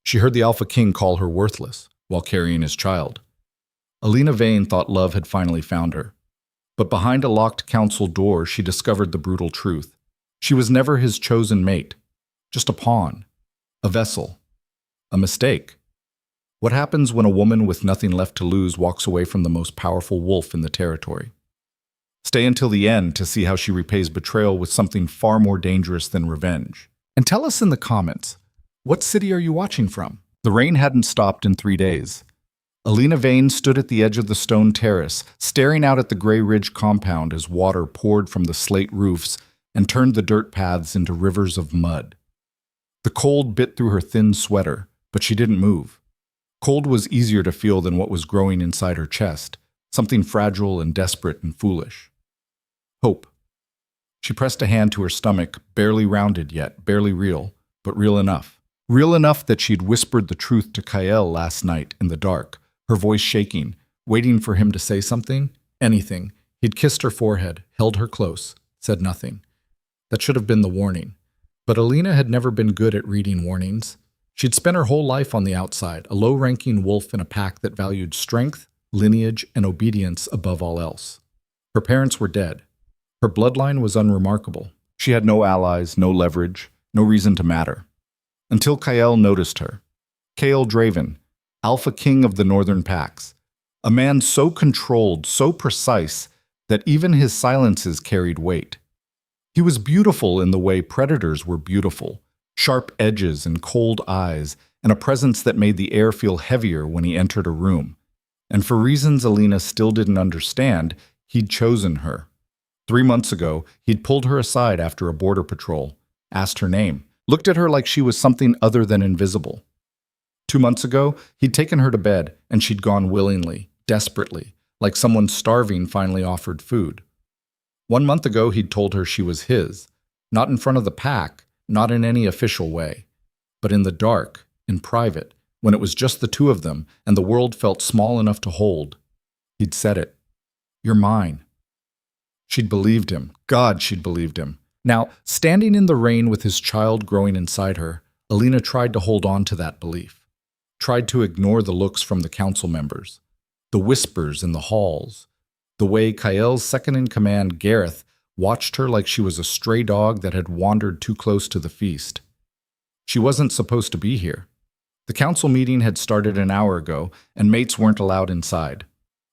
She heard the Alpha King call her worthless while carrying his child. Alina Vane thought love had finally found her. But behind a locked council door, she discovered the brutal truth. She was never his chosen mate, just a pawn, a vessel, a mistake. What happens when a woman with nothing left to lose walks away from the most powerful wolf in the territory? Stay until the end to see how she repays betrayal with something far more dangerous than revenge. And tell us in the comments, what city are you watching from? The rain hadn't stopped in 3 days. Alina Vane stood at the edge of the stone terrace, staring out at the Grey Ridge compound as water poured from the slate roofs and turned the dirt paths into rivers of mud. The cold bit through her thin sweater, but she didn't move. Cold was easier to feel than what was growing inside her chest, something fragile and desperate and foolish. Hope. She pressed a hand to her stomach, barely rounded yet, barely real, but real enough. Real enough that she'd whispered the truth to Kael last night in the dark, her voice shaking, waiting for him to say something, anything. He'd kissed her forehead, held her close, said nothing. That should have been the warning. But Alina had never been good at reading warnings. She'd spent her whole life on the outside, a low-ranking wolf in a pack that valued strength, lineage, and obedience above all else. Her parents were dead. Her bloodline was unremarkable. She had no allies, no leverage, no reason to matter. Until Kael noticed her. Kael Draven, Alpha King of the Northern Packs. A man so controlled, so precise, that even his silences carried weight. He was beautiful in the way predators were beautiful, sharp edges and cold eyes, and a presence that made the air feel heavier when he entered a room. And for reasons Alina still didn't understand, he'd chosen her. 3 months ago, he'd pulled her aside after a border patrol, asked her name, looked at her like she was something other than invisible. 2 months ago, he'd taken her to bed, and she'd gone willingly, desperately, like someone starving finally offered food. 1 month ago, he'd told her she was his, not in front of the pack, not in any official way, but in the dark, in private, when it was just the two of them and the world felt small enough to hold. He'd said it. You're mine. She'd believed him. God, she'd believed him. Now, standing in the rain with his child growing inside her, Alina tried to hold on to that belief. Tried to ignore the looks from the council members, the whispers in the halls, the way Kael's second-in-command, Gareth, watched her like she was a stray dog that had wandered too close to the feast. She wasn't supposed to be here. The council meeting had started an hour ago, and mates weren't allowed inside.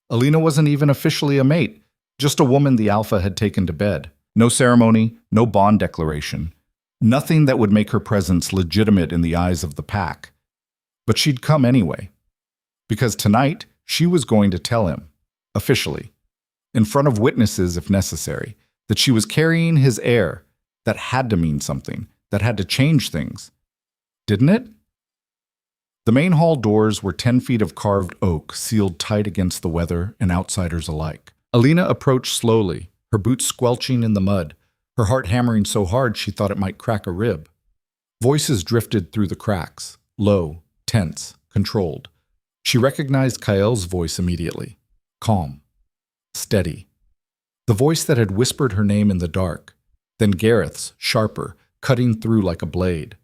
Alina wasn't even officially a mate, just a woman the Alpha had taken to bed. No ceremony, no bond declaration. Nothing that would make her presence legitimate in the eyes of the pack. But she'd come anyway. Because tonight, she was going to tell him, officially, in front of witnesses if necessary, that she was carrying his heir. That had to mean something, that had to change things. Didn't it? The main hall doors were 10 feet of carved oak, sealed tight against the weather and outsiders alike. Alina approached slowly, her boots squelching in the mud, her heart hammering so hard she thought it might crack a rib. Voices drifted through the cracks, low, tense, controlled. She recognized Kael's voice immediately, calm, steady. The voice that had whispered her name in the dark, then Gareth's, sharper, cutting through like a blade.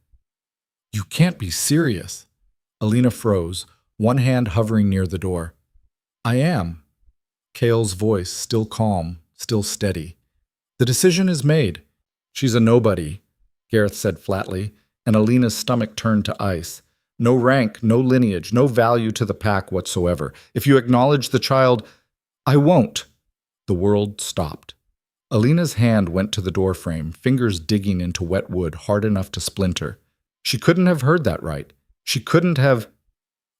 You can't be serious. Alina froze, one hand hovering near the door. I am. Kael's voice, still calm, still steady. The decision is made. She's a nobody, Gareth said flatly, and Alina's stomach turned to ice. No rank, no lineage, no value to the pack whatsoever. If you acknowledge the child, I won't. The world stopped. Alina's hand went to the doorframe, fingers digging into wet wood hard enough to splinter. She couldn't have heard that right. She couldn't have...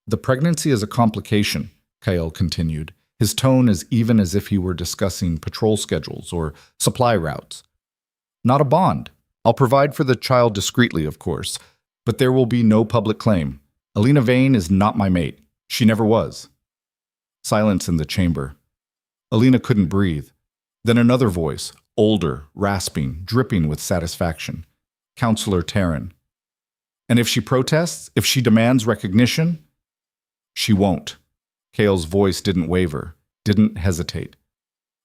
The pregnancy is a complication, Kael continued, his tone as even as if he were discussing patrol schedules or supply routes. Not a bond. I'll provide for the child discreetly, of course, but there will be no public claim. Alina Vane is not my mate. She never was. Silence in the chamber. Alina couldn't breathe. Then another voice, older, rasping, dripping with satisfaction. Counselor Taryn. And if she protests, if she demands recognition, she won't. Kael's voice didn't waver, didn't hesitate.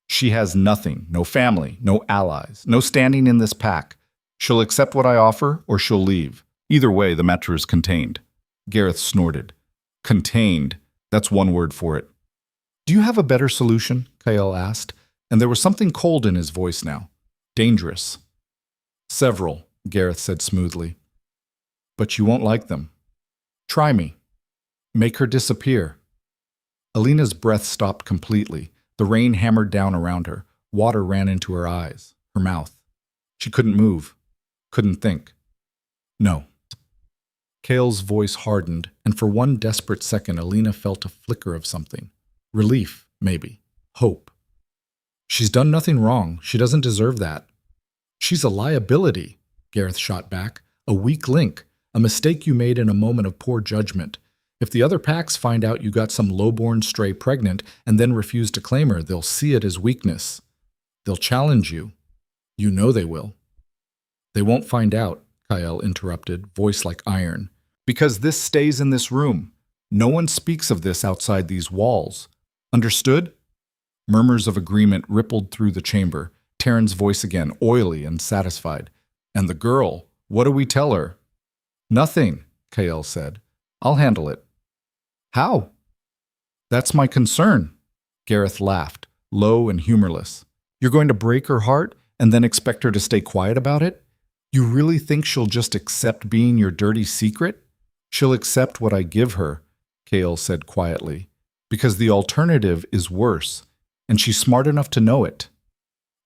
She has nothing, no family, no allies, no standing in this pack. She'll accept what I offer or she'll leave. Either way, the matter is contained. Gareth snorted. Contained. That's one word for it. Do you have a better solution? Kyle asked, and there was something cold in his voice now. Dangerous. Several, Gareth said smoothly. But you won't like them. Try me. Make her disappear. Alina's breath stopped completely. The rain hammered down around her. Water ran into her eyes, her mouth. She couldn't move, couldn't think. No. Cale's voice hardened, and for one desperate second, Alina felt a flicker of something. Relief, maybe. Hope. She's done nothing wrong. She doesn't deserve that. She's a liability, Gareth shot back. A weak link. A mistake you made in a moment of poor judgment. If the other packs find out you got some lowborn stray pregnant and then refuse to claim her, they'll see it as weakness. They'll challenge you. You know they will. They won't find out, Kyle interrupted, voice like iron. Because this stays in this room. No one speaks of this outside these walls. Understood? Murmurs of agreement rippled through the chamber. Taryn's voice again, oily and satisfied. And the girl, what do we tell her? Nothing, Kyle said. I'll handle it. How? That's my concern. Gareth laughed, low and humorless. You're going to break her heart and then expect her to stay quiet about it? You really think she'll just accept being your dirty secret? She'll accept what I give her, Kale said quietly, because the alternative is worse, and she's smart enough to know it.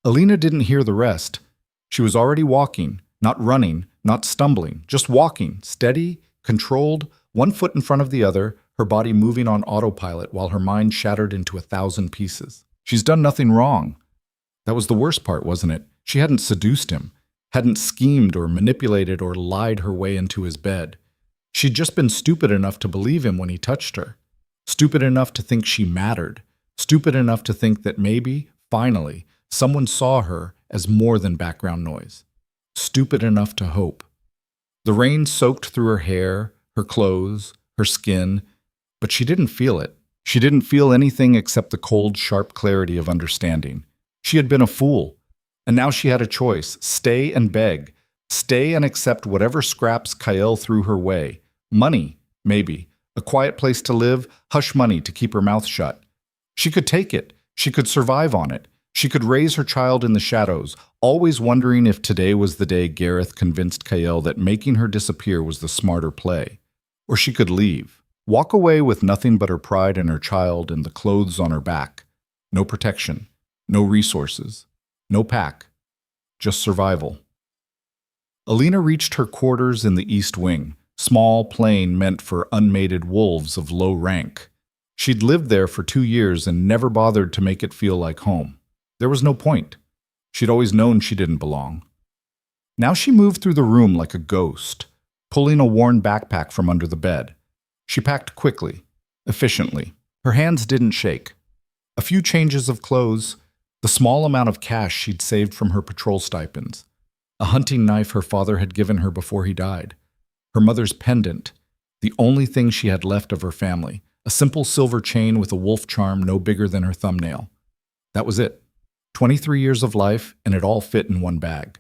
Alina didn't hear the rest. She was already walking, not running, not stumbling, just walking, steady, controlled, one foot in front of the other, her body moving on autopilot while her mind shattered into 1,000 pieces. She's done nothing wrong. That was the worst part, wasn't it? She hadn't seduced him, hadn't schemed or manipulated or lied her way into his bed. She'd just been stupid enough to believe him when he touched her. Stupid enough to think she mattered. Stupid enough to think that maybe, finally, someone saw her as more than background noise. Stupid enough to hope. The rain soaked through her hair, her clothes, her skin, but she didn't feel it. She didn't feel anything except the cold, sharp clarity of understanding. She had been a fool, and now she had a choice: stay and beg, stay and accept whatever scraps Kyle threw her way. Money, maybe, a quiet place to live, hush money to keep her mouth shut. She could take it. She could survive on it. She could raise her child in the shadows, always wondering if today was the day Gareth convinced Kyle that making her disappear was the smarter play. Or she could leave, walk away with nothing but her pride and her child and the clothes on her back. No protection, no resources, no pack, just survival. Alina reached her quarters in the East Wing, small plain meant for unmated wolves of low rank. She'd lived there for 2 years and never bothered to make it feel like home. There was no point. She'd always known she didn't belong. Now she moved through the room like a ghost, pulling a worn backpack from under the bed. She packed quickly, efficiently. Her hands didn't shake. A few changes of clothes, the small amount of cash she'd saved from her patrol stipends, a hunting knife her father had given her before he died, her mother's pendant, the only thing she had left of her family, a simple silver chain with a wolf charm no bigger than her thumbnail. That was it. 23 years of life, and it all fit in one bag.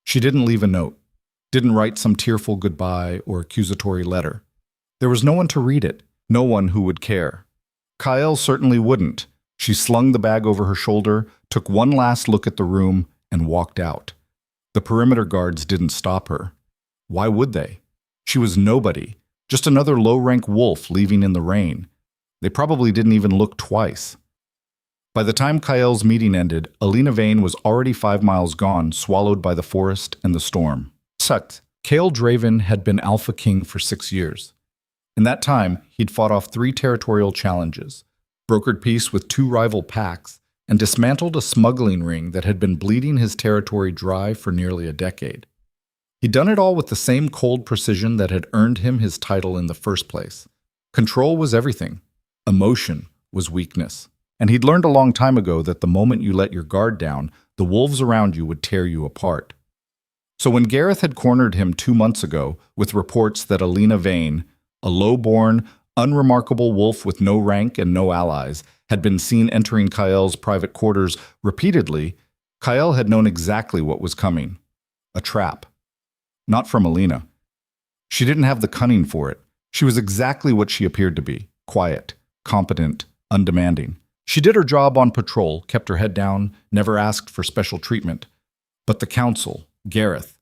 She didn't leave a note, didn't write some tearful goodbye or accusatory letter. There was no one to read it, no one who would care. Kyle certainly wouldn't. She slung the bag over her shoulder, took one last look at the room, and walked out. The perimeter guards didn't stop her. Why would they? She was nobody, just another low-rank wolf leaving in the rain. They probably didn't even look twice. By the time Kyle's meeting ended, Alina Vane was already 5 miles gone, swallowed by the forest and the storm. Sucked. Kale Draven had been Alpha King for 6 years. In that time, he'd fought off 3 territorial challenges, brokered peace with 2 rival packs, and dismantled a smuggling ring that had been bleeding his territory dry for nearly a decade. He'd done it all with the same cold precision that had earned him his title in the first place. Control was everything. Emotion was weakness. And he'd learned a long time ago that the moment you let your guard down, the wolves around you would tear you apart. So when Gareth had cornered him 2 months ago with reports that Alina Vane, a low-born, unremarkable wolf with no rank and no allies, had been seen entering Kyle's private quarters repeatedly, Kyle had known exactly what was coming. A trap. Not from Alina. She didn't have the cunning for it. She was exactly what she appeared to be: quiet, competent, undemanding. She did her job on patrol, kept her head down, never asked for special treatment. But the council, Gareth,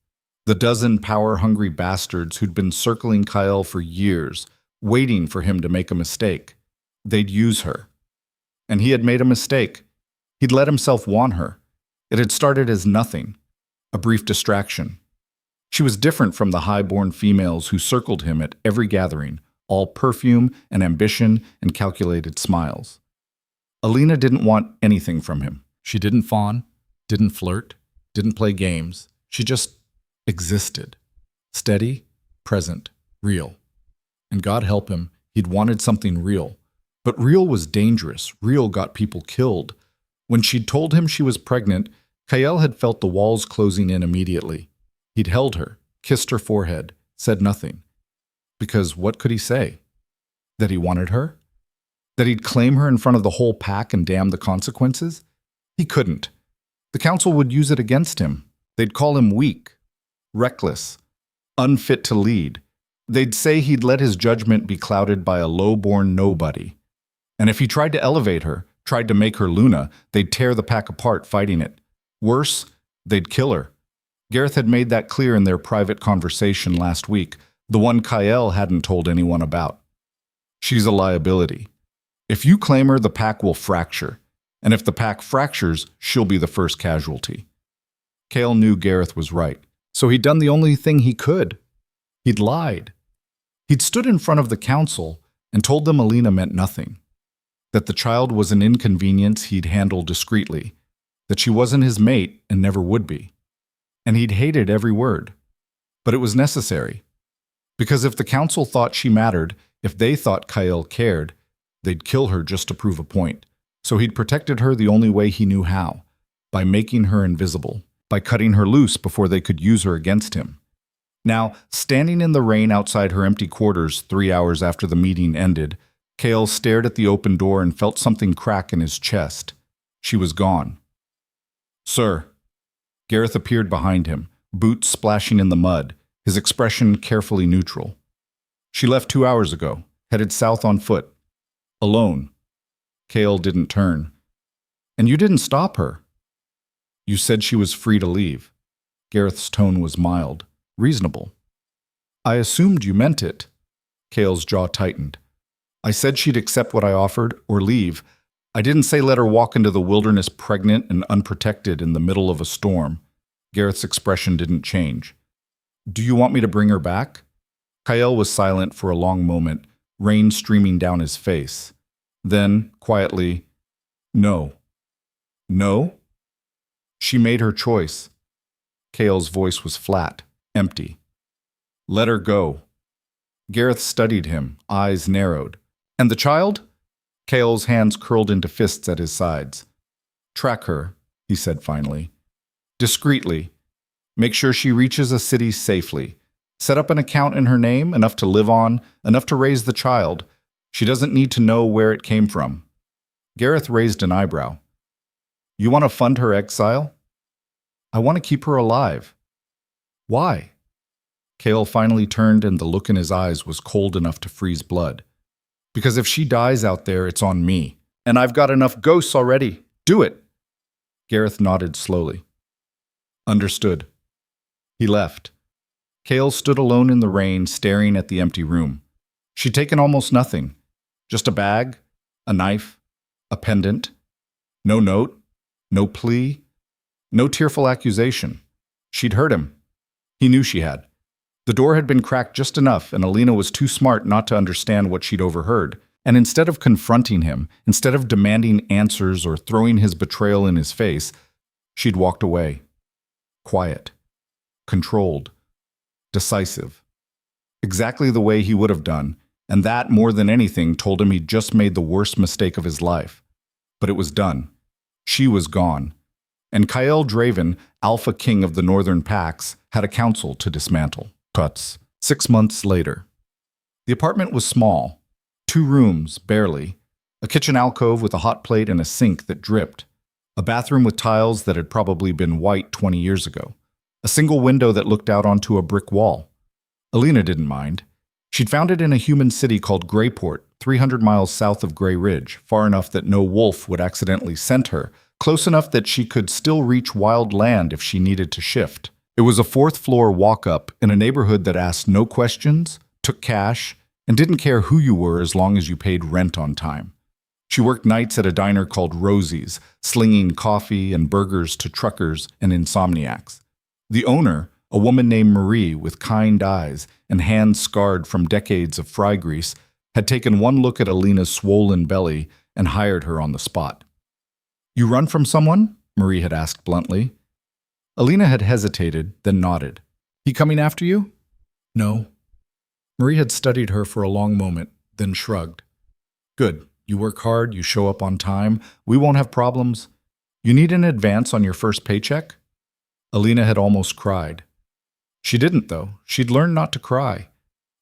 the dozen power-hungry bastards who'd been circling Kyle for years, waiting for him to make a mistake, they'd use her. And he had made a mistake. He'd let himself want her. It had started as nothing, a brief distraction. She was different from the high-born females who circled him at every gathering, all perfume and ambition and calculated smiles. Alina didn't want anything from him. She didn't fawn, didn't flirt, didn't play games. She just existed. Steady, present, real. And God help him, he'd wanted something real. But real was dangerous. Real got people killed. When she'd told him she was pregnant, Kyle had felt the walls closing in immediately. He'd held her, kissed her forehead, said nothing. Because what could he say? That he wanted her? That he'd claim her in front of the whole pack and damn the consequences? He couldn't. The council would use it against him. They'd call him weak, reckless, unfit to lead. They'd say he'd let his judgment be clouded by a low-born nobody. And if he tried to elevate her, tried to make her Luna, they'd tear the pack apart fighting it. Worse, they'd kill her. Gareth had made that clear in their private conversation last week, the one Kyle hadn't told anyone about. She's a liability. If you claim her, the pack will fracture. And if the pack fractures, she'll be the first casualty. Kale knew Gareth was right, so he'd done the only thing he could. He'd lied. He'd stood in front of the council and told them Alina meant nothing, that the child was an inconvenience he'd handle discreetly, that she wasn't his mate and never would be. And he'd hated every word. But it was necessary. Because if the council thought she mattered, if they thought Kyle cared, they'd kill her just to prove a point. So he'd protected her the only way he knew how, by making her invisible, by cutting her loose before they could use her against him. Now, standing in the rain outside her empty quarters 3 hours after the meeting ended, Kale stared at the open door and felt something crack in his chest. She was gone. "Sir." Gareth appeared behind him, boots splashing in the mud, his expression carefully neutral. "She left 2 hours ago, headed south on foot. Alone." Kale didn't turn. "And you didn't stop her." "You said she was free to leave." Gareth's tone was mild, reasonable. "I assumed you meant it." Kale's jaw tightened. "I said she'd accept what I offered or leave. I didn't say let her walk into the wilderness pregnant and unprotected in the middle of a storm." Gareth's expression didn't change. "Do you want me to bring her back?" Kyle was silent for a long moment, rain streaming down his face. Then, quietly, "No." "No?" "She made her choice." Kale's voice was flat, empty. "Let her go." Gareth studied him, eyes narrowed. "And the child?" Kale's hands curled into fists at his sides. "Track her," he said finally. "Discreetly. Make sure she reaches a city safely. Set up an account in her name, enough to live on, enough to raise the child. She doesn't need to know where it came from." Gareth raised an eyebrow. "You want to fund her exile?" "I want to keep her alive." "Why?" Kale finally turned and the look in his eyes was cold enough to freeze blood. "Because if she dies out there, it's on me. And I've got enough ghosts already. Do it." Gareth nodded slowly. "Understood." He left. Kale stood alone in the rain, staring at the empty room. She'd taken almost nothing. Just a bag, a knife, a pendant. No note, no plea, no tearful accusation. She'd hurt him. He knew she had. The door had been cracked just enough, and Alina was too smart not to understand what she'd overheard. And instead of confronting him, instead of demanding answers or throwing his betrayal in his face, she'd walked away. Quiet. Controlled. Decisive. Exactly the way he would have done, and that, more than anything, told him he'd just made the worst mistake of his life. But it was done. She was gone. And Kyle Draven, alpha king of the northern packs, had a council to dismantle. Tuts. 6 months later. The apartment was small. 2 rooms, barely. A kitchen alcove with a hot plate and a sink that dripped. A bathroom with tiles that had probably been white 20 years ago. A single window that looked out onto a brick wall. Alina didn't mind. She'd found it in a human city called Greyport, 300 miles south of Grey Ridge, far enough that no wolf would accidentally scent her, close enough that she could still reach wild land if she needed to shift. It was a fourth-floor walk-up in a neighborhood that asked no questions, took cash, and didn't care who you were as long as you paid rent on time. She worked nights at a diner called Rosie's, slinging coffee and burgers to truckers and insomniacs. The owner, a woman named Marie with kind eyes and hands scarred from decades of fry grease, had taken one look at Alina's swollen belly and hired her on the spot. "You run from someone?" Marie had asked bluntly. Alina had hesitated, then nodded. "He coming after you?" "No." Marie had studied her for a long moment, then shrugged. "Good. You work hard, you show up on time, we won't have problems. You need an advance on your first paycheck?" Alina had almost cried. She didn't, though. She'd learned not to cry.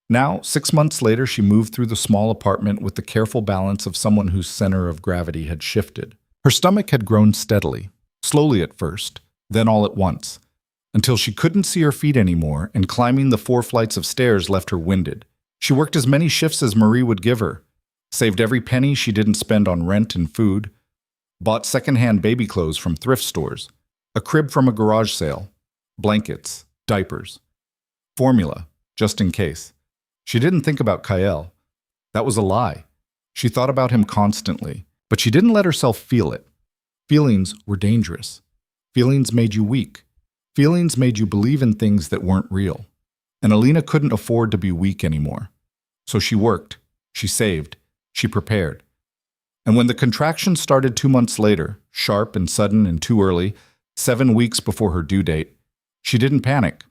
Now, 6 months later, she moved through the small apartment with the careful balance of someone whose center of gravity had shifted. Her stomach had grown steadily, slowly at first, then all at once, until she couldn't see her feet anymore, and climbing the 4 flights of stairs left her winded. She worked as many shifts as Marie would give her, saved every penny she didn't spend on rent and food, bought secondhand baby clothes from thrift stores, a crib from a garage sale, blankets, diapers, formula, just in case. She didn't think about Kael. That was a lie. She thought about him constantly, but she didn't let herself feel it. Feelings were dangerous. Feelings made you weak. Feelings made you believe in things that weren't real. And Alina couldn't afford to be weak anymore. So she worked, she saved, she prepared. And when the contraction started 2 months later, sharp and sudden and too early, 7 weeks before her due date, she didn't panic.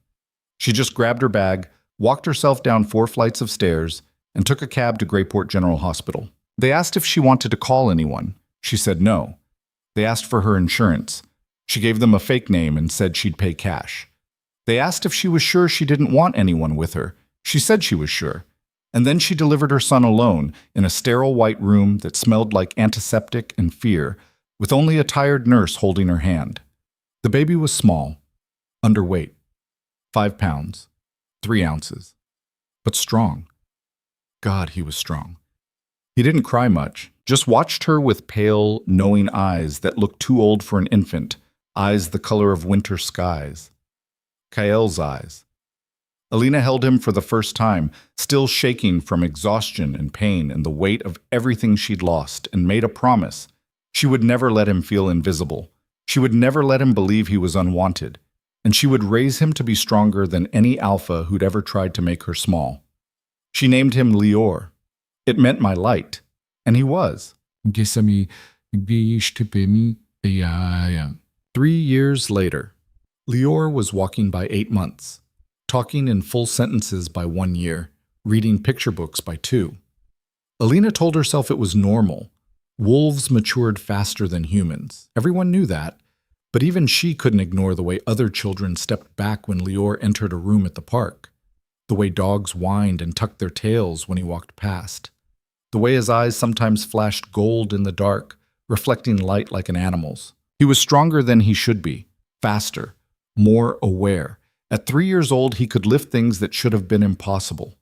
She just grabbed her bag, walked herself down 4 flights of stairs, and took a cab to Greyport General Hospital. They asked if she wanted to call anyone. She said no. They asked for her insurance. She gave them a fake name and said she'd pay cash. They asked if she was sure she didn't want anyone with her. She said she was sure. And then she delivered her son alone in a sterile white room that smelled like antiseptic and fear, with only a tired nurse holding her hand. The baby was small, underweight, 5 pounds, 3 ounces, but strong. God, he was strong. He didn't cry much, just watched her with pale, knowing eyes that looked too old for an infant, eyes the color of winter skies. Kael's eyes. Alina held him for the first time, still shaking from exhaustion and pain and the weight of everything she'd lost, and made a promise. She would never let him feel invisible. She would never let him believe he was unwanted. And she would raise him to be stronger than any alpha who'd ever tried to make her small. She named him Lior. It meant my light. And he was. 3 years later, Lior was walking by 8 months, talking in full sentences by 1 year, reading picture books by 2. Alina told herself it was normal. Wolves matured faster than humans. Everyone knew that, but even she couldn't ignore the way other children stepped back when Lior entered a room at the park, the way dogs whined and tucked their tails when he walked past, the way his eyes sometimes flashed gold in the dark, reflecting light like an animal's. He was stronger than he should be, faster, more aware. At 3 years old, he could lift things that should have been impossible.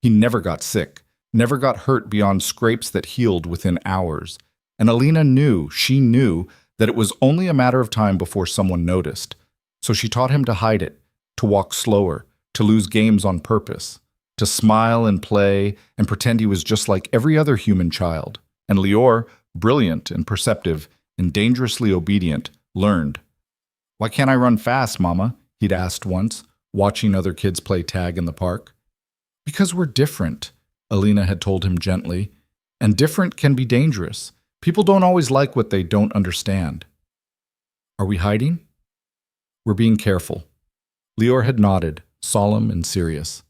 He never got sick, never got hurt beyond scrapes that healed within hours. And Alina knew, she knew, that it was only a matter of time before someone noticed. So she taught him to hide it, to walk slower, to lose games on purpose, to smile and play and pretend he was just like every other human child. And Lior, brilliant and perceptive and dangerously obedient, learned. "Why can't I run fast, Mama?" he'd asked once, watching other kids play tag in the park. "Because we're different," Alina had told him gently, "and different can be dangerous. People don't always like what they don't understand." "Are we hiding?" "We're being careful." Lior had nodded, solemn and serious.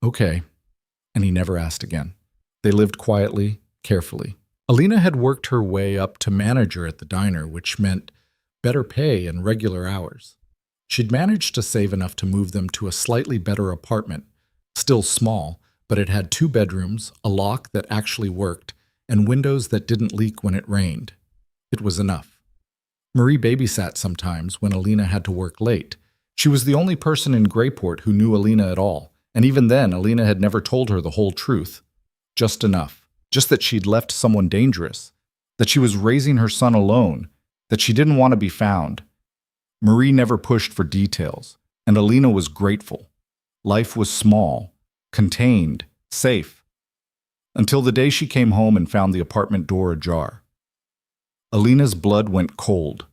"Okay," and he never asked again. They lived quietly, carefully. Alina had worked her way up to manager at the diner, which meant better pay and regular hours. She'd managed to save enough to move them to a slightly better apartment, still small, but it had 2 bedrooms, a lock that actually worked, and windows that didn't leak when it rained. It was enough. Marie babysat sometimes when Alina had to work late. She was the only person in Greyport who knew Alina at all, And even then, Alina had never told her the whole truth. Just enough. Just that she'd left someone dangerous. That she was raising her son alone. That she didn't want to be found. Marie never pushed for details, and Alina was grateful. Life was small, contained, safe. Until the day she came home and found the apartment door ajar. Alina's blood went cold.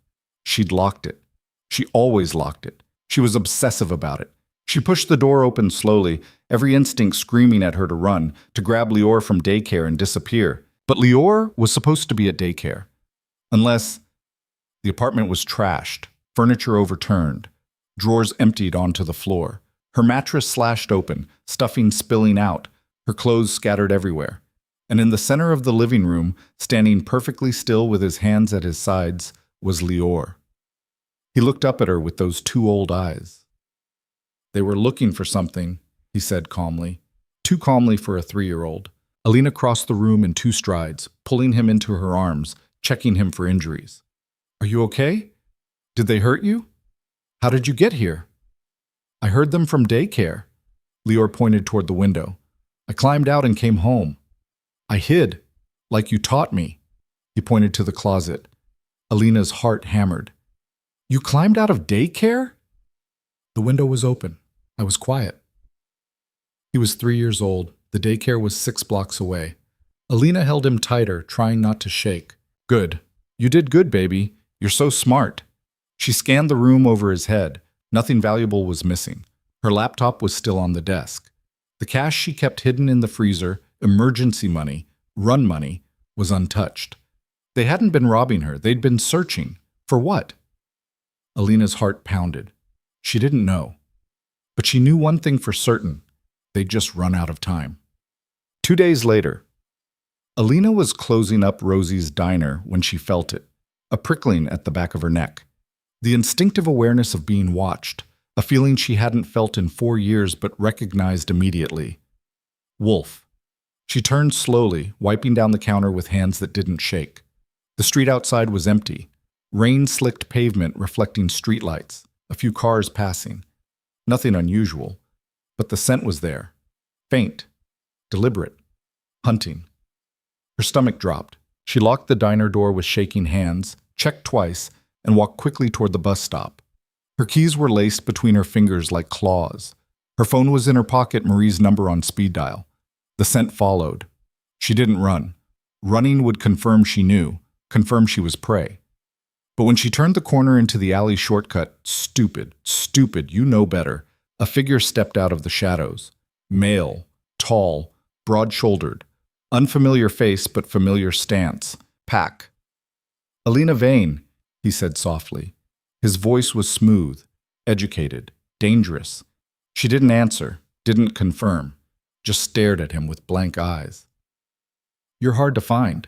She'd locked it. She always locked it. She was obsessive about it. She pushed the door open slowly, every instinct screaming at her to run, to grab Lior from daycare and disappear. But Lior was supposed to be at daycare. Unless the apartment was trashed, furniture overturned, drawers emptied onto the floor, her mattress slashed open, stuffing spilling out, her clothes scattered everywhere. And in the center of the living room, standing perfectly still with his hands at his sides, was Lior. He looked up at her with those two old eyes. They were looking for something, he said calmly. Too calmly for a 3-year-old. Alina crossed the room in 2 strides, pulling him into her arms, checking him for injuries. Are you okay? Did they hurt you? How did you get here? I heard them from daycare. Lior pointed toward the window. I climbed out and came home. I hid, like you taught me. He pointed to the closet. Alina's heart hammered. You climbed out of daycare? The window was open. I was quiet. He was 3 years old. The daycare was 6 blocks away. Alina held him tighter, trying not to shake. Good. You did good, baby. You're so smart. She scanned the room over his head. Nothing valuable was missing. Her laptop was still on the desk. The cash she kept hidden in the freezer, emergency money, run money, was untouched. They hadn't been robbing her. They'd been searching. For what? Alina's heart pounded. She didn't know. But she knew one thing for certain. They'd just run out of time. 2 days later, Alina was closing up Rosie's diner when she felt it, a prickling at the back of her neck. The instinctive awareness of being watched, a feeling she hadn't felt in 4 years but recognized immediately. Wolf. She turned slowly, wiping down the counter with hands that didn't shake. The street outside was empty. Rain-slicked pavement reflecting streetlights, a few cars passing. Nothing unusual, but the scent was there. Faint, deliberate, hunting. Her stomach dropped. She locked the diner door with shaking hands, checked twice, and walked quickly toward the bus stop. Her keys were laced between her fingers like claws. Her phone was in her pocket, Marie's number on speed dial. The scent followed. She didn't run. Running would confirm she knew, confirm she was prey. But when she turned the corner into the alley shortcut, stupid, you know better, a figure stepped out of the shadows. Male, tall, broad-shouldered, unfamiliar face but familiar stance. Pack. Alina Vane, he said softly. His voice was smooth, educated, dangerous. She didn't answer, didn't confirm, just stared at him with blank eyes. You're hard to find.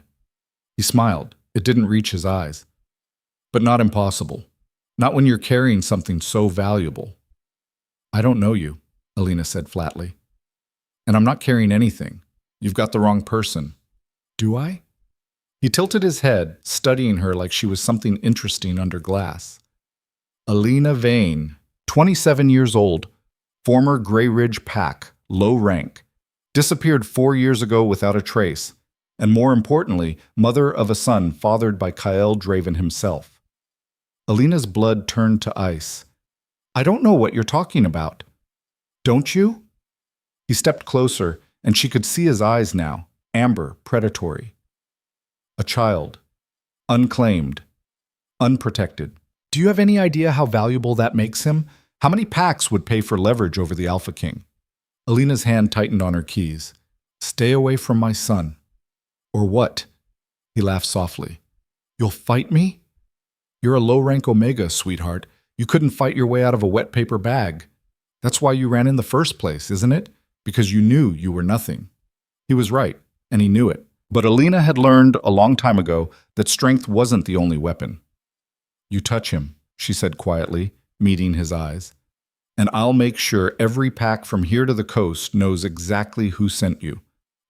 He smiled. It didn't reach his eyes. But not impossible. Not when you're carrying something so valuable. I don't know you, Alina said flatly. And I'm not carrying anything. You've got the wrong person. Do I? He tilted his head, studying her like she was something interesting under glass. Alina Vane, 27 years old, former Grey Ridge Pack, low rank, disappeared 4 years ago without a trace, and more importantly, mother of a son fathered by Kyle Draven himself. Alina's blood turned to ice. I don't know what you're talking about. Don't you? He stepped closer, and she could see his eyes now, amber, predatory. A child. Unclaimed. Unprotected. Do you have any idea how valuable that makes him? How many packs would pay for leverage over the Alpha King? Alina's hand tightened on her keys. Stay away from my son. Or what? He laughed softly. You'll fight me? You're a low-rank Omega, sweetheart. You couldn't fight your way out of a wet paper bag. That's why you ran in the first place, isn't it? Because you knew you were nothing. He was right, and he knew it. But Alina had learned a long time ago that strength wasn't the only weapon. You touch him, she said quietly, meeting his eyes. And I'll make sure every pack from here to the coast knows exactly who sent you.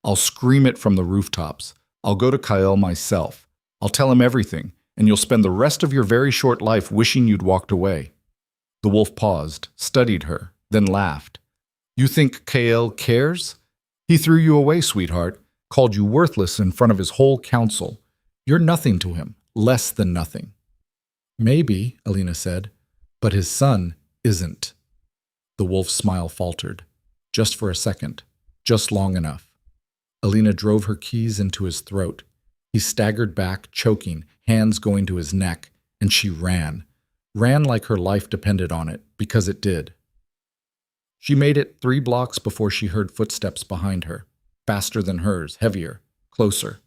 I'll scream it from the rooftops. I'll go to Kyle myself. I'll tell him everything, and you'll spend the rest of your very short life wishing you'd walked away. The wolf paused, studied her, then laughed. You think Kael cares? He threw you away, sweetheart, called you worthless in front of his whole council. You're nothing to him, less than nothing. Maybe, Alina said, but his son isn't. The wolf's smile faltered. Just for a second. Just long enough. Alina drove her keys into his throat. He staggered back, choking, hands going to his neck, and she ran. Ran like her life depended on it, because it did. She made it 3 blocks before she heard footsteps behind her. Faster than hers, heavier, closer.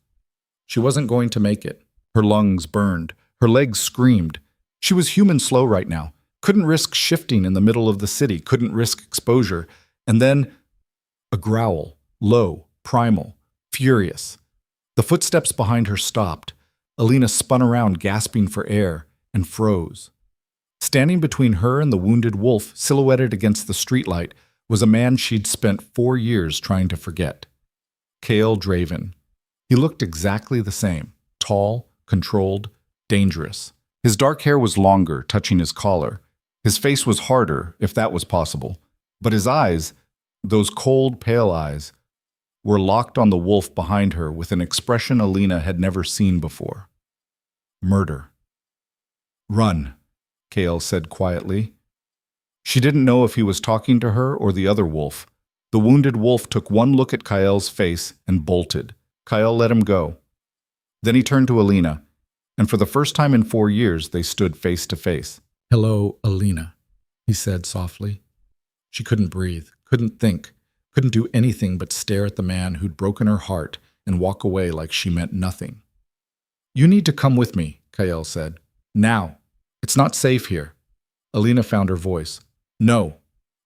She wasn't going to make it. Her lungs burned. Her legs screamed. She was human slow right now. Couldn't risk shifting in the middle of the city. Couldn't risk exposure. And then a growl, low, primal, furious. The footsteps behind her stopped. Alina spun around, gasping for air, and froze. Standing between her and the wounded wolf, silhouetted against the streetlight, was a man she'd spent 4 years trying to forget. Kael Draven. He looked exactly the same. Tall, controlled, dangerous. His dark hair was longer, touching his collar. His face was harder, if that was possible. But his eyes, those cold, pale eyes, were locked on the wolf behind her with an expression Alina had never seen before. Murder. Run, Kael said quietly. She didn't know if he was talking to her or the other wolf. The wounded wolf took one look at Kael's face and bolted. Kael let him go. Then he turned to Alina, and for the first time in 4 years, they stood face to face. "Hello, Alina," he said softly. She couldn't breathe, couldn't think, couldn't do anything but stare at the man who'd broken her heart and walk away like she meant nothing. "You need to come with me," Kael said. "Now. It's not safe here." Alina found her voice. "No."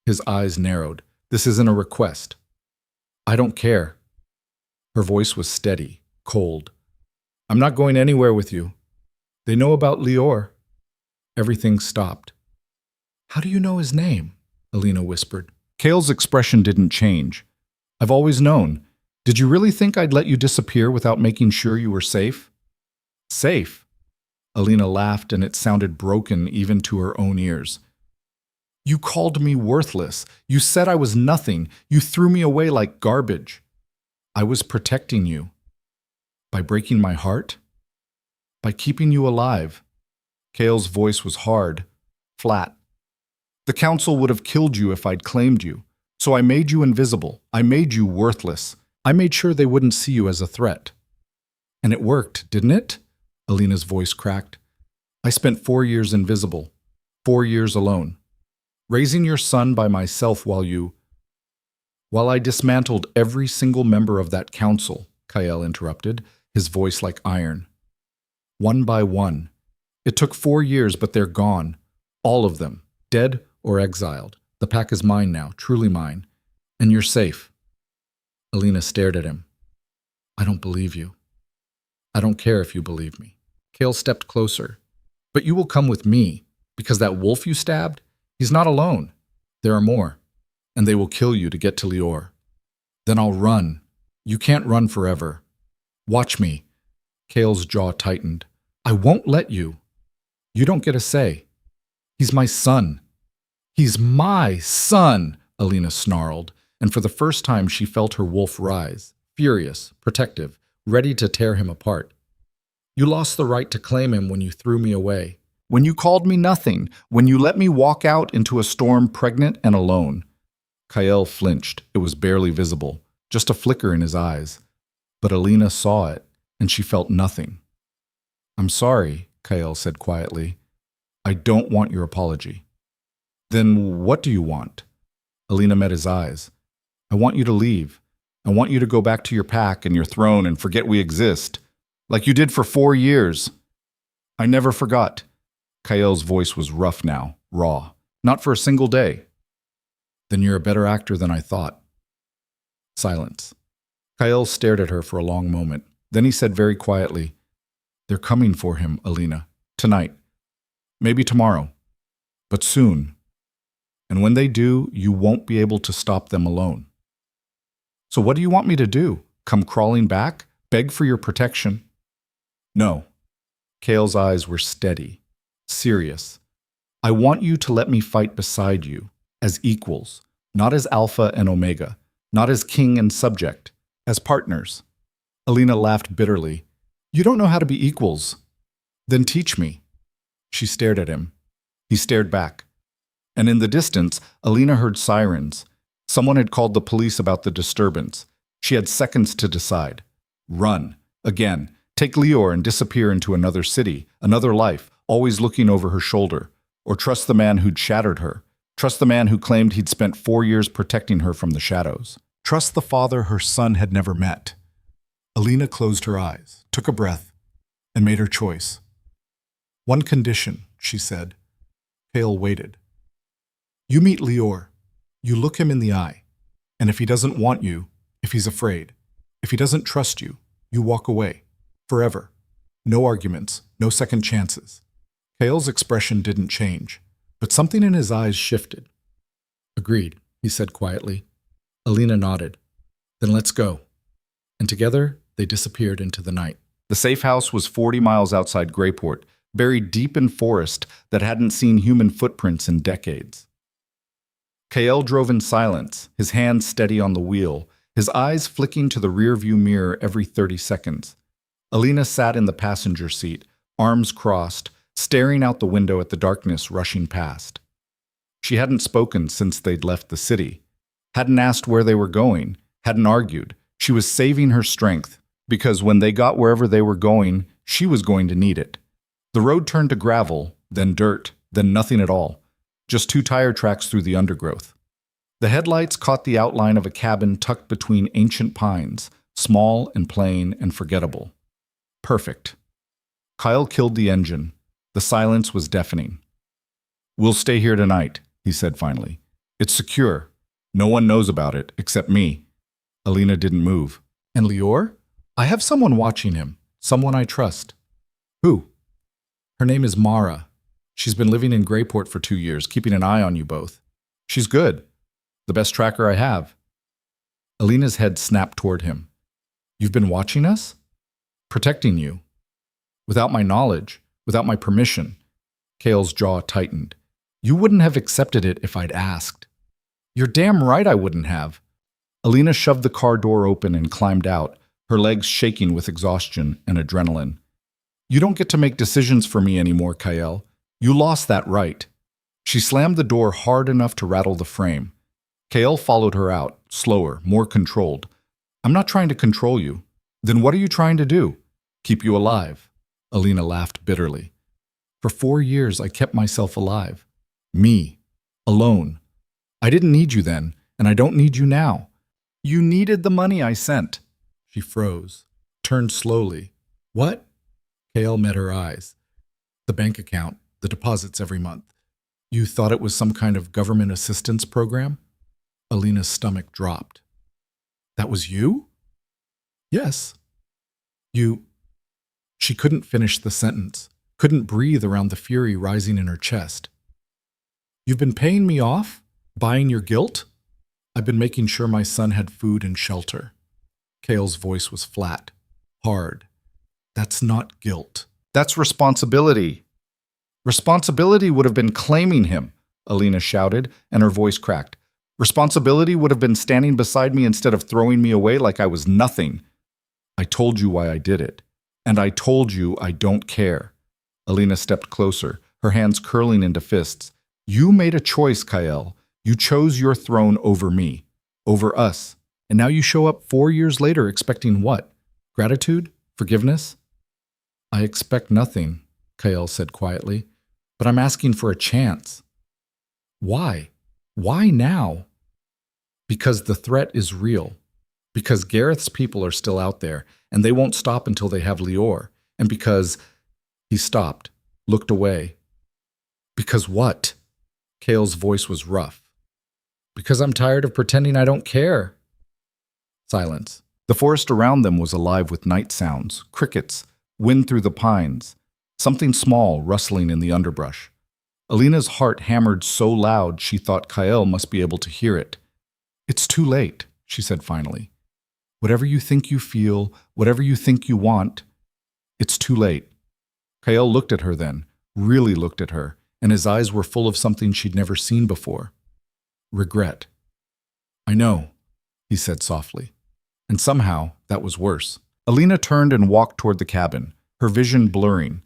His eyes narrowed. "This isn't a request." "I don't care." Her voice was steady, cold. "I'm not going anywhere with you. They know about Lior." Everything stopped. "How do you know his name?" Alina whispered. Kael's expression didn't change. "I've always known. Did you really think I'd let you disappear without making sure you were safe?" "Safe?" Alina laughed, and it sounded broken even to her own ears. "You called me worthless. You said I was nothing. You threw me away like garbage. I was protecting you. By breaking my heart? By keeping you alive." Kael's voice was hard, flat. "The council would have killed you if I'd claimed you. So I made you invisible. I made you worthless. I made sure they wouldn't see you as a threat." "And it worked, didn't it?" Alina's voice cracked. "I spent 4 years invisible. 4 years alone. Raising your son by myself while I dismantled every single member of that council," Kael interrupted, his voice like iron. "One by one. It took 4 years, but they're gone. All of them. Dead or exiled. The pack is mine now, truly mine. And you're safe." Alina stared at him. "I don't believe you." "I don't care if you believe me." Kael stepped closer. "But you will come with me, because that wolf you stabbed, he's not alone. There are more. And they will kill you to get to Lior. Then I'll run. You can't run forever. Watch me." Kael's jaw tightened. "I won't let you. You don't get a say. He's my son." "He's my son," Alina snarled, and for the first time she felt her wolf rise, furious, protective, ready to tear him apart. "You lost the right to claim him when you threw me away. When you called me nothing. When you let me walk out into a storm pregnant and alone." Kael flinched. It was barely visible, just a flicker in his eyes. But Alina saw it, and she felt nothing. "I'm sorry," Kael said quietly. "I don't want your apology." "Then what do you want?" Alina met his eyes. "I want you to leave. I want you to go back to your pack and your throne and forget we exist. Like you did for 4 years." "I never forgot." Kael's voice was rough now, raw. "Not for a single day." "Then you're a better actor than I thought." Silence. Kael stared at her for a long moment. Then he said very quietly, "They're coming for him, Alina. Tonight. Maybe tomorrow. But soon. And when they do, you won't be able to stop them alone." "So what do you want me to do? Come crawling back? Beg for your protection?" "No." Kael's eyes were steady, serious. "I want you to let me fight beside you, as equals, Not as alpha and omega, not as king and subject, as partners. Alina laughed bitterly. You don't know how to be equals. Then teach me. She stared at him. He stared back. And in the distance, Alina heard sirens. Someone had called the police about the disturbance. She had seconds to decide. Run. Again. Take Lior and disappear into another city, another life, always looking over her shoulder. Or trust the man who'd shattered her. Trust the man who claimed he'd spent 4 years protecting her from the shadows. Trust the father her son had never met. Alina closed her eyes, took a breath, and made her choice. One condition, she said. Hale waited. You meet Lior. You look him in the eye. And if he doesn't want you, if he's afraid, if he doesn't trust you, you walk away. Forever. No arguments, no second chances. Hale's expression didn't change, but something in his eyes shifted. Agreed, he said quietly. Alina nodded. Then let's go. And together, they disappeared into the night. The safe house was 40 miles outside Greyport, buried deep in forest that hadn't seen human footprints in decades. Kael drove in silence, his hands steady on the wheel, his eyes flicking to the rearview mirror every 30 seconds. Alina sat in the passenger seat, arms crossed, staring out the window at the darkness rushing past. She hadn't spoken since they'd left the city, hadn't asked where they were going, hadn't argued. She was saving her strength, because when they got wherever they were going, she was going to need it. The road turned to gravel, then dirt, then nothing at all. Just 2 tire tracks through the undergrowth. The headlights caught the outline of a cabin tucked between ancient pines, small and plain and forgettable. Perfect. Kyle killed the engine. The silence was deafening. We'll stay here tonight, he said finally. It's secure. No one knows about it, except me. Alina didn't move. And Lior? I have someone watching him, someone I trust. Who? Her name is Mara. She's been living in Greyport for 2 years, keeping an eye on you both. She's good. The best tracker I have. Alina's head snapped toward him. You've been watching us? Protecting you. Without my knowledge, without my permission. Kale's jaw tightened. You wouldn't have accepted it if I'd asked. You're damn right I wouldn't have. Alina shoved the car door open and climbed out, her legs shaking with exhaustion and adrenaline. You don't get to make decisions for me anymore, Kael. You lost that right. She slammed the door hard enough to rattle the frame. Kael followed her out, slower, more controlled. I'm not trying to control you. Then what are you trying to do? Keep you alive. Alina laughed bitterly. For 4 years, I kept myself alive. Me. Alone. I didn't need you then, and I don't need you now. You needed the money I sent. She froze, turned slowly. What? Kael met her eyes. The bank account, the deposits every month. You thought it was some kind of government assistance program? Alina's stomach dropped. That was you? Yes. You... She couldn't finish the sentence, couldn't breathe around the fury rising in her chest. You've been paying me off? Buying your guilt? I've been making sure my son had food and shelter. Kael's voice was flat, hard. That's not guilt. That's responsibility. Responsibility would have been claiming him, Alina shouted, and her voice cracked. Responsibility would have been standing beside me instead of throwing me away like I was nothing. I told you why I did it. And I told you I don't care. Alina stepped closer, her hands curling into fists. You made a choice, Kael. You chose your throne over me, over us. And now you show up 4 years later expecting what? Gratitude? Forgiveness? I expect nothing, Kael said quietly, but I'm asking for a chance. Why? Why now? Because the threat is real. Because Gareth's people are still out there, and they won't stop until they have Lior. And because... He stopped, looked away. Because what? Kael's voice was rough. Because I'm tired of pretending I don't care. Silence. The forest around them was alive with night sounds, crickets, wind through the pines, something small rustling in the underbrush. Alina's heart hammered so loud she thought Kael must be able to hear it. It's too late, she said finally. Whatever you think you feel, whatever you think you want, it's too late. Kael looked at her then, really looked at her, and his eyes were full of something she'd never seen before. Regret. I know, he said softly. And somehow, that was worse. Alina turned and walked toward the cabin, her vision blurring.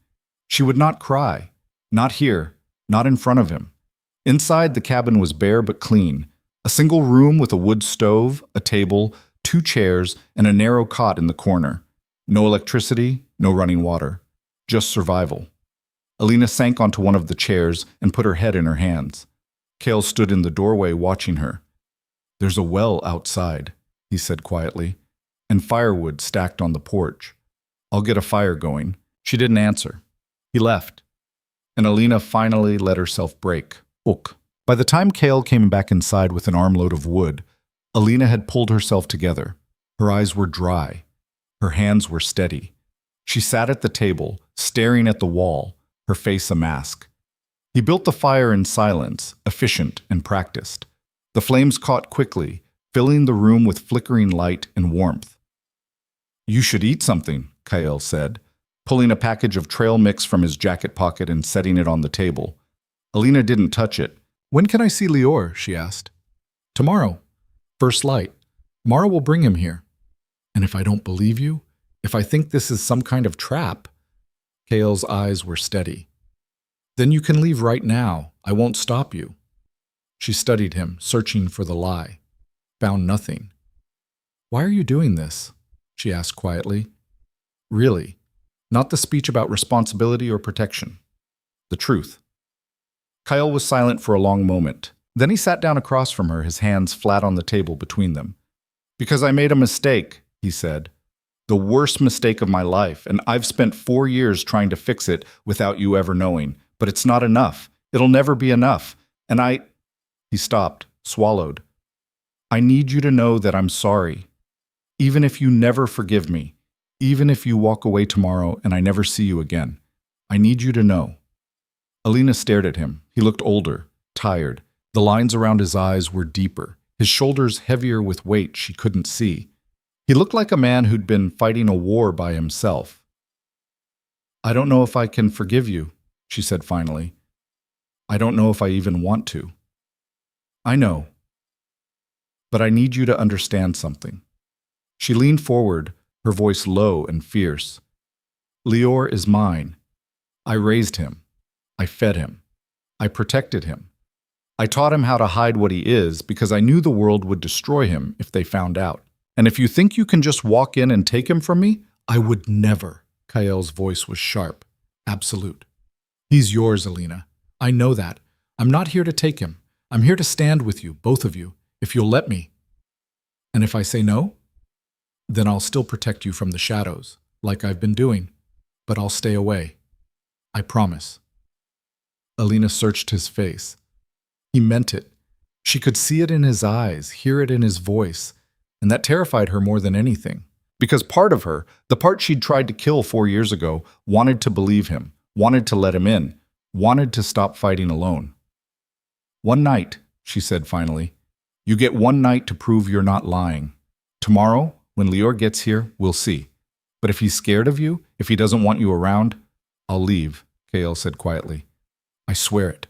She would not cry. Not here, not in front of him. Inside, the cabin was bare but clean. A single room with a wood stove, a table, 2 chairs, and a narrow cot in the corner. No electricity, no running water. Just survival. Alina sank onto one of the chairs and put her head in her hands. Cale stood in the doorway watching her. There's a well outside, he said quietly, and firewood stacked on the porch. I'll get a fire going. She didn't answer. He left, and Alina finally let herself break. Ook. By the time Cale came back inside with an armload of wood, Alina had pulled herself together. Her eyes were dry. Her hands were steady. She sat at the table, staring at the wall, her face a mask. He built the fire in silence, efficient and practiced. The flames caught quickly, filling the room with flickering light and warmth. You should eat something, Cale said, pulling a package of trail mix from his jacket pocket and setting it on the table. Alina didn't touch it. When can I see Lior? She asked. Tomorrow. First light. Mara will bring him here. And if I don't believe you, if I think this is some kind of trap, Cale's eyes were steady. Then you can leave right now. I won't stop you. She studied him, searching for the lie. Found nothing. Why are you doing this? She asked quietly. Really, not the speech about responsibility or protection. The truth. Kyle was silent for a long moment. Then he sat down across from her, his hands flat on the table between them. Because I made a mistake, he said. The worst mistake of my life, and I've spent 4 years trying to fix it without you ever knowing. But it's not enough. It'll never be enough. And He stopped, swallowed. I need you to know that I'm sorry. Even if you never forgive me, even if you walk away tomorrow and I never see you again, I need you to know. Alina stared at him. He looked older, tired. The lines around his eyes were deeper, his shoulders heavier with weight she couldn't see. He looked like a man who'd been fighting a war by himself. I don't know if I can forgive you, she said finally. I don't know if I even want to. I know. But I need you to understand something. She leaned forward, her voice low and fierce. Lior is mine. I raised him. I fed him. I protected him. I taught him how to hide what he is because I knew the world would destroy him if they found out. And if you think you can just walk in and take him from me, I would never. Kael's voice was sharp, absolute. He's yours, Alina. I know that. I'm not here to take him. I'm here to stand with you, both of you, if you'll let me. And if I say no, then I'll still protect you from the shadows, like I've been doing. But I'll stay away. I promise. Alina searched his face. He meant it. She could see it in his eyes, hear it in his voice, and that terrified her more than anything. Because part of her, the part she'd tried to kill 4 years ago, wanted to believe him, wanted to let him in, wanted to stop fighting alone. One night, she said finally. You get one night to prove you're not lying. Tomorrow, when Lior gets here, we'll see. But if he's scared of you, if he doesn't want you around, I'll leave, Kael said quietly. I swear it.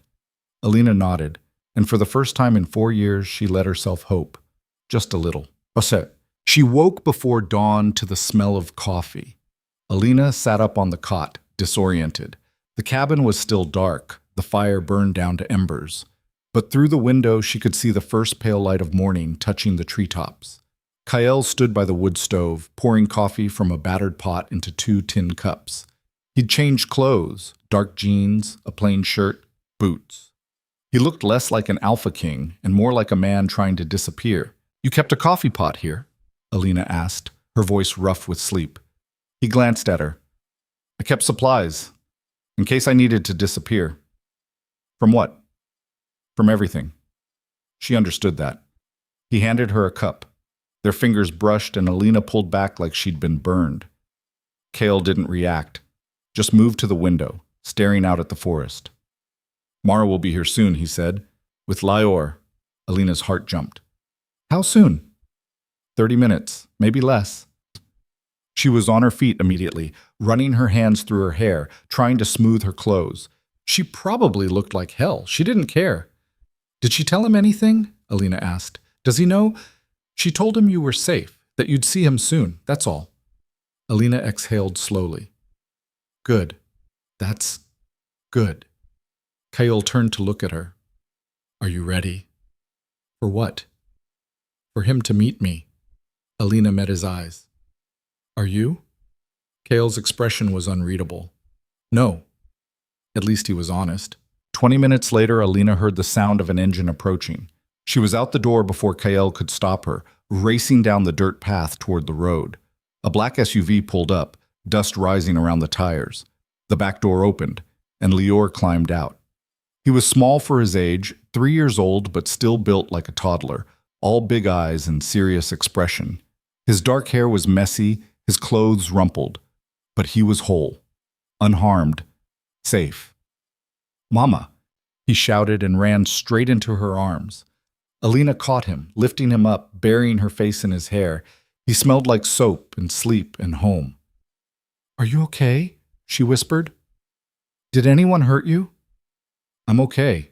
Alina nodded, and for the first time in 4 years, she let herself hope. Just a little. She woke before dawn to the smell of coffee. Alina sat up on the cot, disoriented. The cabin was still dark, the fire burned down to embers. But through the window, she could see the first pale light of morning touching the treetops. Kael stood by the wood stove, pouring coffee from a battered pot into 2 tin cups. He'd changed clothes, dark jeans, a plain shirt, boots. He looked less like an alpha king and more like a man trying to disappear. You kept a coffee pot here? Alina asked, her voice rough with sleep. He glanced at her. I kept supplies, in case I needed to disappear. From what? From everything. She understood that. He handed her a cup. Their fingers brushed and Alina pulled back like she'd been burned. Kael didn't react, just moved to the window, staring out at the forest. Mara will be here soon, he said. With Lior. Alina's heart jumped. How soon? 30 minutes, maybe less. She was on her feet immediately, running her hands through her hair, trying to smooth her clothes. She probably looked like hell. She didn't care. Did she tell him anything? Alina asked. Does he know? She told him you were safe, that you'd see him soon, that's all. Alina exhaled slowly. Good. That's good. Kyle turned to look at her. Are you ready? For what? For him to meet me. Alina met his eyes. Are you? Kale's expression was unreadable. No. At least he was honest. 20 minutes later, Alina heard the sound of an engine approaching. She was out the door before Kyle could stop her, racing down the dirt path toward the road. A black SUV pulled up, dust rising around the tires. The back door opened, and Lior climbed out. He was small for his age, 3 years old but still built like a toddler, all big eyes and serious expression. His dark hair was messy, his clothes rumpled, but he was whole, unharmed, safe. Mama, he shouted and ran straight into her arms. Alina caught him, lifting him up, burying her face in his hair. He smelled like soap and sleep and home. Are you okay? She whispered. Did anyone hurt you? I'm okay.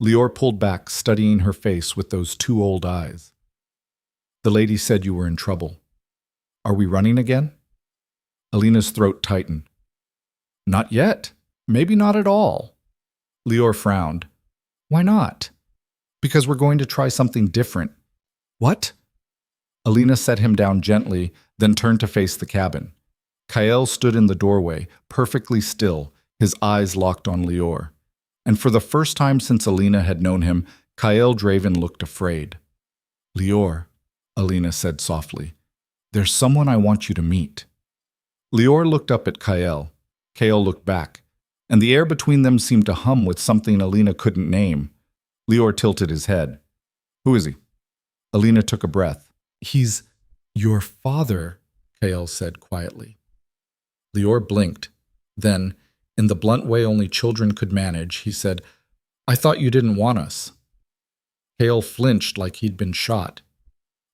Lior pulled back, studying her face with those 2 old eyes. The lady said you were in trouble. Are we running again? Alina's throat tightened. Not yet. Maybe not at all. Lior frowned. Why not? Because we're going to try something different. What? Alina set him down gently, then turned to face the cabin. Kyle stood in the doorway, perfectly still, his eyes locked on Lior. And for the first time since Alina had known him, Kyle Draven looked afraid. Lior, Alina said softly, there's someone I want you to meet. Lior looked up at Kyle. Kyle looked back, and the air between them seemed to hum with something Alina couldn't name. Lior tilted his head. Who is he? Alina took a breath. He's your father, Kyle said quietly. Lior blinked. Then, in the blunt way only children could manage, he said, I thought you didn't want us. Kale flinched like he'd been shot.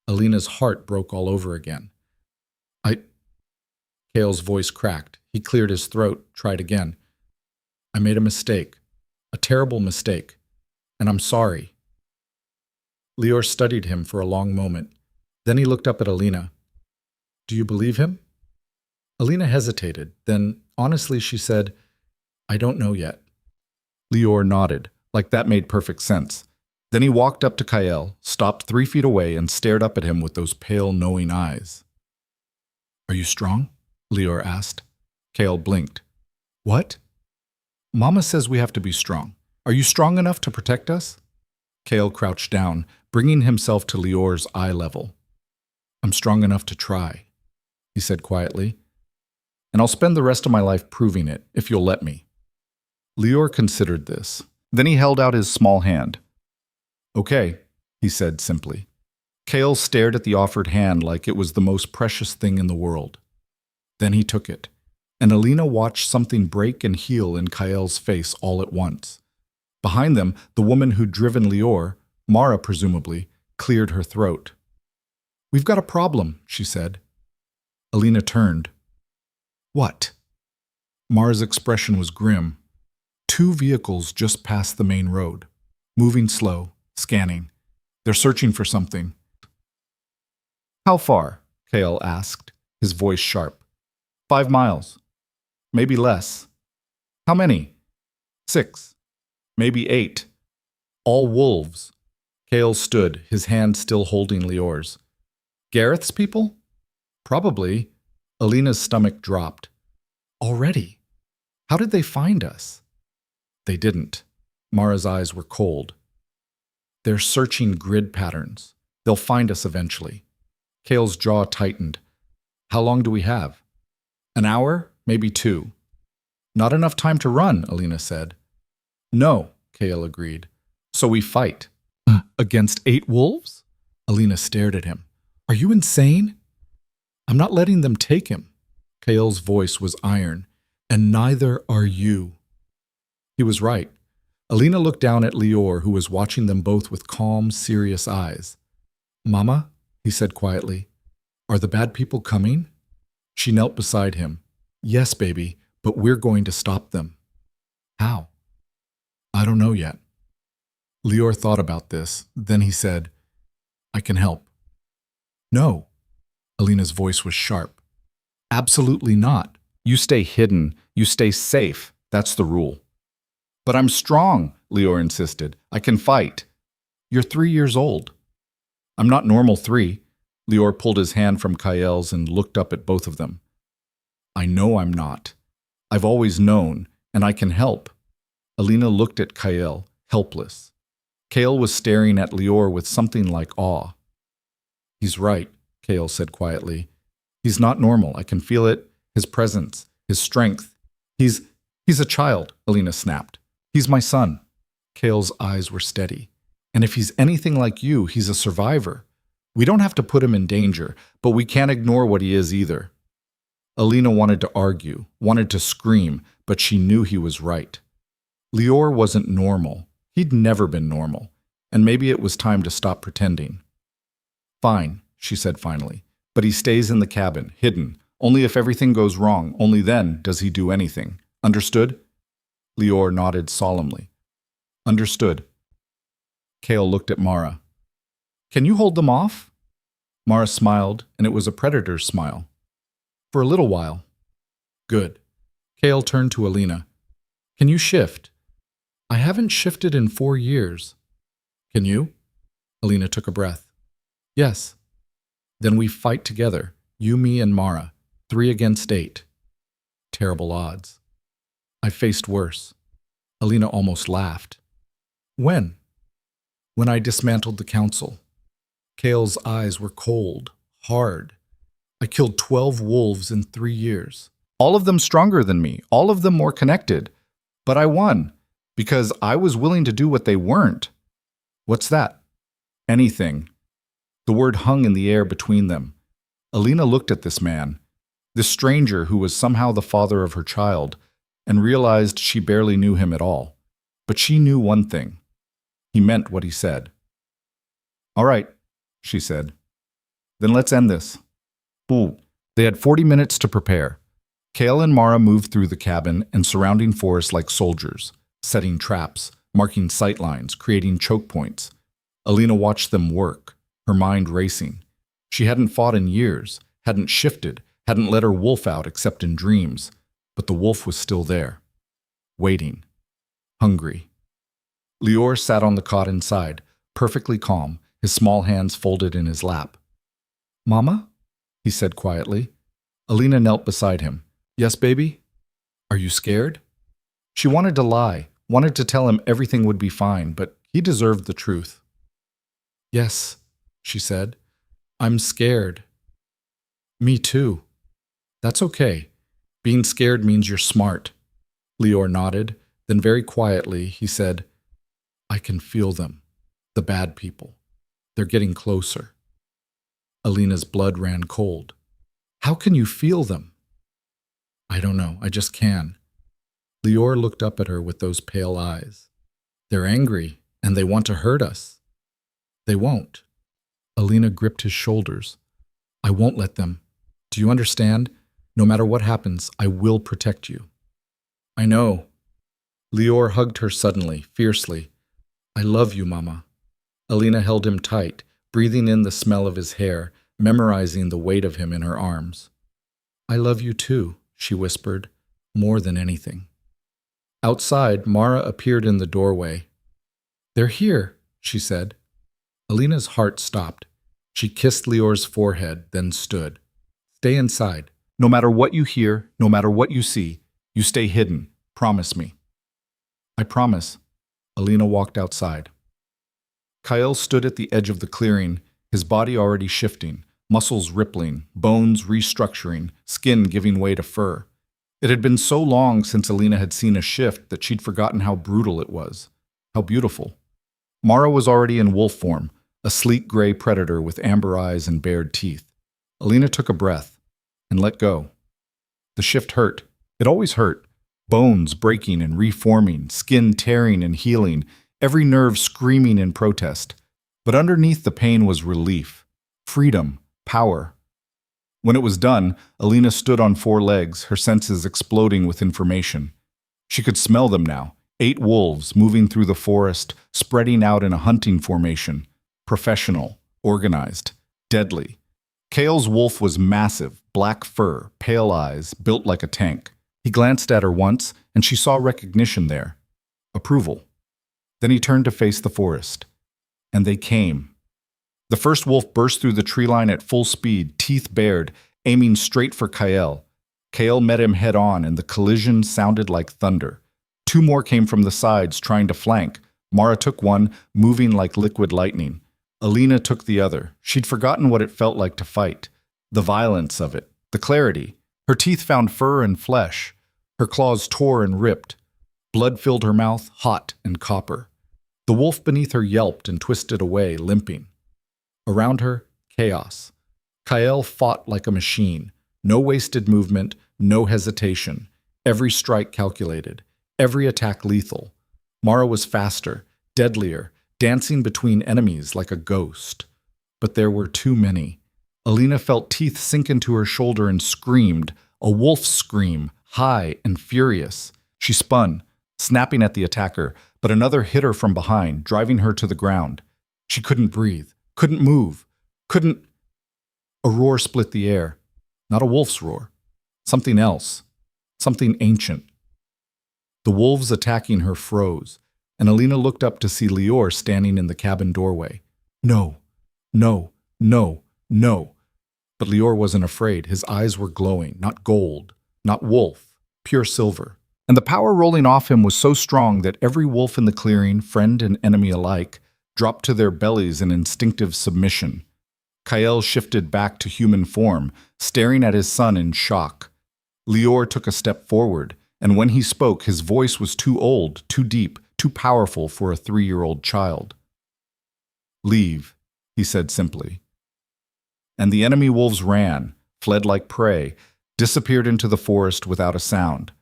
Alina's heart broke all over again. Kale's voice cracked. He cleared his throat, tried again. I made a mistake. A terrible mistake. And I'm sorry. Lior studied him for a long moment. Then he looked up at Alina. Do you believe him? Alina hesitated. Then, honestly, she said, I don't know yet. Lior nodded, like that made perfect sense. Then he walked up to Kyle, stopped 3 feet away, and stared up at him with those pale, knowing eyes. Are you strong? Lior asked. Kyle blinked. What? Mama says we have to be strong. Are you strong enough to protect us? Kale crouched down, bringing himself to Lior's eye level. I'm strong enough to try, he said quietly. And I'll spend the rest of my life proving it, if you'll let me. Lior considered this. Then he held out his small hand. Okay, he said simply. Kale stared at the offered hand like it was the most precious thing in the world. Then he took it, and Alina watched something break and heal in Kyle's face all at once. Behind them, the woman who'd driven Lior, Mara presumably, cleared her throat. We've got a problem, she said. Alina turned. What? Mara's expression was grim. 2 vehicles just passed the main road, moving slow, scanning. They're searching for something. How far? Kale asked, his voice sharp. 5 miles. Maybe less. How many? 6. Maybe 8. All wolves. Kale stood, his hand still holding Lior's. Gareth's people? Probably. Alina's stomach dropped. Already? How did they find us? They didn't. Mara's eyes were cold. They're searching grid patterns. They'll find us eventually. Kale's jaw tightened. How long do we have? An hour? Maybe 2. Not enough time to run, Alina said. No, Kale agreed. So we fight. Against 8 wolves? Alina stared at him. Are you insane? I'm not letting them take him. Kale's voice was iron. And neither are you. He was right. Alina looked down at Lior, who was watching them both with calm, serious eyes. Mama, he said quietly, are the bad people coming? She knelt beside him. Yes, baby, but we're going to stop them. How? I don't know yet. Lior thought about this. Then he said, I can help. No. Alina's voice was sharp. Absolutely not. You stay hidden. You stay safe. That's the rule. But I'm strong, Lior insisted. I can fight. You're 3 years old. I'm not normal 3. Lior pulled his hand from Kael's and looked up at both of them. I know I'm not. I've always known, and I can help. Alina looked at Kael, helpless. Kael was staring at Lior with something like awe. He's right, Kael said quietly. He's not normal. I can feel it. His presence, his strength. He's a child, Alina snapped. He's my son. Kael's eyes were steady. And if he's anything like you, he's a survivor. We don't have to put him in danger, but we can't ignore what he is either. Alina wanted to argue, wanted to scream, but she knew he was right. Lior wasn't normal. He'd never been normal, and maybe it was time to stop pretending. Fine, she said finally, but he stays in the cabin, hidden. Only if everything goes wrong, only then does he do anything. Understood? Lior nodded solemnly. Understood. Kael looked at Mara. Can you hold them off? Mara smiled, and it was a predator's smile. For a little while. Good. Kael turned to Alina. Can you shift? I haven't shifted in 4 years. Can you? Alina took a breath. Yes. Then we fight together, you, me, and Mara, 3 against 8. Terrible odds. I faced worse. Alina almost laughed. When? When I dismantled the council. Kael's eyes were cold, hard. I killed 12 wolves in 3 years. All of them stronger than me, all of them more connected. But I won, because I was willing to do what they weren't. What's that? Anything. The word hung in the air between them. Alina looked at this man, this stranger who was somehow the father of her child, and realized she barely knew him at all. But she knew one thing. He meant what he said. All right, she said. Then let's end this. Ooh. They had 40 minutes to prepare. Kael and Mara moved through the cabin and surrounding forest like soldiers, setting traps, marking sight lines, creating choke points. Alina watched them work, her mind racing. She hadn't fought in years, hadn't shifted, hadn't let her wolf out except in dreams, but the wolf was still there, waiting, hungry. Lior sat on the cot inside, perfectly calm, his small hands folded in his lap. Mama? He said quietly. Alina knelt beside him. Yes, baby? Are you scared? She wanted to lie, wanted to tell him everything would be fine, but he deserved the truth. Yes, she said. I'm scared. Me too. That's okay. Being scared means you're smart. Lior nodded, then very quietly he said, I can feel them, the bad people. They're getting closer. Alina's blood ran cold. How can you feel them? I don't know, I just can. Lior looked up at her with those pale eyes. They're angry, and they want to hurt us. They won't. Alina gripped his shoulders. I won't let them. Do you understand? No matter what happens, I will protect you. I know. Lior hugged her suddenly, fiercely. I love you, Mama. Alina held him tight, breathing in the smell of his hair, memorizing the weight of him in her arms. I love you too, she whispered, more than anything. Outside, Mara appeared in the doorway. They're here, she said. Alina's heart stopped. She kissed Lior's forehead, then stood. Stay inside. No matter what you hear, no matter what you see, you stay hidden. Promise me. I promise. Alina walked outside. Kael stood at the edge of the clearing, his body already shifting, muscles rippling, bones restructuring, skin giving way to fur. It had been so long since Alina had seen a shift that she'd forgotten how brutal it was, how beautiful. Mara was already in wolf form, a sleek gray predator with amber eyes and bared teeth. Alina took a breath and let go. The shift hurt. It always hurt. Bones breaking and reforming, skin tearing and healing, every nerve screaming in protest. But underneath the pain was relief, freedom, power. When it was done, Alina stood on 4 legs, her senses exploding with information. She could smell them now, 8 wolves moving through the forest, spreading out in a hunting formation. Professional, organized, deadly. Kale's wolf was massive, black fur, pale eyes, built like a tank. He glanced at her once, and she saw recognition there. Approval. Then he turned to face the forest. And they came. The first wolf burst through the tree line at full speed, teeth bared, aiming straight for Kale. Kale met him head on, and the collision sounded like thunder. Two more came from the sides, trying to flank. Mara took one, moving like liquid lightning. Alina took the other. She'd forgotten what it felt like to fight. The violence of it. The clarity. Her teeth found fur and flesh. Her claws tore and ripped. Blood filled her mouth, hot and copper. The wolf beneath her yelped and twisted away, limping. Around her, chaos. Kale fought like a machine. No wasted movement, no hesitation. Every strike calculated. Every attack lethal. Mara was faster, deadlier, dancing between enemies like a ghost. But there were too many. Alina felt teeth sink into her shoulder and screamed, a wolf scream, high and furious. She spun, snapping at the attacker, but another hit her from behind, driving her to the ground. She couldn't breathe, couldn't move, couldn't... A roar split the air. Not a wolf's roar. Something else. Something ancient. The wolves attacking her froze, and Alina looked up to see Lior standing in the cabin doorway. No, no, no, no. But Lior wasn't afraid. His eyes were glowing, not gold, not wolf, pure silver. And the power rolling off him was so strong that every wolf in the clearing, friend and enemy alike, dropped to their bellies in instinctive submission. Kale shifted back to human form, staring at his son in shock. Lior took a step forward, and when he spoke, his voice was too old, too deep, too powerful for a 3-year-old child. "Leave," he said simply. And the enemy wolves ran, fled like prey, disappeared into the forest without a sound.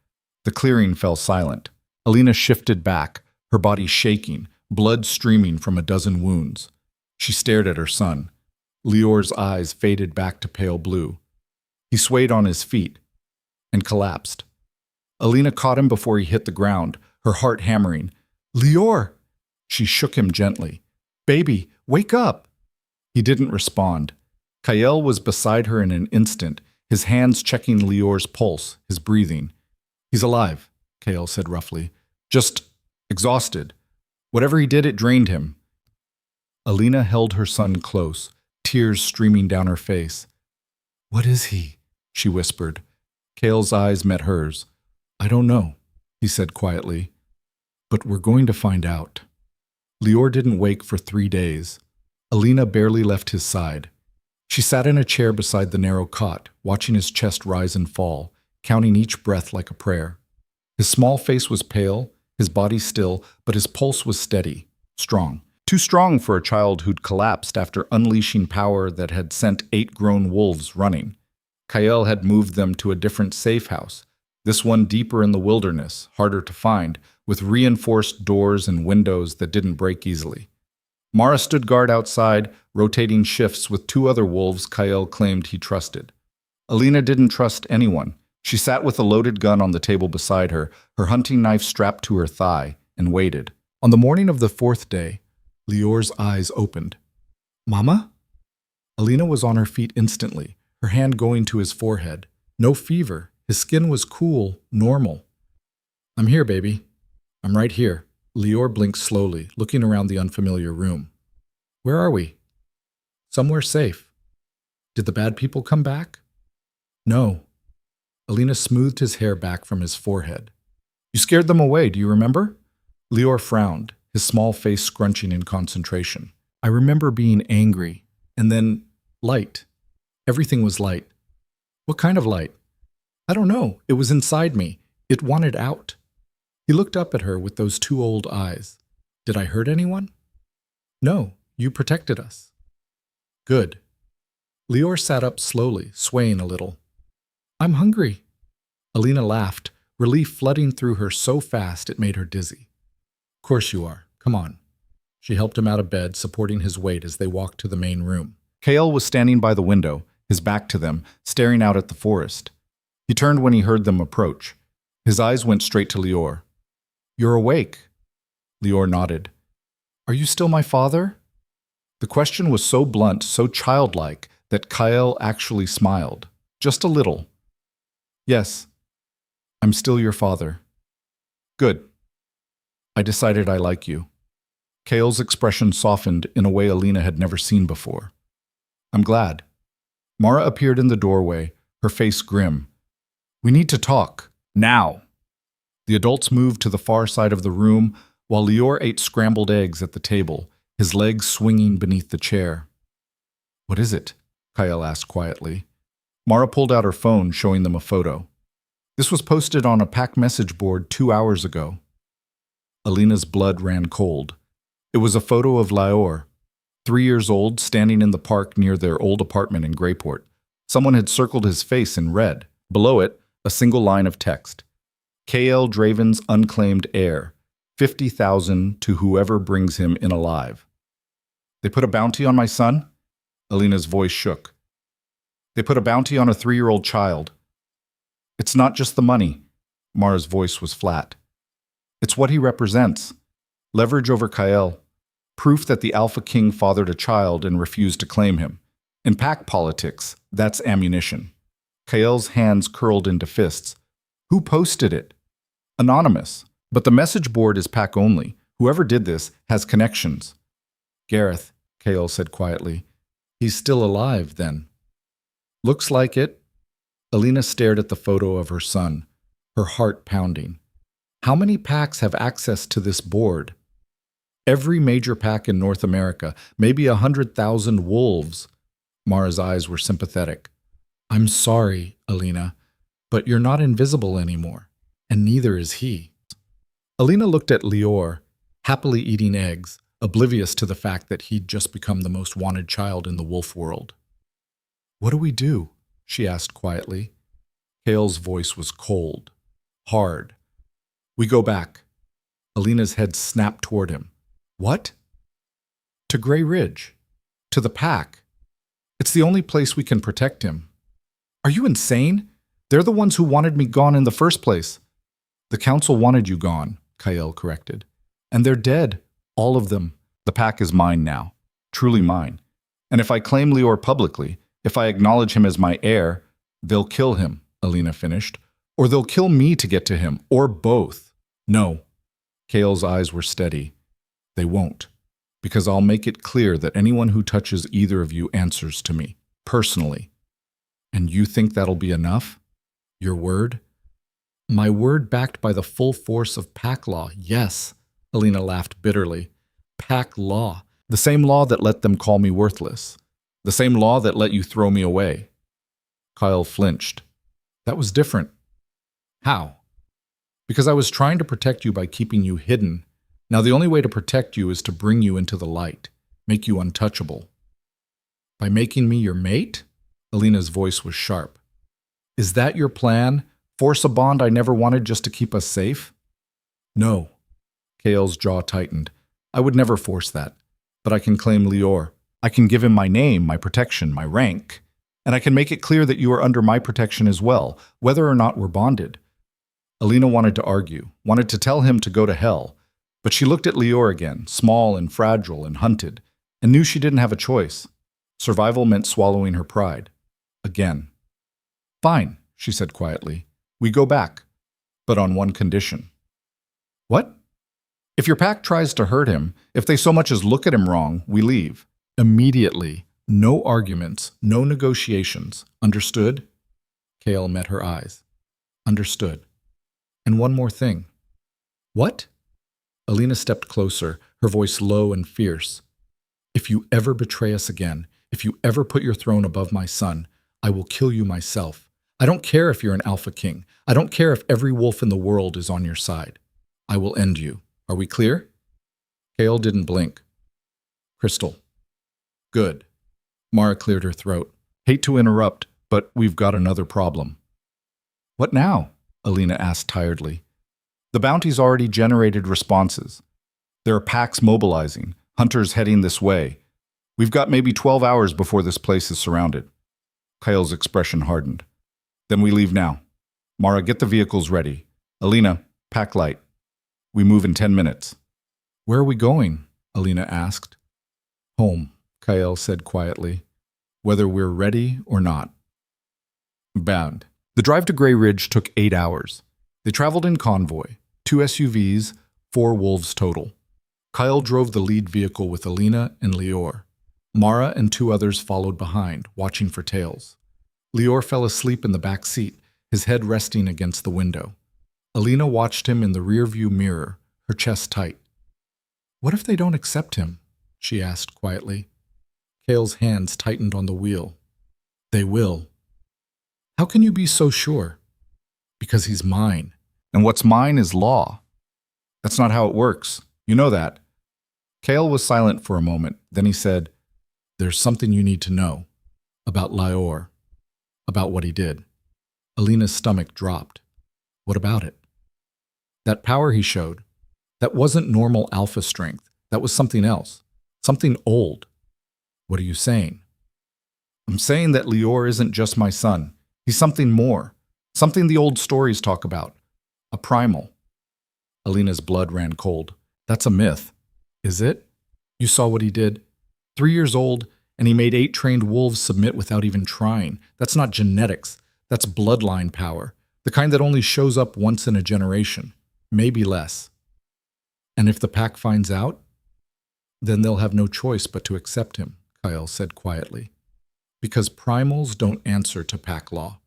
The clearing fell silent. Alina shifted back, her body shaking, blood streaming from a dozen wounds. She stared at her son. Lior's eyes faded back to pale blue. He swayed on his feet and collapsed. Alina caught him before he hit the ground, her heart hammering. "Lior!" She shook him gently. "Baby, wake up!" He didn't respond. Kyle was beside her in an instant, his hands checking Lior's pulse, his breathing. "He's alive," Kale said roughly. "Just exhausted. Whatever he did, it drained him." Alina held her son close, tears streaming down her face. "What is he?" she whispered. Kale's eyes met hers. "I don't know," he said quietly. "But we're going to find out." Lior didn't wake for 3 days. Alina barely left his side. She sat in a chair beside the narrow cot, watching his chest rise and fall, counting each breath like a prayer. His small face was pale, his body still, but his pulse was steady, strong. Too strong for a child who'd collapsed after unleashing power that had sent 8 grown wolves running. Kyle had moved them to a different safe house, this one deeper in the wilderness, harder to find, with reinforced doors and windows that didn't break easily. Mara stood guard outside, rotating shifts with 2 other wolves Kyle claimed he trusted. Alina didn't trust anyone. She sat with a loaded gun on the table beside her, her hunting knife strapped to her thigh, and waited. On the morning of the 4th day, Lior's eyes opened. "Mama?" Alina was on her feet instantly, her hand going to his forehead. No fever. His skin was cool, normal. "I'm here, baby. I'm right here." Lior blinked slowly, looking around the unfamiliar room. "Where are we?" "Somewhere safe." "Did the bad people come back?" "No." Alina smoothed his hair back from his forehead. "You scared them away, do you remember?" Lior frowned, his small face scrunching in concentration. "I remember being angry, and then light. Everything was light." "What kind of light?" "I don't know. It was inside me. It wanted out." He looked up at her with those 2 old eyes. "Did I hurt anyone?" "No, you protected us." "Good." Lior sat up slowly, swaying a little. "I'm hungry." Alina laughed, relief flooding through her so fast it made her dizzy. "Of course you are. Come on." She helped him out of bed, supporting his weight as they walked to the main room. Kale was standing by the window, his back to them, staring out at the forest. He turned when he heard them approach. His eyes went straight to Lior. "You're awake." Lior nodded. "Are you still my father?" The question was so blunt, so childlike, that Kyle actually smiled. Just a little. Yes, I'm still your father. Good. I decided I like you. Kale's expression softened in a way Alina had never seen before. I'm glad. Mara appeared in the doorway, her face grim. We need to talk. Now. The adults moved to the far side of the room while Lior ate scrambled eggs at the table, his legs swinging beneath the chair. What is it? Kyle asked quietly. Mara pulled out her phone, showing them a photo. This was posted on a pack message board 2 hours ago. Alina's blood ran cold. It was a photo of Lior, 3 years old, standing in the park near their old apartment in Greyport. Someone had circled his face in red. Below it, a single line of text. K.L. Draven's unclaimed heir. 50,000 to whoever brings him in alive. They put a bounty on my son? Alina's voice shook. They put a bounty on a 3-year-old child. It's not just the money. Mara's voice was flat. It's what he represents. Leverage over Kyle. Proof that the Alpha King fathered a child and refused to claim him. In pack politics, that's ammunition. Kyle's hands curled into fists. Who posted it? Anonymous. But the message board is pack only. Whoever did this has connections. Gareth, Kale said quietly. He's still alive, then. Looks like it. Alina stared at the photo of her son, her heart pounding. How many packs have access to this board? Every major pack in North America, maybe 100,000 wolves. Mara's eyes were sympathetic. I'm sorry, Alina, but you're not invisible anymore, and neither is he. Alina looked at Lior, happily eating eggs, oblivious to the fact that he'd just become the most wanted child in the wolf world. What do we do? She asked quietly. Kale's voice was cold, hard. We go back. Alina's head snapped toward him. What? To Grey Ridge. To the pack. It's the only place we can protect him. Are you insane? They're the ones who wanted me gone in the first place. The council wanted you gone, Kyle corrected. And they're dead. All of them. The pack is mine now. Truly mine. And if I claim Lior publicly, if I acknowledge him as my heir, they'll kill him, Alina finished. Or they'll kill me to get to him, or both. No. Kale's eyes were steady. They won't. Because I'll make it clear that anyone who touches either of you answers to me, personally. And you think that'll be enough? Your word? My word backed by the full force of pack law, yes, Alina laughed bitterly. Pack law. The same law that let them call me worthless. The same law that let you throw me away. Kyle flinched. That was different. How? Because I was trying to protect you by keeping you hidden. Now the only way to protect you is to bring you into the light, make you untouchable. By making me your mate? Alina's voice was sharp. Is that your plan? Force a bond I never wanted just to keep us safe? No. Kale's jaw tightened. I would never force that. But I can claim Lior. I can give him my name, my protection, my rank. And I can make it clear that you are under my protection as well, whether or not we're bonded. Alina wanted to argue, wanted to tell him to go to hell. But she looked at Lior again, small and fragile and hunted, and knew she didn't have a choice. Survival meant swallowing her pride. Again. Fine, she said quietly. We go back, but on one condition. What? If your pack tries to hurt him, if they so much as look at him wrong, we leave. Immediately. No arguments, no negotiations. Understood? Kale met her eyes. Understood. And one more thing. What? Alina stepped closer, her voice low and fierce. If you ever betray us again, if you ever put your throne above my son, I will kill you myself. I don't care if you're an Alpha King. I don't care if every wolf in the world is on your side. I will end you. Are we clear? Kale didn't blink. Crystal. Good. Mara cleared her throat. Hate to interrupt, but we've got another problem. What now? Alina asked tiredly. The bounty's already generated responses. There are packs mobilizing, hunters heading this way. We've got maybe 12 hours before this place is surrounded. Kyle's expression hardened. Then we leave now. Mara, get the vehicles ready. Alina, pack light. We move in 10 minutes. Where are we going? Alina asked. Home, Kael said quietly, "whether we're ready or not." Bound. The drive to Grey Ridge took 8 hours. They traveled in convoy, 2 SUVs, 4 wolves total. Kyle drove the lead vehicle with Alina and Lior. Mara and 2 others followed behind, watching for tails. Lior fell asleep in the back seat, his head resting against the window. Alina watched him in the rearview mirror, her chest tight. "What if they don't accept him?" she asked quietly. Kale's hands tightened on the wheel. "They will." "How can you be so sure?" "Because he's mine. And what's mine is law." "That's not how it works. You know that." Kale was silent for a moment. Then he said, "There's something you need to know. About Lior. About what he did." Alina's stomach dropped. "What about it?" "That power he showed. That wasn't normal alpha strength. That was something else. Something old." "What are you saying?" "I'm saying that Lior isn't just my son. He's something more. Something the old stories talk about. A primal." Alina's blood ran cold. "That's a myth." "Is it? You saw what he did? 3 years old, and he made 8 trained wolves submit without even trying. That's not genetics. That's bloodline power. The kind that only shows up once in a generation. Maybe less. And if the pack finds out, then they'll have no choice but to accept him," Kyle said quietly. "Because primals don't answer to pack law.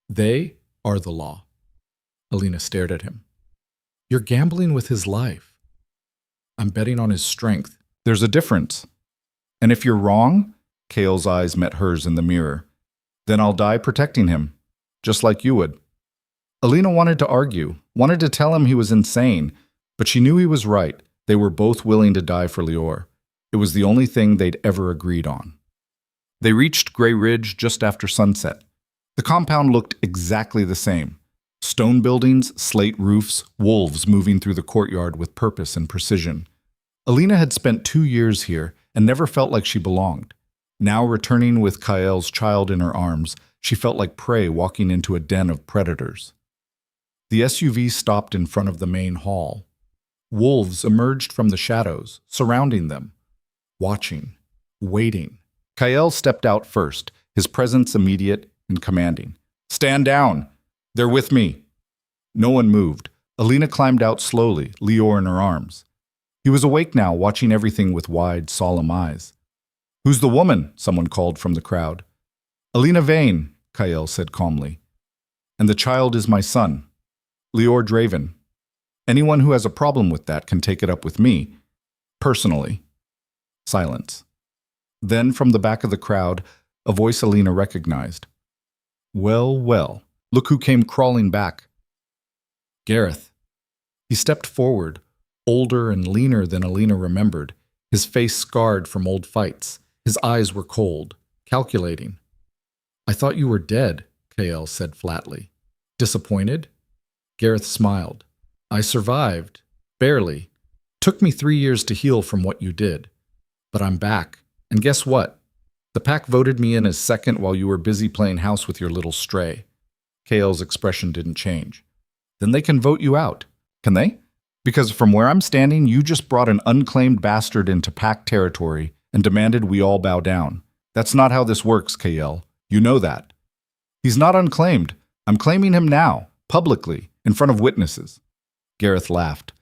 They are the law." Alina stared at him. "You're gambling with his life." "I'm betting on his strength." "There's a difference. And if you're wrong," Kale's eyes met hers in the mirror, "then I'll die protecting him, just like you would." Alina wanted to argue, wanted to tell him he was insane, but she knew he was right. They were both willing to die for Lior. It was the only thing they'd ever agreed on. They reached Grey Ridge just after sunset. The compound looked exactly the same. Stone buildings, slate roofs, wolves moving through the courtyard with purpose and precision. Alina had spent 2 years here and never felt like she belonged. Now returning with Kael's child in her arms, she felt like prey walking into a den of predators. The SUV stopped in front of the main hall. Wolves emerged from the shadows, surrounding them, watching, waiting. Kael stepped out first, his presence immediate and commanding. "Stand down! They're with me!" No one moved. Alina climbed out slowly, Lior in her arms. He was awake now, watching everything with wide, solemn eyes. "Who's the woman?" someone called from the crowd. "Alina Vane," Kael said calmly. "And the child is my son, Lior Draven. Anyone who has a problem with that can take it up with me, personally." Silence. Then, from the back of the crowd, a voice Alina recognized. "Well, well, look who came crawling back." Gareth. He stepped forward, older and leaner than Alina remembered, his face scarred from old fights. His eyes were cold, calculating. "I thought you were dead," Kael said flatly. "Disappointed?" Gareth smiled. "I survived. Barely. Took me 3 years to heal from what you did. But I'm back. And guess what? The pack voted me in as second while you were busy playing house with your little stray." Kael's expression didn't change. "Then they can vote you out. Can they? Because from where I'm standing, you just brought an unclaimed bastard into pack territory and demanded we all bow down. That's not how this works, Kael. You know that." "He's not unclaimed. I'm claiming him now, publicly, in front of witnesses." Gareth laughed.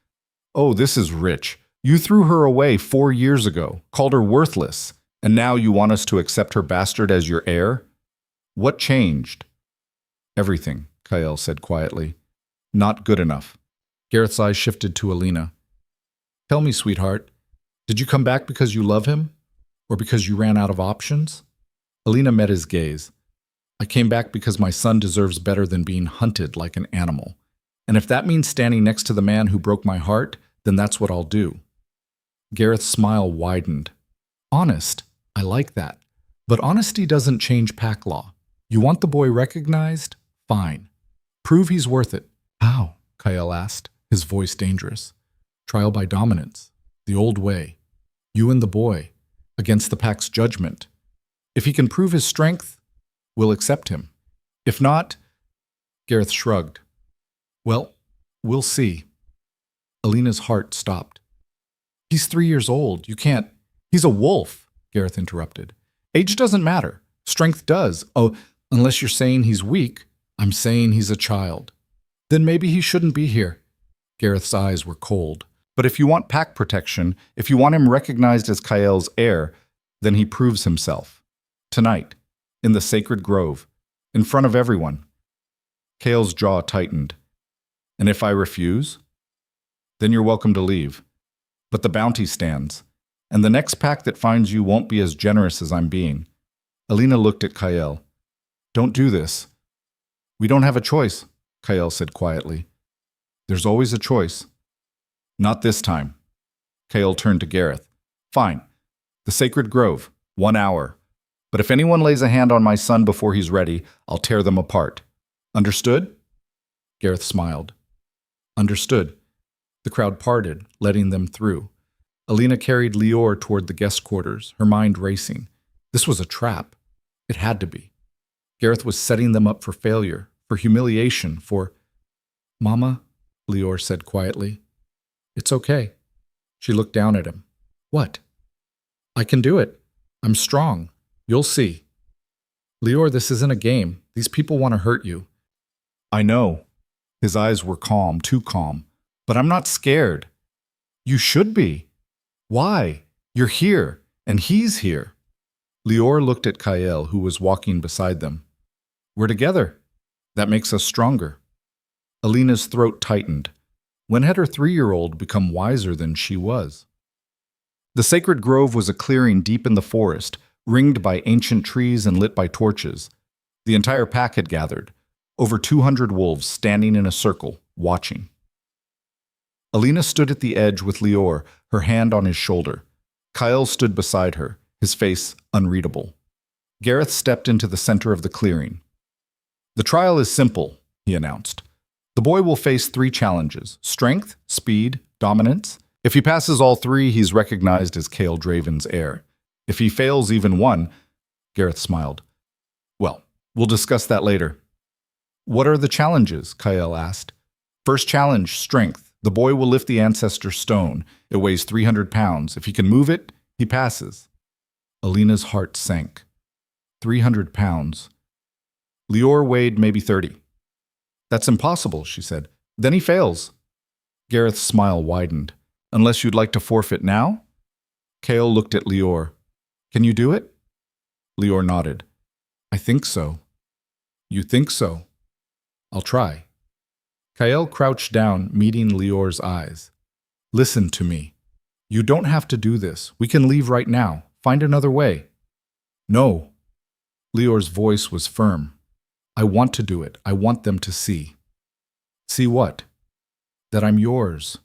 "Oh, this is rich. You threw her away 4 years ago, called her worthless, and now you want us to accept her bastard as your heir? What changed?" "Everything," Kael said quietly. "Not good enough." Gareth's eyes shifted to Alina. "Tell me, sweetheart, did you come back because you love him? Or because you ran out of options?" Alina met his gaze. "I came back because my son deserves better than being hunted like an animal. And if that means standing next to the man who broke my heart, then that's what I'll do." Gareth's smile widened. "Honest, I like that. But honesty doesn't change pack law. You want the boy recognized? Fine. Prove he's worth it." "How?" Kael asked, his voice dangerous. "Trial by dominance. The old way. You and the boy, against the pack's judgment. If he can prove his strength, we'll accept him. If not..." Gareth shrugged. "Well, we'll see." Alina's heart stopped. "He's 3 years old. You can't... He's a wolf. Gareth interrupted. Age doesn't matter. Strength does. Oh, unless you're saying he's weak. I'm saying he's a child. Then maybe he shouldn't be here. Gareth's eyes were cold. But if you want pack protection, if you want him recognized as Kael's heir, then he proves himself. Tonight, in the sacred grove, in front of everyone. Kael's jaw tightened. And if I refuse? Then you're welcome to leave. But the bounty stands, and the next pack that finds you won't be as generous as I'm being. Alina looked at Kael. Don't do this. We don't have a choice, Kael said quietly. There's always a choice. Not this time. Kael turned to Gareth. Fine. The sacred grove, 1 hour. But if anyone lays a hand on my son before he's ready, I'll tear them apart. Understood? Gareth smiled. Understood. The crowd parted, letting them through. Alina carried Lior toward the guest quarters, her mind racing. This was a trap. It had to be. Gareth was setting them up for failure, for humiliation, for... Mama, Lior said quietly. It's okay. She looked down at him. What? I can do it. I'm strong. You'll see. Lior, this isn't a game. These people want to hurt you. I know. His eyes were calm, too calm. But I'm not scared. You should be. Why? You're here, and he's here. Lior looked at Kael, who was walking beside them. We're together. That makes us stronger. Alina's throat tightened. When had her 3-year-old become wiser than she was? The sacred grove was a clearing deep in the forest, ringed by ancient trees and lit by torches. The entire pack had gathered, over 200 wolves standing in a circle, watching. Alina stood at the edge with Lior, her hand on his shoulder. Kael stood beside her, his face unreadable. Gareth stepped into the center of the clearing. The trial is simple, he announced. The boy will face 3 challenges: strength, speed, dominance. If he passes all 3, he's recognized as Kael Draven's heir. If he fails even one, Gareth smiled. Well, we'll discuss that later. What are the challenges? Kael asked. First challenge, strength. The boy will lift the ancestor stone. It weighs 300 pounds. If he can move it, he passes. Alina's heart sank. 300 pounds. Lior weighed maybe 30. That's impossible, she said. Then he fails. Gareth's smile widened. Unless you'd like to forfeit now? Kael looked at Lior. Can you do it? Lior nodded. I think so. You think so? I'll try. Kael crouched down, meeting Lior's eyes. Listen to me. You don't have to do this. We can leave right now. Find another way. No. Lior's voice was firm. I want to do it. I want them to see. See what? That I'm yours.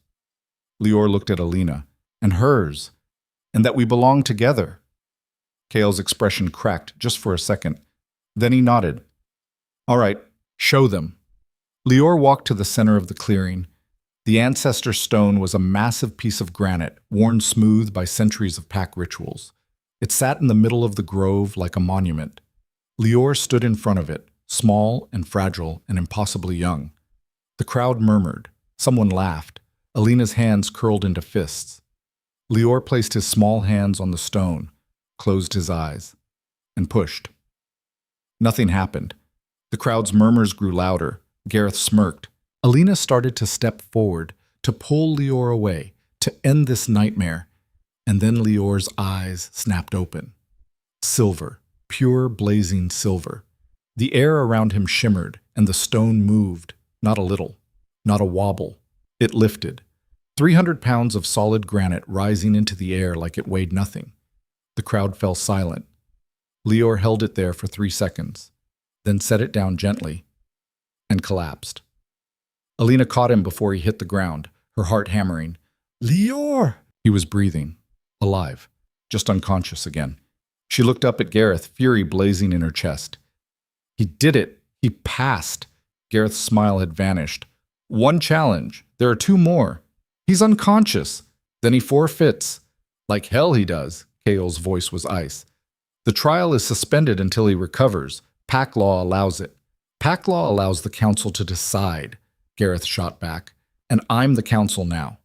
Lior looked at Alina. And hers. And that we belong together. Kael's expression cracked just for a second. Then he nodded. All right, show them. Lior walked to the center of the clearing. The ancestor stone was a massive piece of granite, worn smooth by centuries of pack rituals. It sat in the middle of the grove like a monument. Lior stood in front of it, small and fragile and impossibly young. The crowd murmured. Someone laughed. Alina's hands curled into fists. Lior placed his small hands on the stone, closed his eyes, and pushed. Nothing happened. The crowd's murmurs grew louder. Gareth smirked. Alina started to step forward, to pull Lior away, to end this nightmare. And then Lior's eyes snapped open. Silver, pure blazing silver. The air around him shimmered, and the stone moved, not a little, not a wobble. It lifted. 300 pounds of solid granite rising into the air like it weighed nothing. The crowd fell silent. Lior held it there for 3 seconds, then set it down gently, and collapsed. Alina caught him before he hit the ground, her heart hammering. Lior! He was breathing, alive, just unconscious again. She looked up at Gareth, fury blazing in her chest. He did it! He passed! Gareth's smile had vanished. 1 challenge. There are 2 more. He's unconscious. Then he forfeits. Like hell he does. Kael's voice was ice. The trial is suspended until he recovers. Pack law allows it. Pack law allows the council to decide, Gareth shot back. And I'm the council now.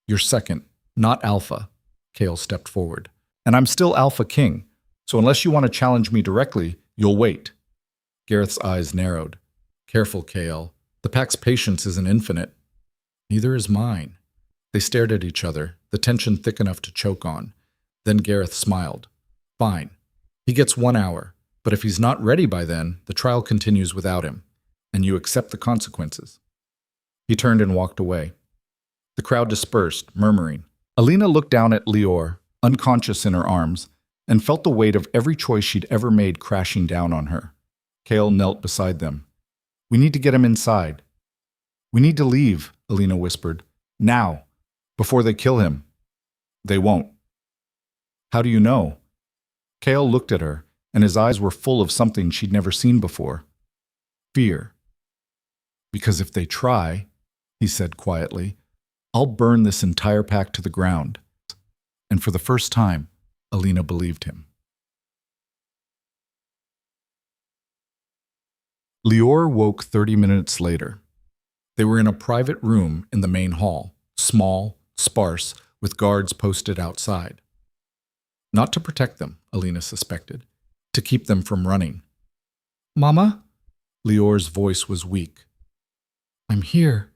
You're second, not alpha. Kael stepped forward. And I'm still Alpha King, so unless you want to challenge me directly, you'll wait. Gareth's eyes narrowed. Careful, KL. The pack's patience isn't infinite. Neither is mine. They stared at each other, the tension thick enough to choke on. Then Gareth smiled. Fine. He gets 1 hour, but if he's not ready by then, the trial continues without him, and you accept the consequences. He turned and walked away. The crowd dispersed, murmuring. Alina looked down at Lior, unconscious in her arms, and felt the weight of every choice she'd ever made crashing down on her. Kale knelt beside them. We need to get him inside. We need to leave, Alina whispered. Now, before they kill him. They won't. How do you know? Kale looked at her, and his eyes were full of something she'd never seen before. Fear. Because if they try, he said quietly, I'll burn this entire pack to the ground. And for the first time, Alina believed him. Lior woke 30 minutes later. They were in a private room in the main hall, small, sparse, with guards posted outside. Not to protect them, Alina suspected, to keep them from running. Mama? Lior's voice was weak. I'm here.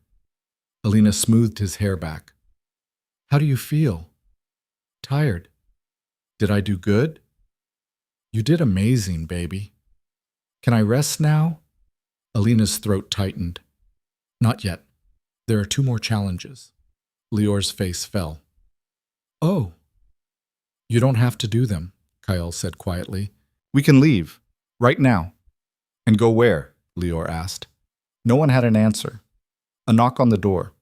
Alina smoothed his hair back. How do you feel? Tired. Did I do good? You did amazing, baby. Can I rest now? Alina's throat tightened. Not yet. There are 2 more challenges. Lior's face fell. Oh. You don't have to do them, Kyle said quietly. We can leave. Right now. And go where? Lior asked. No one had an answer. A knock on the door.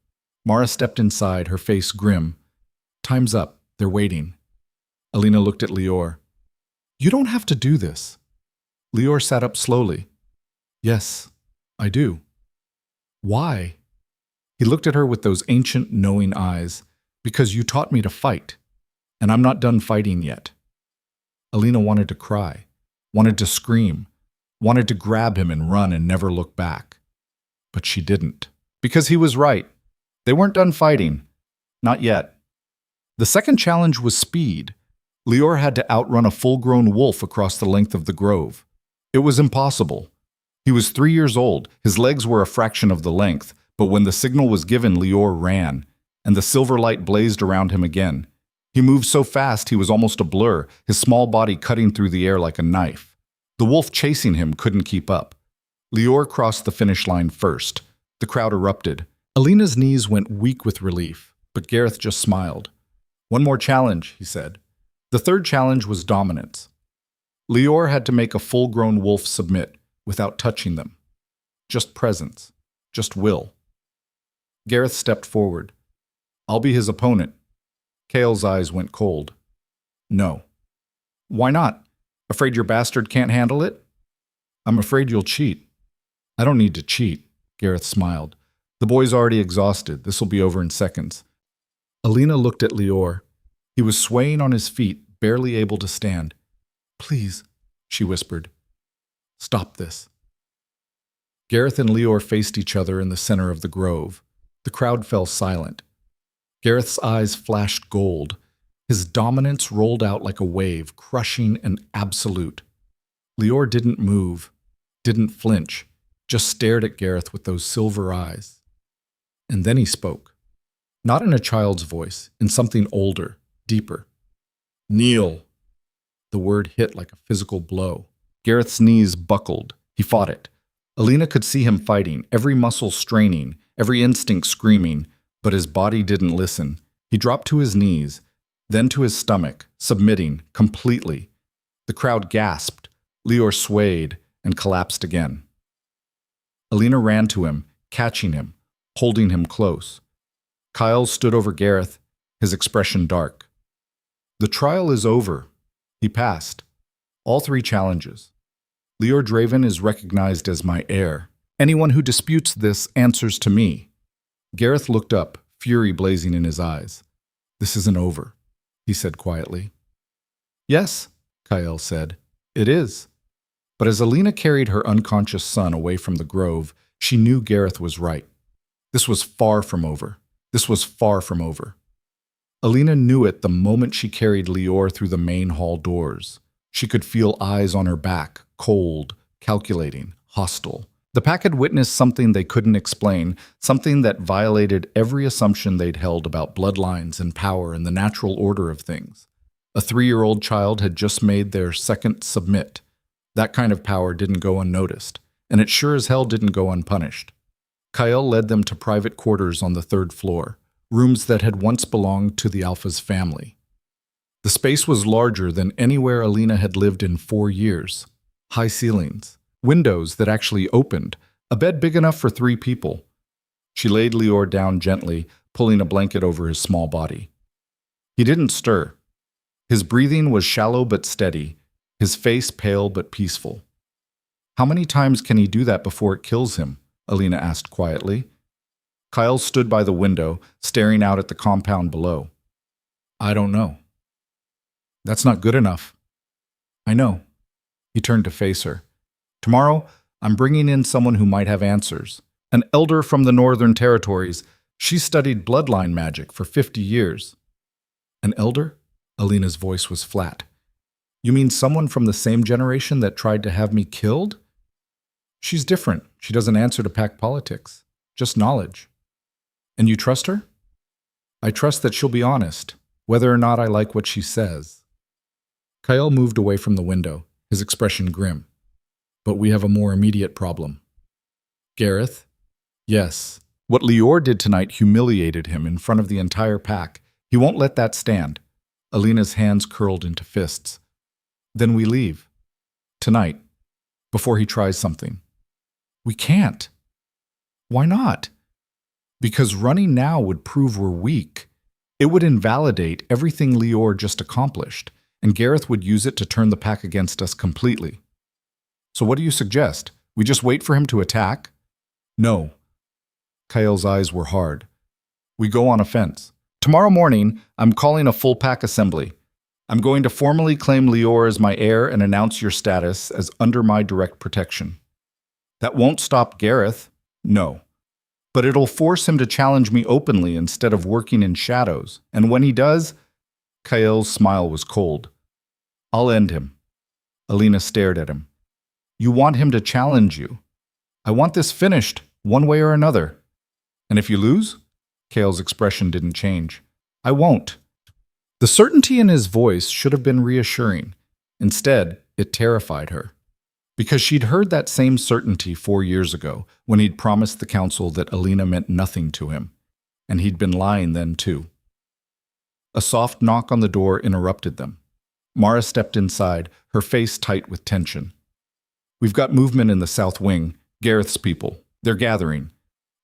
Mara stepped inside, her face grim. Time's up. They're waiting. Alina looked at Lior. You don't have to do this. Lior sat up slowly. Yes, I do. Why? He looked at her with those ancient, knowing eyes. Because you taught me to fight. And I'm not done fighting yet. Alina wanted to cry, wanted to scream, wanted to grab him and run and never look back. But she didn't. Because he was right. They weren't done fighting. Not yet. The second challenge was speed. Lior had to outrun a full-grown wolf across the length of the grove. It was impossible. He was 3 years old, his legs were a fraction of the length, but when the signal was given, Lior ran, and the silver light blazed around him again. He moved so fast he was almost a blur, his small body cutting through the air like a knife. The wolf chasing him couldn't keep up. Lior crossed the finish line first. The crowd erupted. Alina's knees went weak with relief, but Gareth just smiled. 1 more challenge, he said. The third challenge was dominance. Lior had to make a full-grown wolf submit without touching them. Just presence. Just will. Gareth stepped forward. I'll be his opponent. Kale's eyes went cold. No. Why not? Afraid your bastard can't handle it? I'm afraid you'll cheat. I don't need to cheat, Gareth smiled. The boy's already exhausted. This'll be over in seconds. Alina looked at Lior. He was swaying on his feet, barely able to stand. Please, she whispered. Stop this. Gareth and Lior faced each other in the center of the grove. The crowd fell silent. Gareth's eyes flashed gold. His dominance rolled out like a wave, crushing and absolute. Lior didn't move, didn't flinch, just stared at Gareth with those silver eyes. And then he spoke. Not in a child's voice, in something older, deeper. Kneel. The word hit like a physical blow. Gareth's knees buckled. He fought it. Alina could see him fighting, every muscle straining, every instinct screaming, but his body didn't listen. He dropped to his knees, then to his stomach, submitting completely. The crowd gasped. Lior swayed and collapsed again. Alina ran to him, catching him, holding him close. Kyle stood over Gareth, his expression dark. The trial is over. He passed. All 3 challenges. Lior Draven is recognized as my heir. Anyone who disputes this answers to me. Gareth looked up, fury blazing in his eyes. This isn't over, he said quietly. Yes, Kyle said. It is. But as Alina carried her unconscious son away from the grove, she knew Gareth was right. This was far from over. This was far from over. Alina knew it the moment she carried Lior through the main hall doors. She could feel eyes on her back, cold, calculating, hostile. The pack had witnessed something they couldn't explain, something that violated every assumption they'd held about bloodlines and power and the natural order of things. A 3-year-old child had just made their second submit. That kind of power didn't go unnoticed, and it sure as hell didn't go unpunished. Kyle led them to private quarters on the 3rd floor, rooms that had once belonged to the Alpha's family. The space was larger than anywhere Alina had lived in 4 years. High ceilings, windows that actually opened, a bed big enough for 3 people. She laid Lior down gently, pulling a blanket over his small body. He didn't stir. His breathing was shallow but steady, his face pale but peaceful. How many times can he do that before it kills him? Alina asked quietly. Kyle stood by the window, staring out at the compound below. I don't know. That's not good enough. I know. He turned to face her. Tomorrow, I'm bringing in someone who might have answers. An elder from the Northern Territories. She studied bloodline magic for 50 years. An elder? Alina's voice was flat. You mean someone from the same generation that tried to have me killed? She's different. She doesn't answer to pack politics. Just knowledge. And you trust her? I trust that she'll be honest, whether or not I like what she says. Kyle moved away from the window, his expression grim. But we have a more immediate problem. Gareth? Yes. What Lior did tonight humiliated him in front of the entire pack. He won't let that stand. Alina's hands curled into fists. Then we leave. Tonight. Before he tries something. We can't. Why not? Because running now would prove we're weak. It would invalidate everything Lior just accomplished, and Gareth would use it to turn the pack against us completely. So what do you suggest? We just wait for him to attack? No. Kyle's eyes were hard. We go on offense. Tomorrow morning, I'm calling a full pack assembly. I'm going to formally claim Lior as my heir and announce your status as under my direct protection. That won't stop Gareth. No. But it'll force him to challenge me openly instead of working in shadows. And when he does, Kyle's smile was cold. I'll end him. Alina stared at him. You want him to challenge you. I want this finished, one way or another. And if you lose? Kyle's expression didn't change. I won't. The certainty in his voice should have been reassuring. Instead, it terrified her. Because she'd heard that same certainty 4 years ago, when he'd promised the council that Alina meant nothing to him. And he'd been lying then, too. A soft knock on the door interrupted them. Mara stepped inside, her face tight with tension. We've got movement in the south wing. Gareth's people. They're gathering.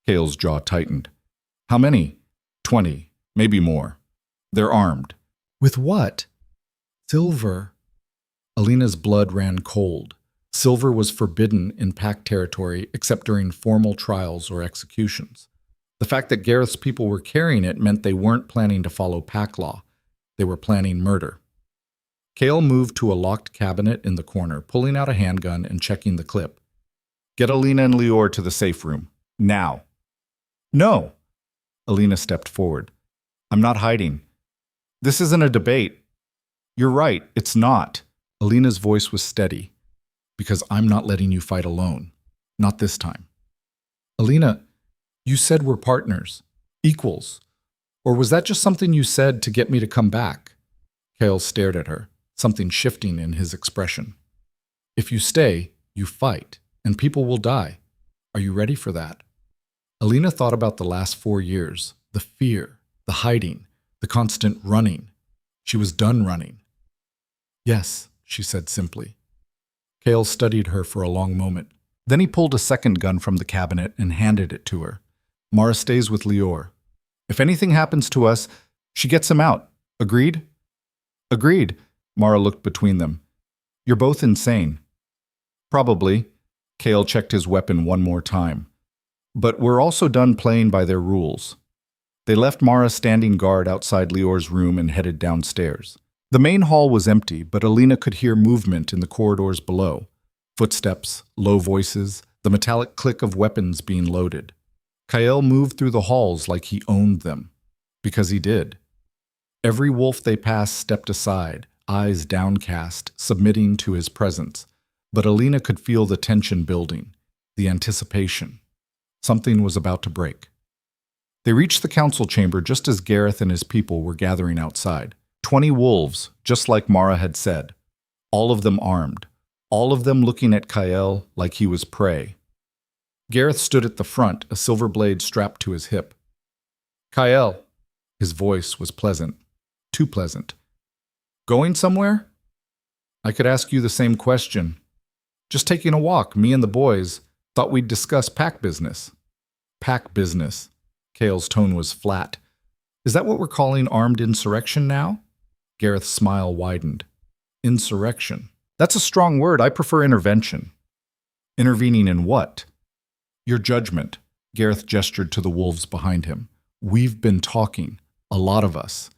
Kyle's jaw tightened. How many? 20, maybe more. They're armed. With what? Silver. Alina's blood ran cold. Silver was forbidden in pack territory except during formal trials or executions. The fact that Gareth's people were carrying it meant they weren't planning to follow pack law. They were planning murder. Kale moved to a locked cabinet in the corner, pulling out a handgun and checking the clip. Get Alina and Lior to the safe room. Now. No. Alina stepped forward. I'm not hiding. This isn't a debate. You're right, it's not. Alina's voice was steady. Because I'm not letting you fight alone. Not this time. Alina, you said we're partners. Equals. Or was that just something you said to get me to come back? Kale stared at her, something shifting in his expression. If you stay, you fight, and people will die. Are you ready for that? Alina thought about the last 4 years, the fear, the hiding, the constant running. She was done running. Yes, she said simply. Kale studied her for a long moment. Then he pulled a second gun from the cabinet and handed it to her. Mara stays with Lior. If anything happens to us, she gets him out. Agreed? Agreed. Mara looked between them. You're both insane. Probably. Kale checked his weapon one more time. But we're also done playing by their rules. They left Mara standing guard outside Lior's room and headed downstairs. The main hall was empty, but Alina could hear movement in the corridors below. Footsteps, low voices, the metallic click of weapons being loaded. Kyle moved through the halls like he owned them. Because he did. Every wolf they passed stepped aside, eyes downcast, submitting to his presence. But Alina could feel the tension building, the anticipation. Something was about to break. They reached the council chamber just as Gareth and his people were gathering outside. 20 wolves, just like Mara had said. All of them armed. All of them looking at Kael like he was prey. Gareth stood at the front, a silver blade strapped to his hip. Kael. His voice was pleasant. Too pleasant. Going somewhere? I could ask you the same question. Just taking a walk, me and the boys. Thought we'd discuss pack business. Pack business. Kael's tone was flat. Is that what we're calling armed insurrection now? Gareth's smile widened. Insurrection. That's a strong word. I prefer intervention. Intervening in what? Your judgment. Gareth gestured to the wolves behind him. We've been talking, a lot of us,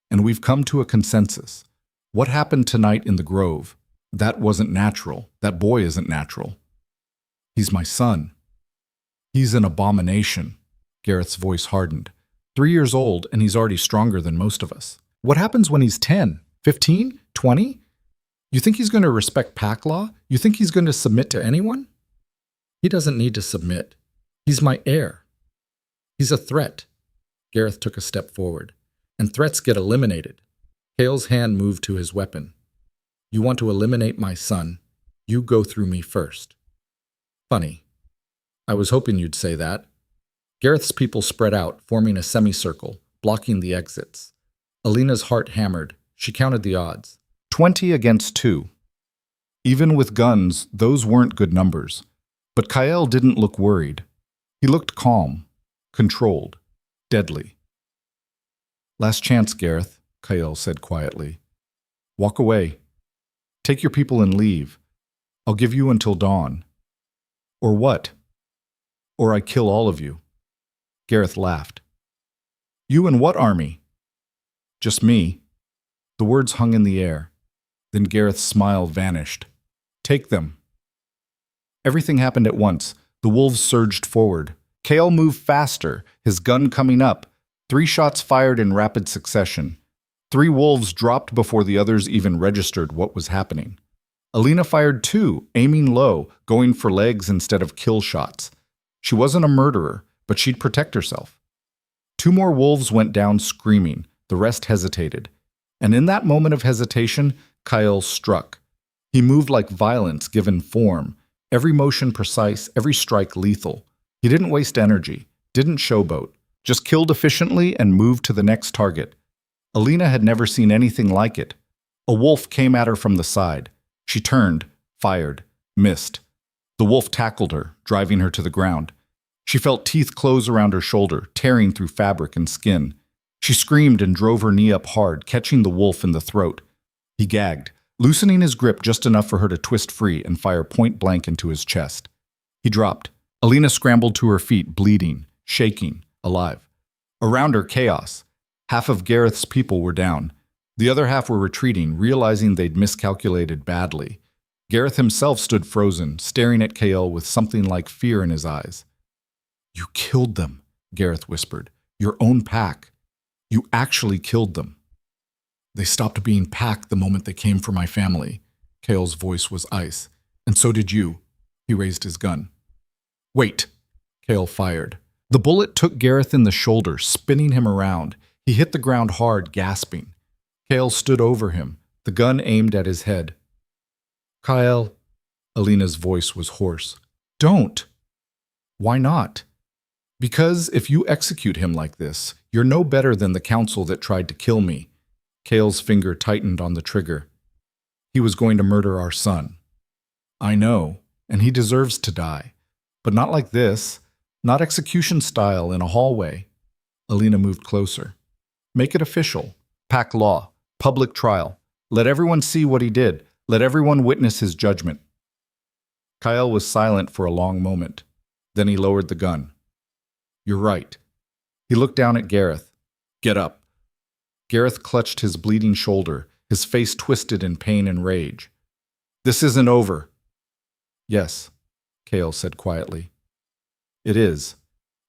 and we've come to a consensus. What happened tonight in the grove? That wasn't natural. That boy isn't natural. He's my son. He's an abomination. Gareth's voice hardened. 3 years old, and he's already stronger than most of us. What happens when he's 10, 15, 20? You think he's going to respect pack law? You think he's going to submit to anyone? He doesn't need to submit. He's my heir. He's a threat. Gareth took a step forward. And threats get eliminated. Kael's hand moved to his weapon. You want to eliminate my son? You go through me first. Funny. I was hoping you'd say that. Gareth's people spread out, forming a semicircle, blocking the exits. Alina's heart hammered. She counted the odds. 20 against 2. Even with guns, those weren't good numbers. But Kael didn't look worried. He looked calm, controlled, deadly. Last chance, Gareth, Kael said quietly. Walk away. Take your people and leave. I'll give you until dawn. Or what? Or I kill all of you. Gareth laughed. You and what army? Just me. The words hung in the air. Then Gareth's smile vanished. Take them. Everything happened at once. The wolves surged forward. Kael moved faster, his gun coming up. 3 shots fired in rapid succession. 3 wolves dropped before the others even registered what was happening. Alina fired 2, aiming low, going for legs instead of kill shots. She wasn't a murderer, but she'd protect herself. 2 more wolves went down screaming. The rest hesitated. And in that moment of hesitation, Kael struck. He moved like violence given form, every motion precise, every strike lethal. He didn't waste energy, didn't showboat, just killed efficiently and moved to the next target. Alina had never seen anything like it. A wolf came at her from the side. She turned, fired, missed. The wolf tackled her, driving her to the ground. She felt teeth close around her shoulder, tearing through fabric and skin. She screamed and drove her knee up hard, catching the wolf in the throat. He gagged, loosening his grip just enough for her to twist free and fire point blank into his chest. He dropped. Alina scrambled to her feet, bleeding, shaking, alive. Around her, chaos. Half of Gareth's people were down. The other half were retreating, realizing they'd miscalculated badly. Gareth himself stood frozen, staring at Kael with something like fear in his eyes. You killed them, Gareth whispered. Your own pack. You actually killed them. They stopped being pack the moment they came for my family. Kael's voice was ice. And so did you. He raised his gun. Wait, Kael fired. The bullet took Gareth in the shoulder, spinning him around. He hit the ground hard, gasping. Kael stood over him, the gun aimed at his head. Kael, Alina's voice was hoarse. Don't. Why not? Because if you execute him like this, you're no better than the council that tried to kill me. Kael's finger tightened on the trigger. He was going to murder our son. I know, and he deserves to die. But not like this, not execution style in a hallway. Alina moved closer. Make it official. Pack law. Public trial. Let everyone see what he did. Let everyone witness his judgment. Kael was silent for a long moment. Then he lowered the gun. You're right. He looked down at Gareth. Get up. Gareth clutched his bleeding shoulder, his face twisted in pain and rage. This isn't over. Yes, Kael said quietly. It is.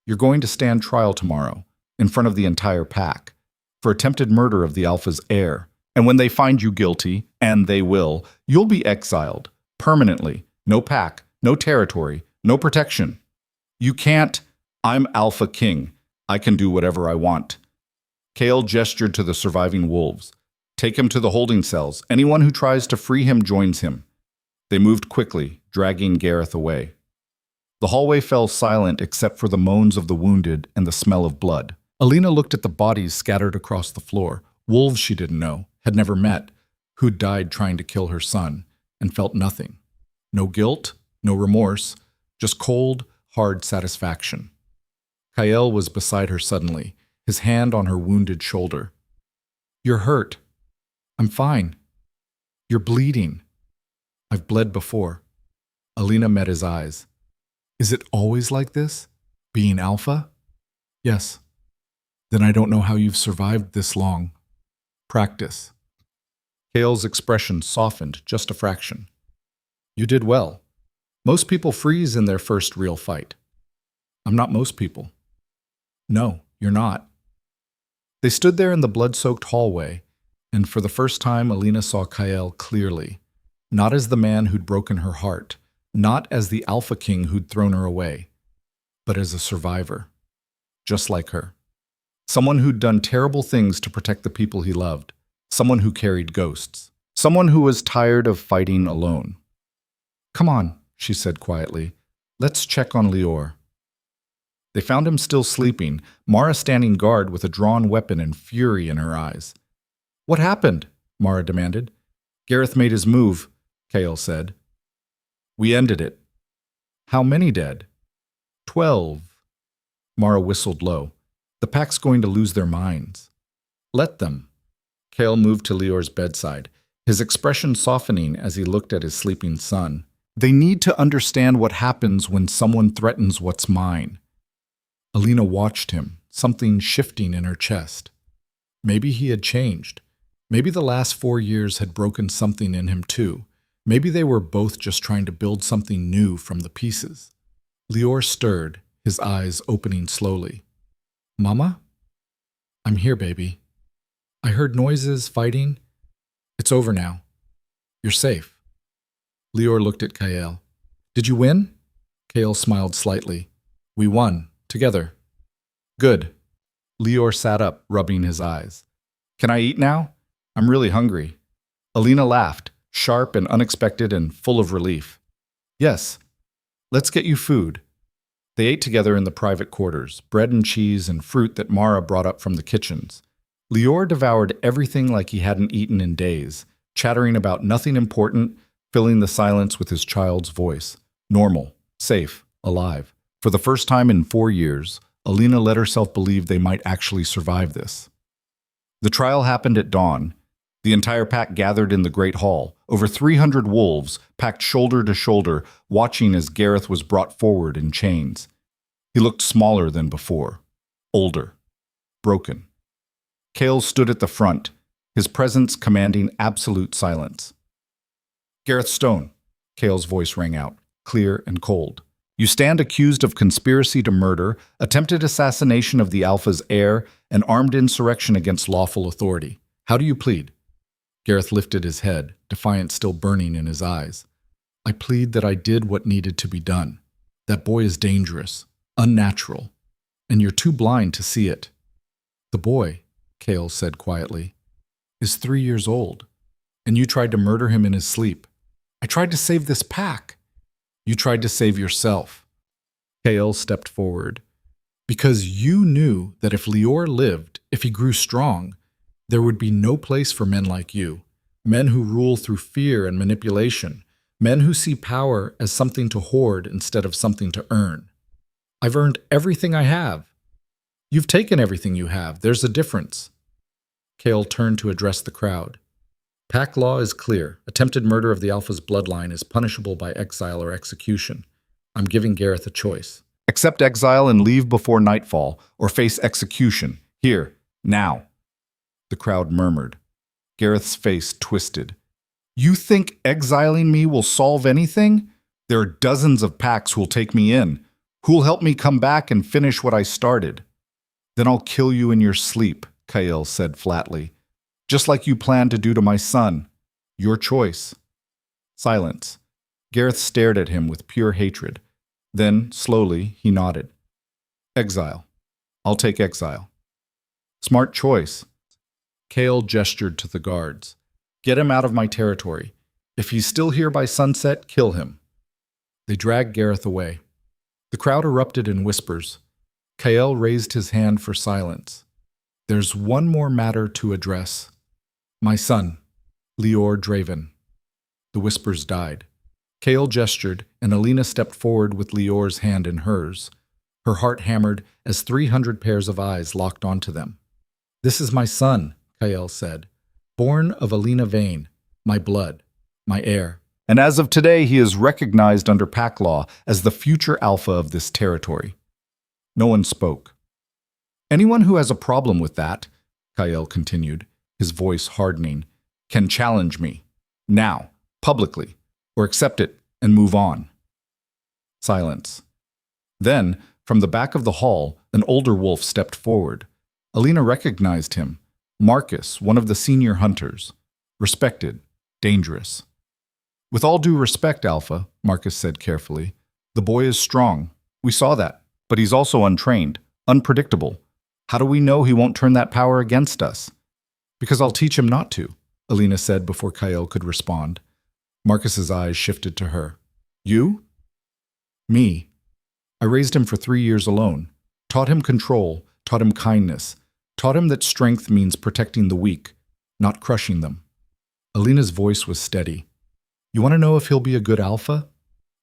You're going to stand trial tomorrow, in front of the entire pack. for attempted murder of the Alpha's heir. And when they find you guilty, and they will, you'll be exiled. Permanently. No pack, no territory, no protection. You can't. I'm Alpha King. I can do whatever I want. Kale gestured to the surviving wolves. Take him to the holding cells. Anyone who tries to free him joins him. They moved quickly, dragging Gareth away. The hallway fell silent except for the moans of the wounded and the smell of blood. Alina looked at the bodies scattered across the floor, wolves she didn't know, had never met, who'd died trying to kill her son, and felt nothing. No guilt, no remorse, just cold, hard satisfaction. Kael was beside her suddenly, his hand on her wounded shoulder. You're hurt. I'm fine. You're bleeding. I've bled before. Alina met his eyes. Is it always like this? Being Alpha? Yes. Then I don't know how you've survived this long. Practice. Kael's expression softened just a fraction. You did well. Most people freeze in their first real fight. I'm not most people. No, you're not. They stood there in the blood-soaked hallway, and for the first time Alina saw Kael clearly, not as the man who'd broken her heart, not as the Alpha King who'd thrown her away, but as a survivor, just like her. Someone who'd done terrible things to protect the people he loved, someone who carried ghosts, someone who was tired of fighting alone. Come on, she said quietly. Let's check on Lior. They found him still sleeping, Mara standing guard with a drawn weapon and fury in her eyes. What happened? Mara demanded. Gareth made his move, Kael said. We ended it. How many dead? 12. Mara whistled low. The pack's going to lose their minds. Let them. Kael moved to Lior's bedside, his expression softening as he looked at his sleeping son. They need to understand what happens when someone threatens what's mine. Alina watched him, something shifting in her chest. Maybe he had changed. Maybe the last 4 years had broken something in him too. Maybe they were both just trying to build something new from the pieces. Lior stirred, his eyes opening slowly. Mama? I'm here, baby. I heard noises, fighting. It's over now. You're safe. Lior looked at Kael. Did you win? Kael smiled slightly. We won, together. Good. Lior sat up, rubbing his eyes. Can I eat now? I'm really hungry. Alina laughed, sharp and unexpected and full of relief. Yes. Let's get you food. They ate together in the private quarters, bread and cheese and fruit that Mara brought up from the kitchens. Lior devoured everything like he hadn't eaten in days, chattering about nothing important, filling the silence with his child's voice. Normal, safe, alive. For the first time in 4 years, Alina let herself believe they might actually survive this. The trial happened at dawn. The entire pack gathered in the great hall, over 300 wolves, packed shoulder to shoulder, watching as Gareth was brought forward in chains. He looked smaller than before, older, broken. Kael stood at the front, his presence commanding absolute silence. Gareth Stone, Kael's voice rang out, clear and cold. You stand accused of conspiracy to murder, attempted assassination of the Alpha's heir, and armed insurrection against lawful authority. How do you plead? Gareth lifted his head, defiance still burning in his eyes. I plead that I did what needed to be done. That boy is dangerous, unnatural, and you're too blind to see it. The boy, Kael said quietly, is 3 years old, and you tried to murder him in his sleep. I tried to save this pack. You tried to save yourself. Kael stepped forward. Because you knew that if Lior lived, if he grew strong, there would be no place for men like you, men who rule through fear and manipulation, men who see power as something to hoard instead of something to earn. I've earned everything I have. You've taken everything you have. There's a difference. Kael turned to address the crowd. Pack law is clear. Attempted murder of the Alpha's bloodline is punishable by exile or execution. I'm giving Gareth a choice. Accept exile and leave before nightfall, or face execution. Here, now. The crowd murmured. Gareth's face twisted. You think exiling me will solve anything? There are dozens of packs who'll take me in, who'll help me come back and finish what I started. Then I'll kill you in your sleep, Kael said flatly. Just like you planned to do to my son. Your choice. Silence. Gareth stared at him with pure hatred. Then, slowly, he nodded. Exile. I'll take exile. Smart choice. Kael gestured to the guards. Get him out of my territory. If he's still here by sunset, kill him. They dragged Gareth away. The crowd erupted in whispers. Kael raised his hand for silence. There's one more matter to address. My son, Leor Draven. The whispers died. Kael gestured, and Alina stepped forward with Leor's hand in hers. Her heart hammered as 300 pairs of eyes locked onto them. This is my son, Kael said. Born of Alina Vane, my blood, my heir. And as of today, he is recognized under pack law as the future alpha of this territory. No one spoke. Anyone who has a problem with that, Kael continued, his voice hardening, can challenge me. Now, publicly, or accept it and move on. Silence. Then, from the back of the hall, an older wolf stepped forward. Alina recognized him. Marcus, one of the senior hunters. Respected, dangerous. With all due respect, Alpha, Marcus said carefully, the boy is strong. We saw that. But he's also untrained, unpredictable. How do we know he won't turn that power against us? Because I'll teach him not to, Alina said before Kael could respond. Marcus's eyes shifted to her. You? Me. I raised him for 3 years alone. Taught him control, taught him kindness, taught him that strength means protecting the weak, not crushing them. Alina's voice was steady. You want to know if he'll be a good alpha?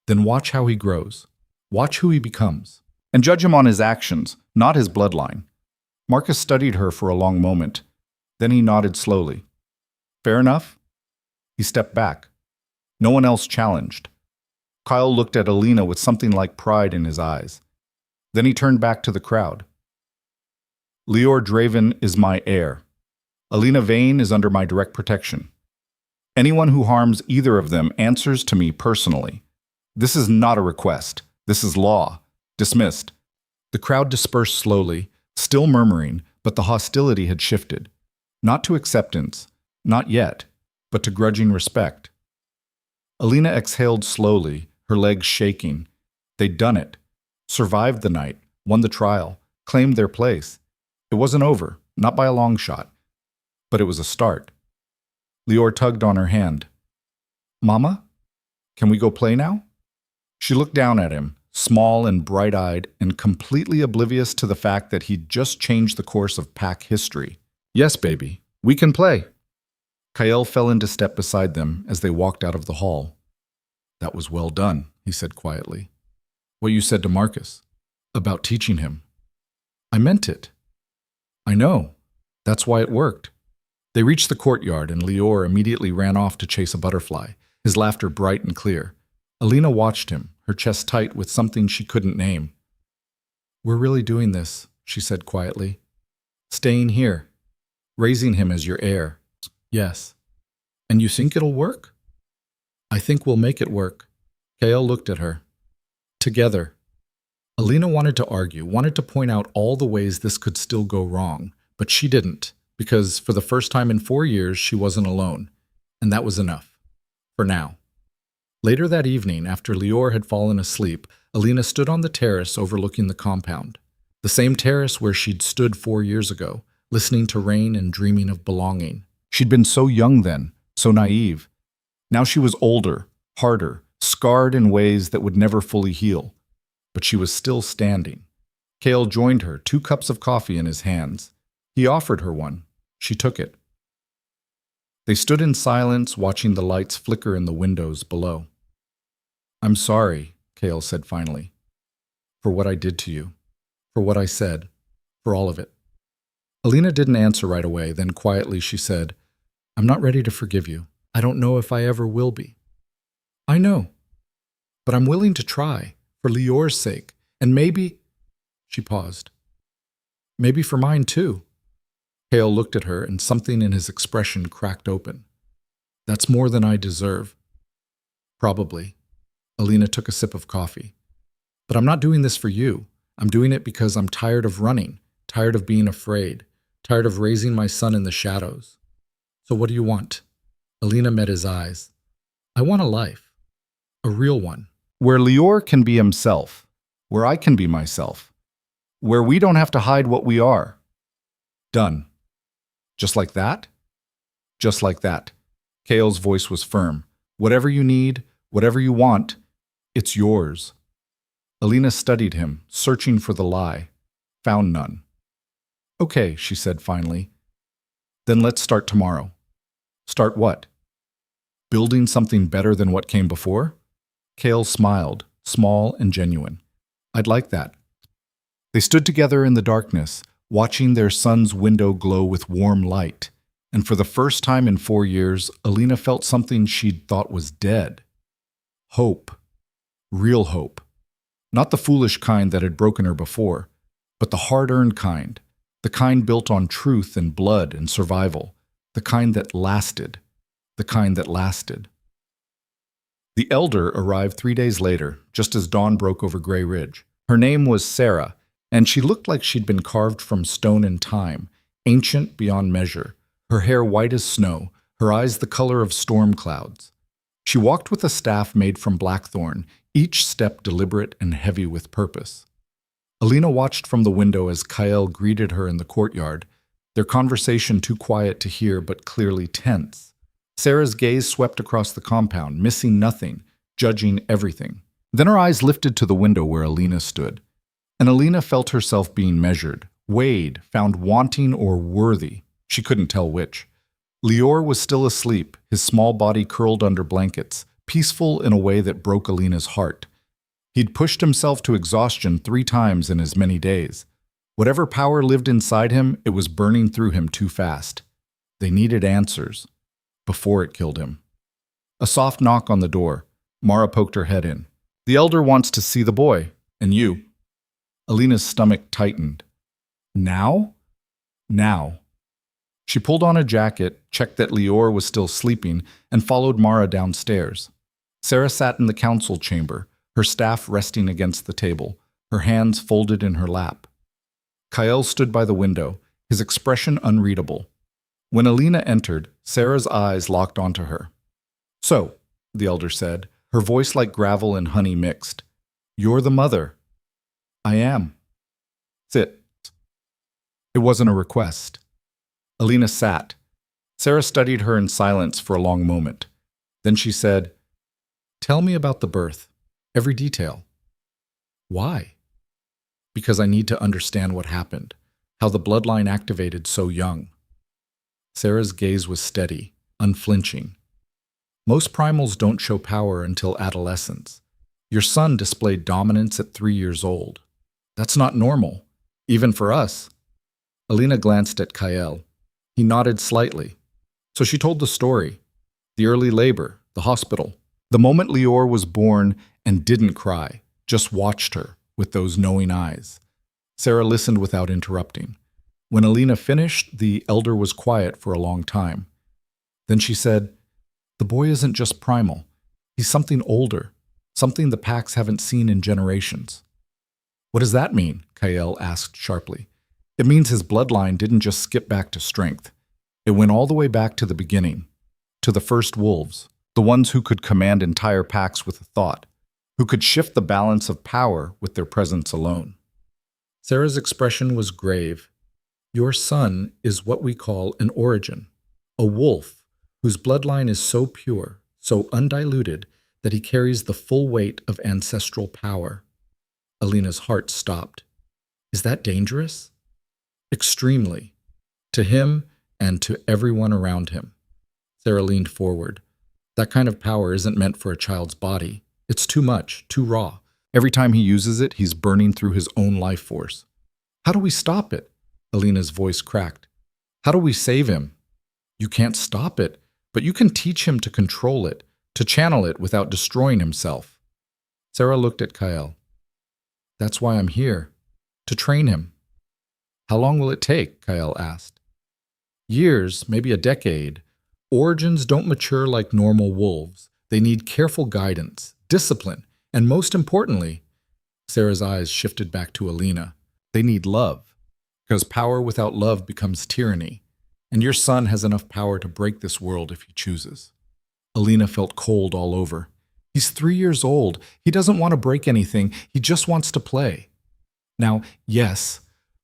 Then watch how he grows. Watch who he becomes. And judge him on his actions, not his bloodline. Marcus studied her for a long moment. Then he nodded slowly. Fair enough? He stepped back. No one else challenged. Kyle looked at Alina with something like pride in his eyes. Then he turned back to the crowd. Leor Draven is my heir. Alina Vane is under my direct protection. Anyone who harms either of them answers to me personally. This is not a request. This is law. Dismissed. The crowd dispersed slowly, still murmuring, but the hostility had shifted. Not to acceptance, not yet, but to grudging respect. Alina exhaled slowly, her legs shaking. They'd done it. Survived the night, won the trial, claimed their place. It wasn't over, not by a long shot. But it was a start. Leor tugged on her hand. Mama? Can we go play now? She looked down at him, small and bright-eyed and completely oblivious to the fact that he'd just changed the course of pack history. Yes, baby, we can play. Kael fell into step beside them as they walked out of the hall. That was well done, he said quietly. What you said to Marcus, about teaching him. I meant it. I know. That's why it worked. They reached the courtyard and Leor immediately ran off to chase a butterfly, his laughter bright and clear. Alina watched him, her chest tight with something she couldn't name. We're really doing this, she said quietly. Staying here. Raising him as your heir. Yes. And you think it'll work? I think we'll make it work. Kael looked at her. Together. Alina wanted to argue, wanted to point out all the ways this could still go wrong, but she didn't, because for the first time in 4 years she wasn't alone, and that was enough. For now. Later that evening, after Leor had fallen asleep, Alina stood on the terrace overlooking the compound. The same terrace where she'd stood 4 years ago, listening to rain and dreaming of belonging. She'd been so young then, so naive. Now she was older, harder, scarred in ways that would never fully heal. But she was still standing. Kael joined her, 2 cups of coffee in his hands. He offered her one. She took it. They stood in silence, watching the lights flicker in the windows below. I'm sorry, Kael said finally, for what I did to you, for what I said, for all of it. Alina didn't answer right away, then quietly she said, I'm not ready to forgive you. I don't know if I ever will be. I know, but I'm willing to try, for Leor's sake, and maybe, she paused, maybe for mine too. Kael looked at her and something in his expression cracked open. That's more than I deserve. Probably. Alina took a sip of coffee. But I'm not doing this for you. I'm doing it because I'm tired of running, tired of being afraid. Tired of raising my son in the shadows. So what do you want? Alina met his eyes. I want a life. A real one. Where Lior can be himself. Where I can be myself. Where we don't have to hide what we are. Done. Just like that? Just like that. Kael's voice was firm. Whatever you need, whatever you want, it's yours. Alina studied him, searching for the lie. Found none. Okay, she said finally. Then let's start tomorrow. Start what? Building something better than what came before? Kael smiled, small and genuine. I'd like that. They stood together in the darkness, watching their son's window glow with warm light. And for the first time in 4 years, Alina felt something she'd thought was dead. Hope. Real hope. Not the foolish kind that had broken her before, but the hard-earned kind, the kind built on truth and blood and survival, the kind that lasted, the kind that lasted. The elder arrived 3 days later, just as dawn broke over Grey Ridge. Her name was Sarah, and she looked like she'd been carved from stone and time, ancient beyond measure, her hair white as snow, her eyes the color of storm clouds. She walked with a staff made from blackthorn, each step deliberate and heavy with purpose. Alina watched from the window as Kael greeted her in the courtyard, their conversation too quiet to hear but clearly tense. Sarah's gaze swept across the compound, missing nothing, judging everything. Then her eyes lifted to the window where Alina stood. And Alina felt herself being measured, weighed, found wanting or worthy. She couldn't tell which. Lior was still asleep, his small body curled under blankets, peaceful in a way that broke Alina's heart. He'd pushed himself to exhaustion 3 times in as many days. Whatever power lived inside him, it was burning through him too fast. They needed answers. Before it killed him. A soft knock on the door. Mara poked her head in. The elder wants to see the boy. And you. Alina's stomach tightened. Now? Now. She pulled on a jacket, checked that Lior was still sleeping, and followed Mara downstairs. Sarah sat in the council chamber, her staff resting against the table, her hands folded in her lap. Kael stood by the window, his expression unreadable. When Alina entered, Sarah's eyes locked onto her. So, the elder said, her voice like gravel and honey mixed. You're the mother. I am. Sit. It wasn't a request. Alina sat. Sarah studied her in silence for a long moment. Then she said, Tell me about the birth. Every detail. Why? Because I need to understand what happened, how the bloodline activated so young. Sarah's gaze was steady, unflinching. Most primals don't show power until adolescence. Your son displayed dominance at 3 years old. That's not normal, even for us. Alina glanced at Kael. He nodded slightly. So she told the story. The early labor, the hospital. The moment Lior was born and didn't cry, just watched her with those knowing eyes. Sarah listened without interrupting. When Alina finished, the elder was quiet for a long time. Then she said, The boy isn't just primal. He's something older, something the packs haven't seen in generations. What does that mean? Kael asked sharply. It means his bloodline didn't just skip back to strength. It went all the way back to the beginning, to the first wolves, the ones who could command entire packs with a thought, who could shift the balance of power with their presence alone. Sarah's expression was grave. Your son is what we call an origin, a wolf whose bloodline is so pure, so undiluted, that he carries the full weight of ancestral power. Alina's heart stopped. Is that dangerous? Extremely. To him and to everyone around him. Sarah leaned forward. That kind of power isn't meant for a child's body. It's too much, too raw. Every time he uses it, he's burning through his own life force. How do we stop it? Alina's voice cracked. How do we save him? You can't stop it, but you can teach him to control it, to channel it without destroying himself. Sarah looked at Kael. That's why I'm here, to train him. How long will it take? Kael asked. Years, maybe a decade. Origins don't mature like normal wolves. They need careful guidance, discipline, and most importantly, Sarah's eyes shifted back to Alina. They need love. Because power without love becomes tyranny, and your son has enough power to break this world if he chooses. Alina felt cold all over. He's 3 years old. He doesn't want to break anything. He just wants to play. Now, yes,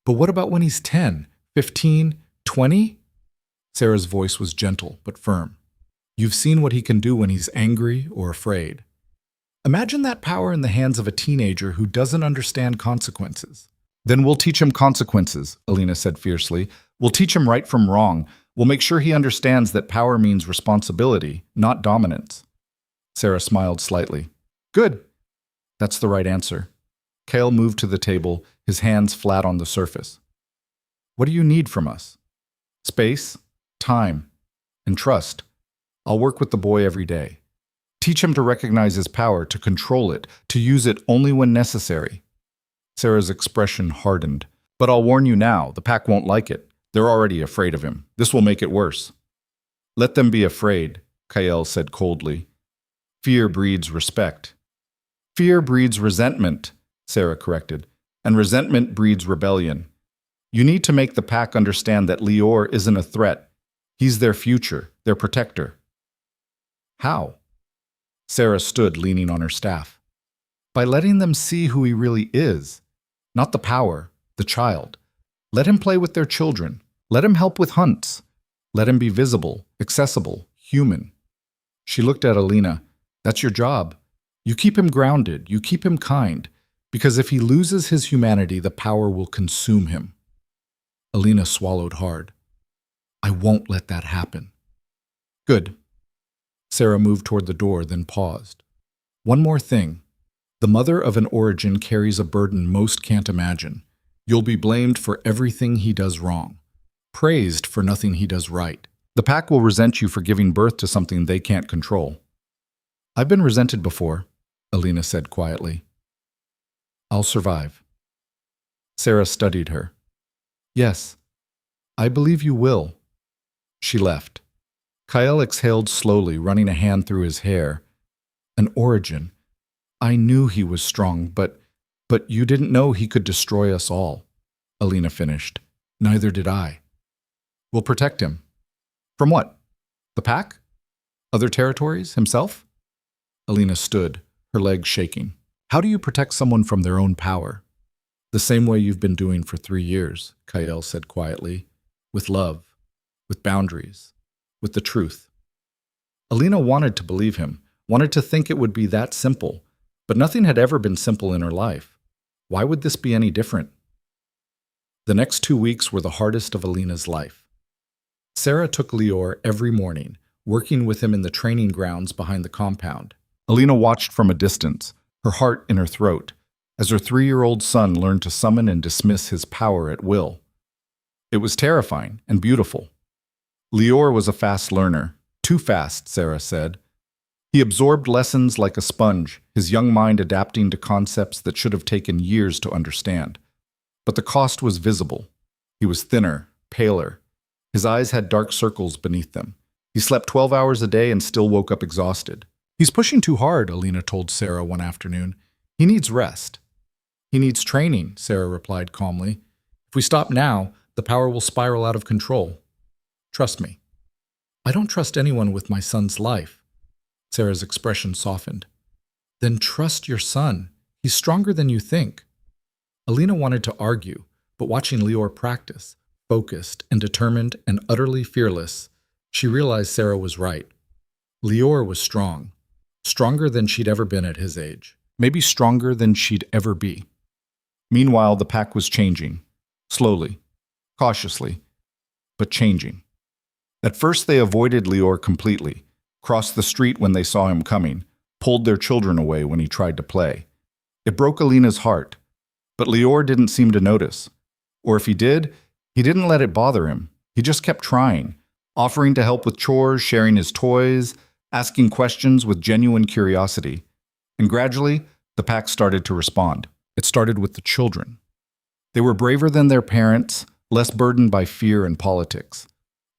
but what about when he's 10, 15, 20? Sarah's voice was gentle but firm. You've seen what he can do when he's angry or afraid. Imagine that power in the hands of a teenager who doesn't understand consequences. Then we'll teach him consequences, Alina said fiercely. We'll teach him right from wrong. We'll make sure he understands that power means responsibility, not dominance. Sarah smiled slightly. Good. That's the right answer. Kale moved to the table, his hands flat on the surface. What do you need from us? Space, time, and trust. I'll work with the boy every day. Teach him to recognize his power, to control it, to use it only when necessary. Sarah's expression hardened. But I'll warn you now, the pack won't like it. They're already afraid of him. This will make it worse. Let them be afraid, Kael said coldly. Fear breeds respect. Fear breeds resentment, Sarah corrected, and resentment breeds rebellion. You need to make the pack understand that Lior isn't a threat. He's their future, their protector. How? Sarah stood leaning on her staff. By letting them see who he really is. Not the power, the child. Let him play with their children. Let him help with hunts. Let him be visible, accessible, human. She looked at Alina. That's your job. You keep him grounded. You keep him kind. Because if he loses his humanity, the power will consume him. Alina swallowed hard. I won't let that happen. Good. Sarah moved toward the door, then paused. One more thing. The mother of an origin carries a burden most can't imagine. You'll be blamed for everything he does wrong, praised for nothing he does right. The pack will resent you for giving birth to something they can't control. I've been resented before, Alina said quietly. I'll survive. Sarah studied her. Yes, I believe you will. She left. Kael exhaled slowly, running a hand through his hair. An origin. I knew he was strong, but you didn't know he could destroy us all, Alina finished. Neither did I. We'll protect him. From what? The pack? Other territories? Himself? Alina stood, her legs shaking. How do you protect someone from their own power? The same way you've been doing for 3 years, Kael said quietly. With love, with boundaries, with the truth. Alina wanted to believe him, wanted to think it would be that simple, but nothing had ever been simple in her life. Why would this be any different? The next 2 weeks were the hardest of Alina's life. Sarah took Lior every morning, working with him in the training grounds behind the compound. Alina watched from a distance, her heart in her throat, as her 3-year-old son learned to summon and dismiss his power at will. It was terrifying and beautiful. Lior was a fast learner, too fast, Sarah said. He absorbed lessons like a sponge, his young mind adapting to concepts that should have taken years to understand. But the cost was visible. He was thinner, paler. His eyes had dark circles beneath them. He slept 12 hours a day and still woke up exhausted. He's pushing too hard, Alina told Sarah one afternoon. He needs rest. He needs training, Sarah replied calmly. If we stop now, the power will spiral out of control. Trust me. I don't trust anyone with my son's life. Sarah's expression softened. Then trust your son. He's stronger than you think. Alina wanted to argue, but watching Lior practice, focused and determined and utterly fearless, she realized Sarah was right. Lior was strong, stronger than she'd ever been at his age, maybe stronger than she'd ever be. Meanwhile, the pack was changing, slowly, cautiously, but changing. At first, they avoided Lior completely, crossed the street when they saw him coming, pulled their children away when he tried to play. It broke Alina's heart, but Lior didn't seem to notice. Or if he did, he didn't let it bother him. He just kept trying, offering to help with chores, sharing his toys, asking questions with genuine curiosity. And gradually, the pack started to respond. It started with the children. They were braver than their parents, less burdened by fear and politics.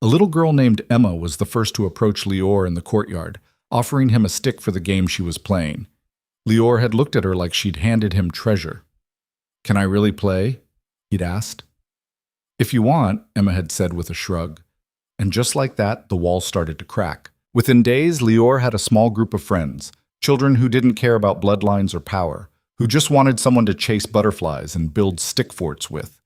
A little girl named Emma was the first to approach Lior in the courtyard, offering him a stick for the game she was playing. Lior had looked at her like she'd handed him treasure. Can I really play? He'd asked. If you want, Emma had said with a shrug. And just like that, the wall started to crack. Within days, Lior had a small group of friends, children who didn't care about bloodlines or power, who just wanted someone to chase butterflies and build stick forts with.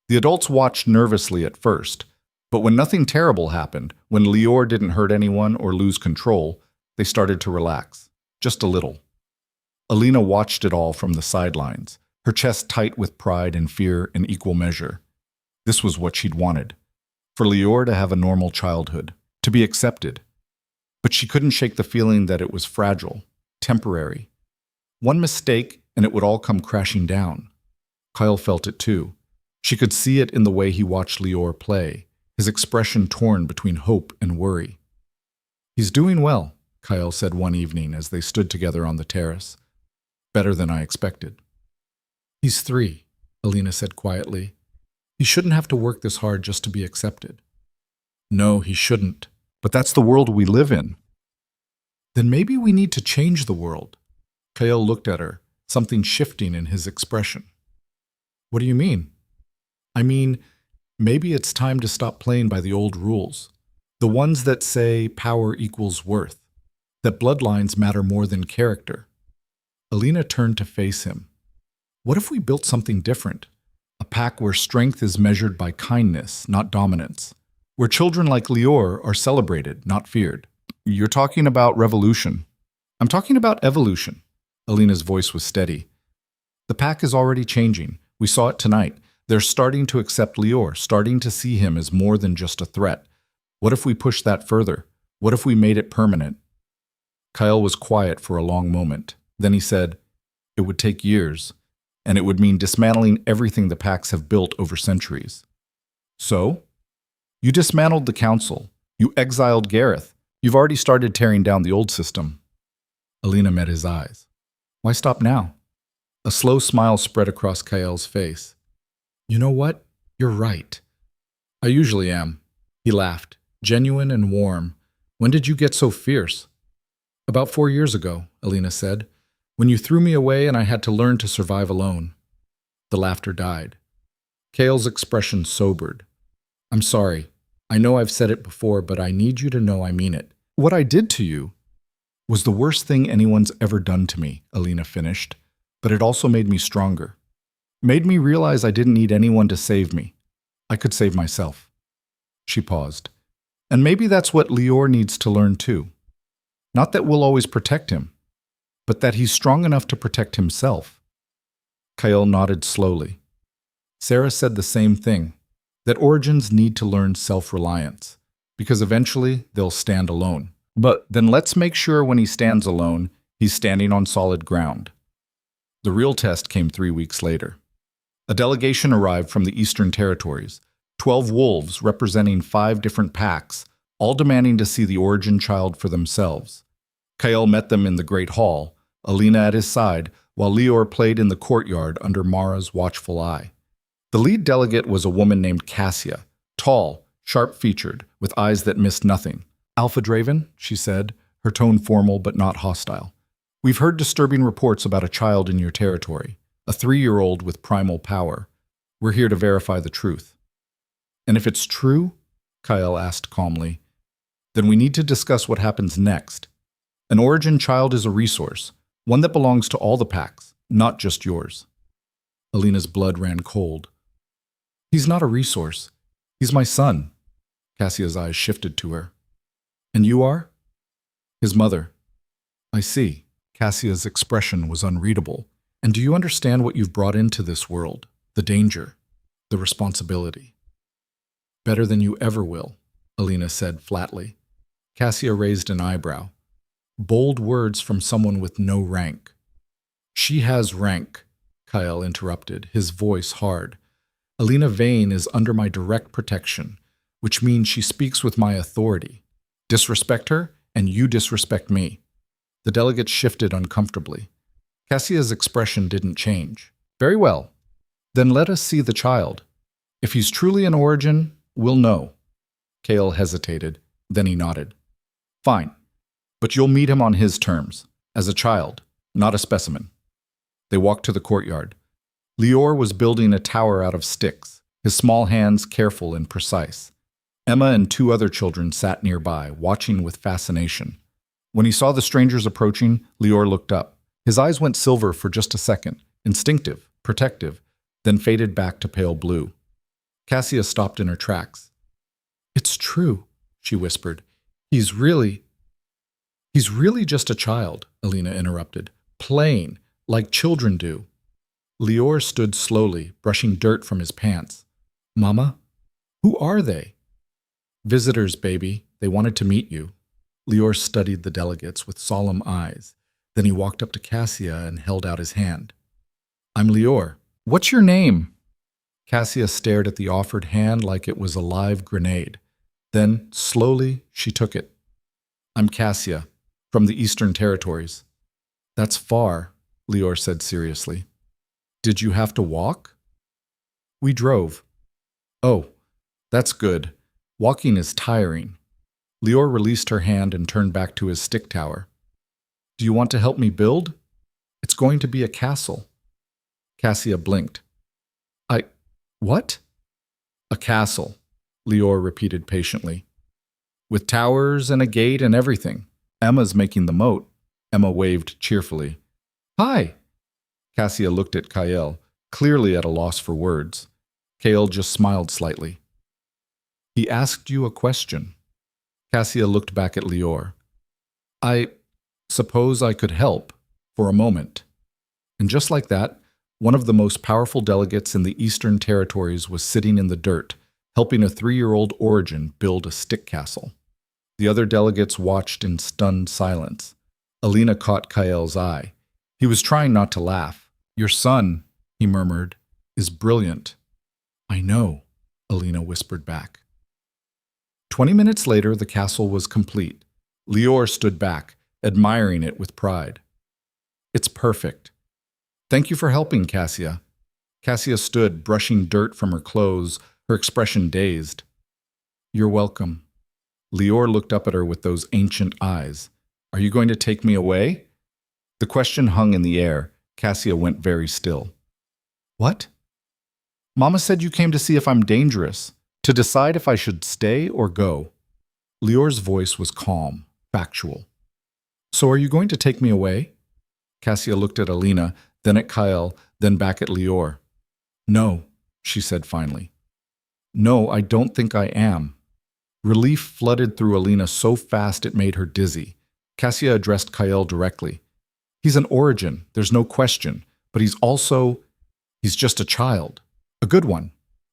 The adults watched nervously at first, but when nothing terrible happened, when Lior didn't hurt anyone or lose control, they started to relax, just a little. Alina watched it all from the sidelines, her chest tight with pride and fear in equal measure. This was what she'd wanted, for Lior to have a normal childhood, to be accepted. But she couldn't shake the feeling that it was fragile, temporary. One mistake and it would all come crashing down. Kyle felt it too. She could see it in the way he watched Lior play, his expression torn between hope and worry. "He's doing well," Kyle said one evening as they stood together on the terrace. "Better than I expected." "He's 3, Alina said quietly. "He shouldn't have to work this hard just to be accepted." "No, he shouldn't. But that's the world we live in." "Then maybe we need to change the world." Kyle looked at her, something shifting in his expression. "What do you mean?" "I mean, maybe it's time to stop playing by the old rules. The ones that say power equals worth, that bloodlines matter more than character." Alina turned to face him. "What if we built something different? A pack where strength is measured by kindness, not dominance. Where children like Lior are celebrated, not feared." "You're talking about revolution." "I'm talking about evolution." Alina's voice was steady. "The pack is already changing. We saw it tonight. They're starting to accept Lior, starting to see him as more than just a threat. What if we pushed that further? What if we made it permanent?" Kyle was quiet for a long moment. Then he said, "It would take years, and it would mean dismantling everything the packs have built over centuries." "So? You dismantled the council. You exiled Gareth. You've already started tearing down the old system." Alina met his eyes. "Why stop now?" A slow smile spread across Kyle's face. "You know what? You're right." "I usually am." He laughed, genuine and warm. "When did you get so fierce?" "About 4 years ago," Alina said, "when you threw me away and I had to learn to survive alone." The laughter died. Kyle's expression sobered. "I'm sorry. I know I've said it before, but I need you to know I mean it. What I did to you was the worst thing anyone's ever done to me," Alina finished, "but it also made me stronger. Made me realize I didn't need anyone to save me. I could save myself." She paused. "And maybe that's what Lior needs to learn too. Not that we'll always protect him, but that he's strong enough to protect himself." Kyle nodded slowly. "Sarah said the same thing, that origins need to learn self-reliance, because eventually they'll stand alone. But then let's make sure when he stands alone, he's standing on solid ground." The real test came 3 weeks later. A delegation arrived from the Eastern Territories, 12 wolves representing 5 different packs, all demanding to see the origin child for themselves. Kyle met them in the Great Hall, Alina at his side, while Lior played in the courtyard under Mara's watchful eye. The lead delegate was a woman named Cassia, tall, sharp-featured, with eyes that missed nothing. "Alpha Draven," she said, her tone formal but not hostile. "We've heard disturbing reports about a child in your territory, a 3-year-old with primal power. We're here to verify the truth." "And if it's true," Kyle asked calmly, "then we need to discuss what happens next. An origin child is a resource, one that belongs to all the packs, not just yours." Alina's blood ran cold. "He's not a resource. He's my son." Cassia's eyes shifted to her. "And you are?" "His mother." "I see." Cassia's expression was unreadable. "And do you understand what you've brought into this world? The danger, the responsibility?" "Better than you ever will," Alina said flatly. Cassia raised an eyebrow. Bold words from someone with no rank. "She has rank," Kyle interrupted, his voice hard. "Alina Vane is under my direct protection, which means she speaks with my authority. Disrespect her, and you disrespect me." The delegate shifted uncomfortably. Cassia's expression didn't change. "Very well. Then let us see the child. If he's truly an origin, we'll know." Kale hesitated, then he nodded. "Fine. But you'll meet him on his terms, as a child, not a specimen." They walked to the courtyard. Lior was building a tower out of sticks, his small hands careful and precise. Emma and two other children sat nearby, watching with fascination. When he saw the strangers approaching, Lior looked up. His eyes went silver for just a second, instinctive, protective, then faded back to pale blue. Cassia stopped in her tracks. "It's true," she whispered. He's really just a child," Alina interrupted. "Playing, like children do." Lior stood slowly, brushing dirt from his pants. "Mama? Who are they?" "Visitors, baby. They wanted to meet you." Lior studied the delegates with solemn eyes. Then he walked up to Cassia and held out his hand. "I'm Lior. What's your name?" Cassia stared at the offered hand like it was a live grenade. Then, slowly, she took it. "I'm Cassia, from the Eastern Territories." "That's far," Lior said seriously. "Did you have to walk?" "We drove." "Oh, that's good. Walking is tiring." Lior released her hand and turned back to his stick tower. "Do you want to help me build? It's going to be a castle." Cassia blinked. What?" "A castle," Lior repeated patiently. "With towers and a gate and everything. Emma's making the moat." Emma waved cheerfully. "Hi." Cassia looked at Kael, clearly at a loss for words. Kael just smiled slightly. "He asked you a question." Cassia looked back at Lior. "I suppose I could help, for a moment." And just like that, one of the most powerful delegates in the Eastern Territories was sitting in the dirt, helping a 3-year-old origin build a stick castle. The other delegates watched in stunned silence. Alina caught Kael's eye. He was trying not to laugh. "Your son," he murmured, "is brilliant." "I know," Alina whispered back. 20 minutes later, the castle was complete. Lior stood back, admiring it with pride. "It's perfect. Thank you for helping, Cassia." Cassia stood, brushing dirt from her clothes, her expression dazed. "You're welcome." Lior looked up at her with those ancient eyes. "Are you going to take me away?" The question hung in the air. Cassia went very still. "What?" "Mama said you came to see if I'm dangerous, to decide if I should stay or go." Lior's voice was calm, factual. "So are you going to take me away?" Cassia looked at Alina, then at Kael, then back at Lior. "No," she said finally. "No, I don't think I am." Relief flooded through Alina so fast it made her dizzy. Cassia addressed Kael directly. "He's an origin, there's no question, but he's just a child. A good one."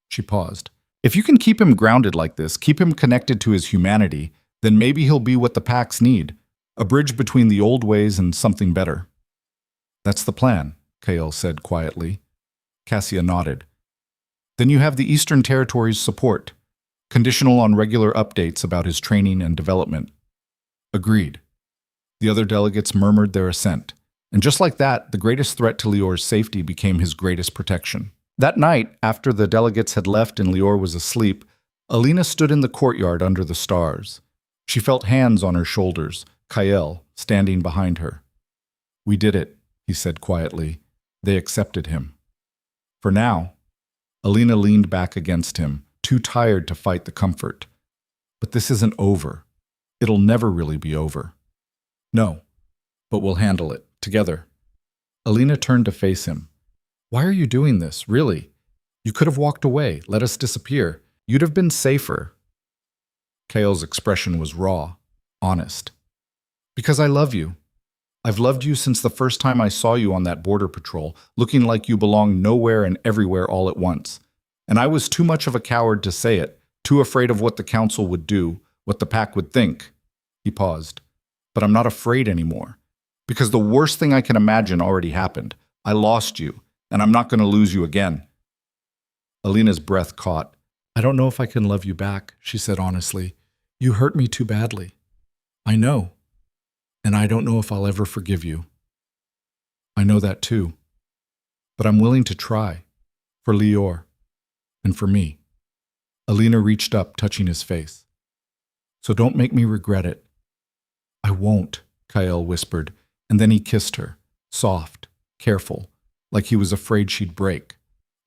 She paused. "If you can keep him grounded like this, keep him connected to his humanity, then maybe he'll be what the packs need, a bridge between the old ways and something better." "That's the plan," Kael said quietly. Cassia nodded. "Then you have the Eastern Territories' support, conditional on regular updates about his training and development." "Agreed." The other delegates murmured their assent. And just like that, the greatest threat to Lior's safety became his greatest protection. That night, after the delegates had left and Lior was asleep, Alina stood in the courtyard under the stars. She felt hands on her shoulders, Kael standing behind her. "We did it," he said quietly. "They accepted him." For now, Alina leaned back against him, too tired to fight the comfort. "But this isn't over. It'll never really be over." "No, but we'll handle it, together." Alina turned to face him. "Why are you doing this, really? You could have walked away, let us disappear. You'd have been safer." Kael's expression was raw, honest. "Because I love you. I've loved you since the first time I saw you on that border patrol, looking like you belonged nowhere and everywhere all at once. And I was too much of a coward to say it, too afraid of what the council would do, what the pack would think." He paused. "But I'm not afraid anymore. Because the worst thing I can imagine already happened. I lost you, and I'm not going to lose you again." Alina's breath caught. "I don't know if I can love you back," she said honestly. "You hurt me too badly." "I know. And I don't know if I'll ever forgive you." "I know that too. But I'm willing to try. For Lior. And for me." Alina reached up, touching his face. "So don't make me regret it." "I won't," Kael whispered, and then he kissed her, soft, careful, like he was afraid she'd break.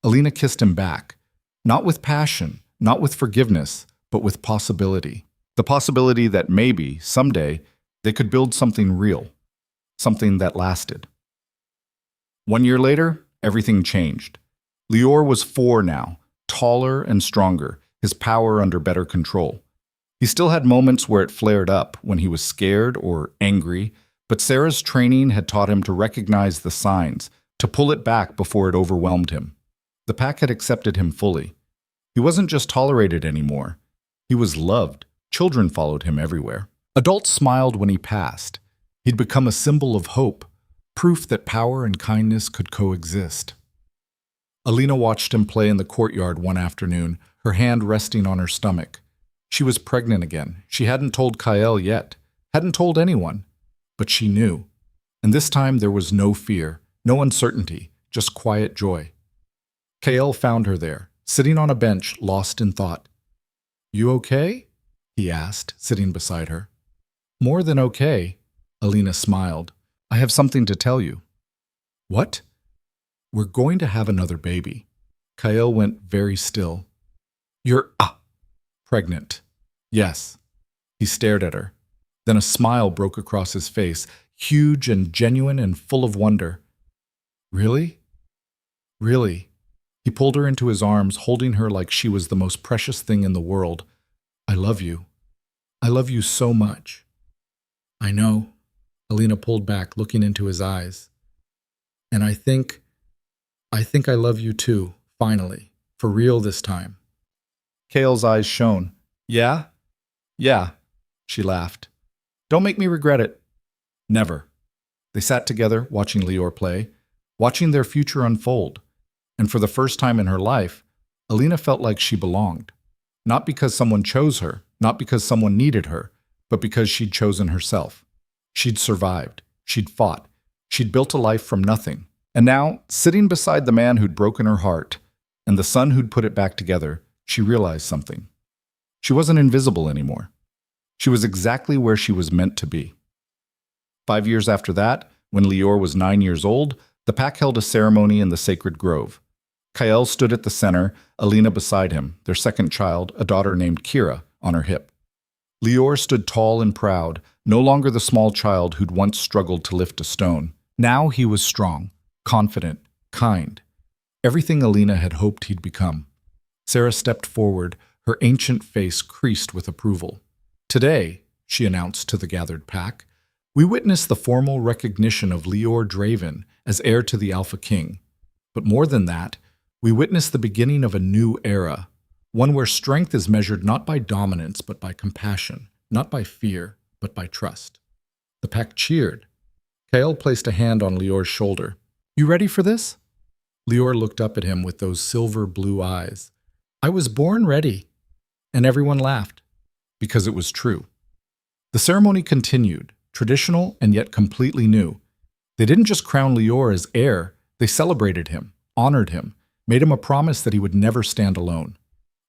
Alina kissed him back. Not with passion, not with forgiveness, but with possibility. The possibility that maybe, someday, they could build something real, something that lasted. 1 year later, everything changed. Lior was 4 now, taller and stronger, his power under better control. He still had moments where it flared up, when he was scared or angry, but Sarah's training had taught him to recognize the signs, to pull it back before it overwhelmed him. The pack had accepted him fully. He wasn't just tolerated anymore. He was loved. Children followed him everywhere. Adults smiled when he passed. He'd become a symbol of hope, proof that power and kindness could coexist. Alina watched him play in the courtyard one afternoon, her hand resting on her stomach. She was pregnant again. She hadn't told Kael yet, hadn't told anyone, but she knew. And this time there was no fear, no uncertainty, just quiet joy. Kael found her there, sitting on a bench, lost in thought. "You okay?" he asked, sitting beside her. "More than okay," Alina smiled. "I have something to tell you." "What?" "We're going to have another baby." Kael went very still. "You're, pregnant." "Yes." He stared at her. Then a smile broke across his face, huge and genuine and full of wonder. "Really?" "Really." He pulled her into his arms, holding her like she was the most precious thing in the world. "I love you. I love you so much." "I know." Alina pulled back, looking into his eyes. "And I think I love you too, finally, for real this time." Kael's eyes shone. "Yeah? Yeah," she laughed. "Don't make me regret it." "Never." They sat together, watching Lior play, watching their future unfold. And for the first time in her life, Alina felt like she belonged. Not because someone chose her, not because someone needed her, but because she'd chosen herself. She'd survived. She'd fought. She'd built a life from nothing. And now, sitting beside the man who'd broken her heart, and the son who'd put it back together, she realized something. She wasn't invisible anymore. She was exactly where she was meant to be. 5 years after that, when Lior was 9 years old, the pack held a ceremony in the sacred grove. Kael stood at the center, Alina beside him, their second child, a daughter named Kira, on her hip. Lior stood tall and proud, no longer the small child who'd once struggled to lift a stone. Now he was strong, confident, kind. Everything Alina had hoped he'd become. Sarah stepped forward, her ancient face creased with approval. "Today," she announced to the gathered pack, "we witness the formal recognition of Lior Draven as heir to the Alpha King. But more than that, we witness the beginning of a new era, one where strength is measured not by dominance but by compassion, not by fear but by trust." The pack cheered. Kael placed a hand on Lior's shoulder. "You ready for this?" Lior looked up at him with those silver blue eyes. "I was born ready." And everyone laughed, because it was true. The ceremony continued, traditional and yet completely new. They didn't just crown Lior as heir, they celebrated him, honored him, made him a promise that he would never stand alone.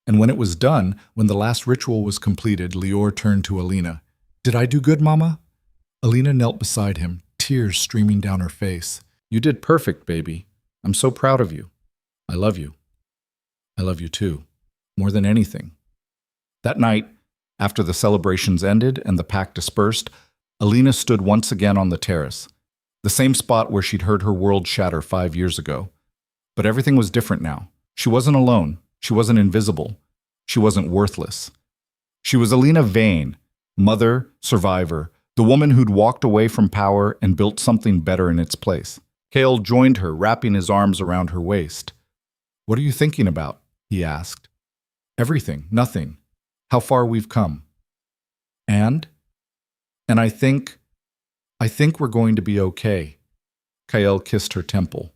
And when it was done, when the last ritual was completed, Lior turned to Alina. "Did I do good, Mama?" Alina knelt beside him, tears streaming down her face. "You did perfect, baby. I'm so proud of you. I love you. I love you too, more than anything." That night, after the celebrations ended and the pack dispersed, Alina stood once again on the terrace, the same spot where she'd heard her world shatter 5 years ago. But everything was different now. She wasn't alone. She wasn't invisible. She wasn't worthless. She was Alina Vane, mother, survivor, the woman who'd walked away from power and built something better in its place. Kael joined her, wrapping his arms around her waist. "What are you thinking about?" he asked. "Everything, nothing. How far we've come." And I think we're going to be okay." Kael kissed her temple.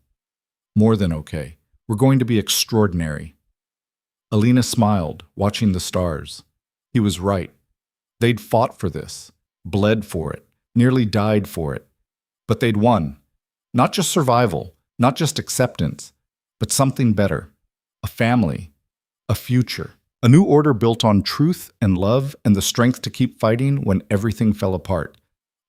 "More than okay. We're going to be extraordinary." Alina smiled, watching the stars. He was right. They'd fought for this, bled for it, nearly died for it. But they'd won. Not just survival, not just acceptance, but something better. A family. A future. A new order built on truth and love and the strength to keep fighting when everything fell apart.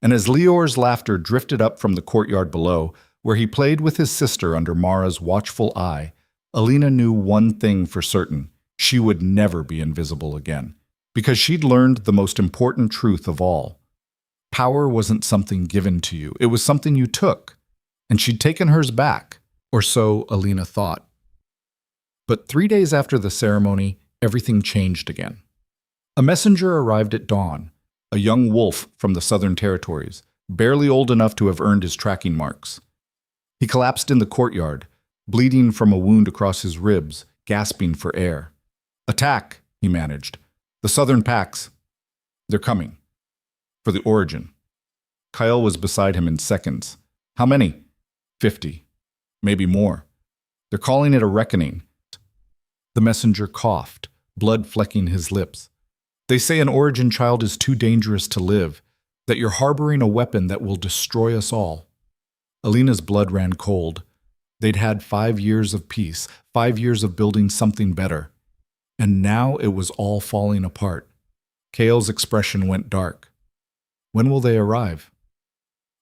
And as Lior's laughter drifted up from the courtyard below, where he played with his sister under Mara's watchful eye, Alina knew one thing for certain. She would never be invisible again. Because she'd learned the most important truth of all. Power wasn't something given to you. It was something you took. And she'd taken hers back. Or so Alina thought. But 3 days after the ceremony, everything changed again. A messenger arrived at dawn, a young wolf from the Southern Territories, barely old enough to have earned his tracking marks. He collapsed in the courtyard, bleeding from a wound across his ribs, gasping for air. "Attack," he managed. "The Southern packs. They're coming. For the origin." Kyle was beside him in seconds. "How many?" 50. Maybe more. They're calling it a reckoning." The messenger coughed, blood flecking his lips. "They say an origin child is too dangerous to live, that you're harboring a weapon that will destroy us all." Alina's blood ran cold. They'd had 5 years of peace, 5 years of building something better. And now it was all falling apart. Kale's expression went dark. "When will they arrive?"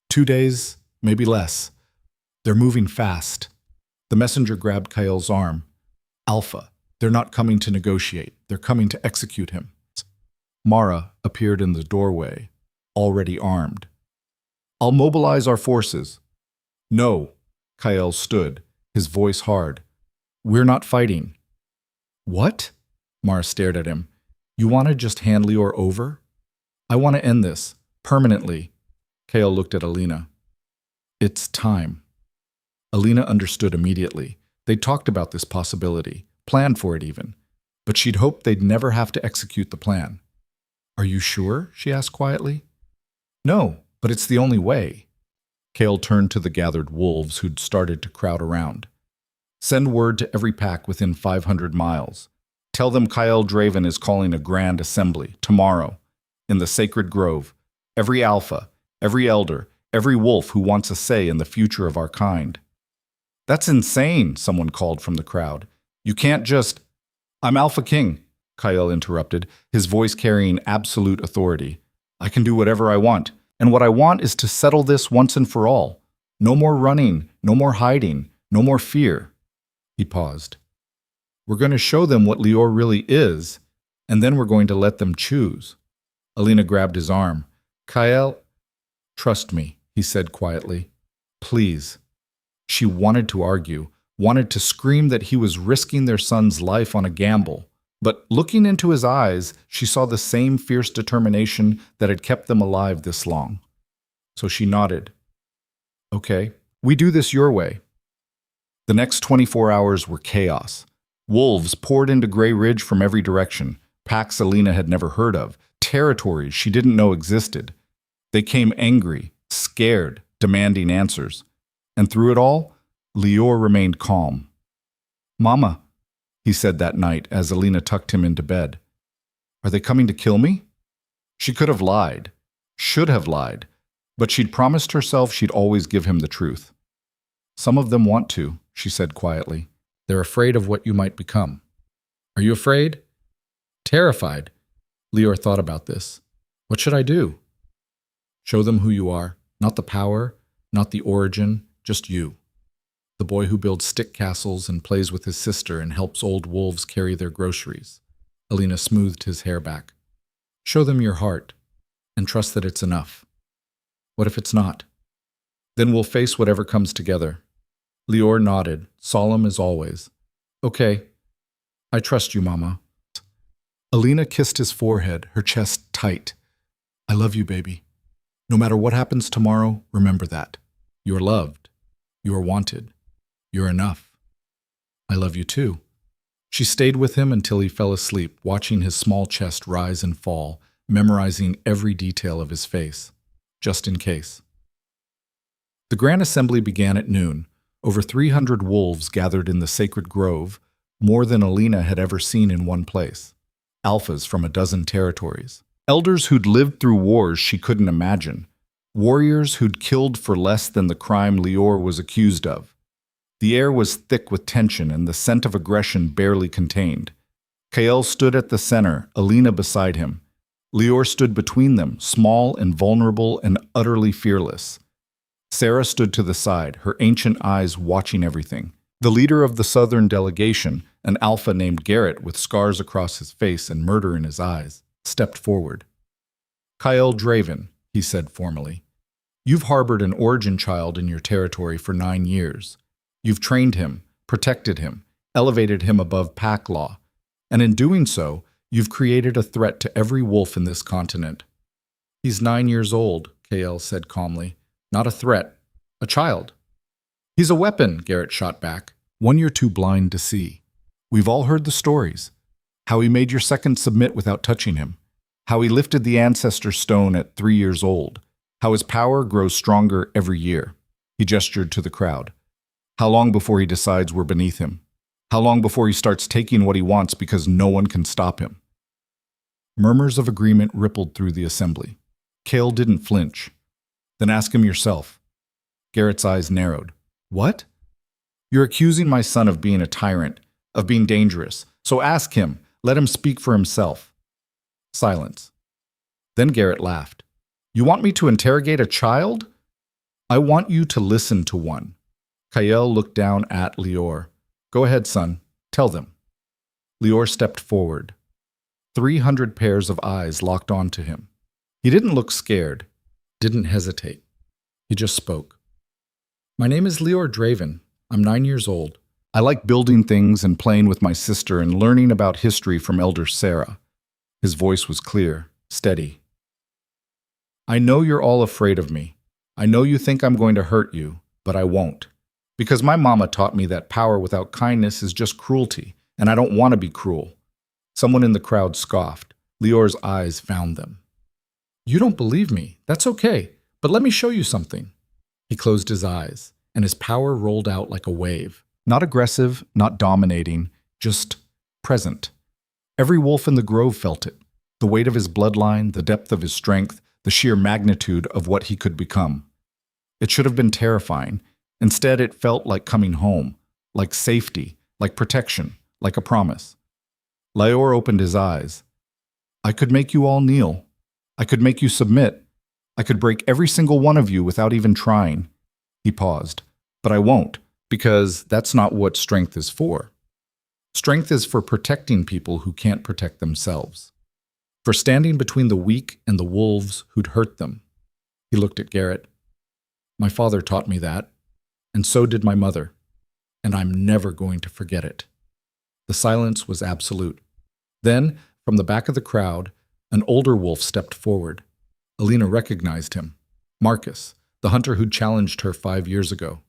2 days, maybe less. They're moving fast." The messenger grabbed Kale's arm. "Alpha, they're not coming to negotiate. They're coming to execute him." Mara appeared in the doorway, already armed. "I'll mobilize our forces." "No," Kyle stood, his voice hard. "We're not fighting." "What?" Mara stared at him. "You want to just hand Lior over?" "I want to end this, permanently." Kale looked at Alina. "It's time." Alina understood immediately. They'd talked about this possibility, planned for it even, but she'd hoped they'd never have to execute the plan. "Are you sure?" she asked quietly. "No, but it's the only way." Kale turned to the gathered wolves who'd started to crowd around. "Send word to every pack within 500 miles. Tell them Kyle Draven is calling a grand assembly, tomorrow, in the sacred grove. Every alpha, every elder, every wolf who wants a say in the future of our kind." "That's insane," someone called from the crowd. "You can't just—" "I'm Alpha King," Kyle interrupted, his voice carrying absolute authority. "I can do whatever I want, and what I want is to settle this once and for all. No more running, no more hiding, no more fear." He paused. "We're going to show them what Lior really is, and then we're going to let them choose." Alina grabbed his arm. "Kyle, trust me," he said quietly. "Please." She wanted to argue, wanted to scream that he was risking their son's life on a gamble. But looking into his eyes, she saw the same fierce determination that had kept them alive this long. So she nodded. "Okay, we do this your way." The next 24 hours were chaos. Wolves poured into Grey Ridge from every direction, packs Alina had never heard of, territories she didn't know existed. They came angry, scared, demanding answers. And through it all, Lior remained calm. "Mama," he said that night as Alina tucked him into bed. "Are they coming to kill me?" She could have lied, should have lied, but she'd promised herself she'd always give him the truth. "Some of them want to," she said quietly. "They're afraid of what you might become." "Are you afraid?" "Terrified." Lior thought about this. "What should I do?" "Show them who you are, not the power, not the origin, just you. The boy who builds stick castles and plays with his sister and helps old wolves carry their groceries." Alina smoothed his hair back. "Show them your heart, and trust that it's enough." "What if it's not?" "Then we'll face whatever comes together." Lior nodded, solemn as always. "Okay, I trust you, Mama." Alina kissed his forehead, her chest tight. "I love you, baby. No matter what happens tomorrow, remember that. You're loved. You are wanted. You're enough. I love you too." She stayed with him until he fell asleep, watching his small chest rise and fall, memorizing every detail of his face, just in case. The Grand Assembly began at noon. Over 300 wolves gathered in the sacred grove, more than Alina had ever seen in one place. Alphas from a dozen territories. Elders who'd lived through wars she couldn't imagine. Warriors who'd killed for less than the crime Lior was accused of. The air was thick with tension and the scent of aggression barely contained. Kael stood at the center, Alina beside him. Lior stood between them, small and vulnerable and utterly fearless. Sarah stood to the side, her ancient eyes watching everything. The leader of the Southern delegation, an alpha named Garrett with scars across his face and murder in his eyes, stepped forward. Kyle Draven, he said formally, you've harbored an origin child in your territory for 9 years. You've trained him, protected him, elevated him above pack law, and in doing so, you've created a threat to every wolf in this continent. He's 9 years old, KL said calmly. Not a threat. A child. He's a weapon, Garrett shot back. One you're too blind to see. We've all heard the stories. How he made your second submit without touching him. How he lifted the ancestor stone at 3 years old. How his power grows stronger every year. He gestured to the crowd. How long before he decides we're beneath him? How long before he starts taking what he wants because no one can stop him? Murmurs of agreement rippled through the assembly. Kale didn't flinch. Then ask him yourself. Garrett's eyes narrowed. What? You're accusing my son of being a tyrant, of being dangerous. So ask him. Let him speak for himself. Silence. Then Garrett laughed. You want me to interrogate a child? I want you to listen to one. Kyle looked down at Lior. Go ahead, son. Tell them. Lior stepped forward. 300 pairs of eyes locked onto him. He didn't look scared, didn't hesitate. He just spoke. My name is Lior Draven. I'm 9 years old. I like building things and playing with my sister and learning about history from Elder Sarah. His voice was clear, steady. I know you're all afraid of me. I know you think I'm going to hurt you, but I won't. Because my mama taught me that power without kindness is just cruelty, and I don't want to be cruel. Someone in the crowd scoffed. Lior's eyes found them. You don't believe me. That's okay, but let me show you something. He closed his eyes, and his power rolled out like a wave. Not aggressive, not dominating, just present. Every wolf in the grove felt it. The weight of his bloodline, the depth of his strength, the sheer magnitude of what he could become. It should have been terrifying. Instead, it felt like coming home, like safety, like protection, like a promise. Lior opened his eyes. I could make you all kneel. I could make you submit. I could break every single one of you without even trying. He paused. But I won't, because that's not what strength is for. Strength is for protecting people who can't protect themselves. For standing between the weak and the wolves who'd hurt them. He looked at Garrett. My father taught me that, and so did my mother, and I'm never going to forget it. The silence was absolute. Then, from the back of the crowd, an older wolf stepped forward. Alina recognized him. Marcus, the hunter who'd challenged her 5 years ago.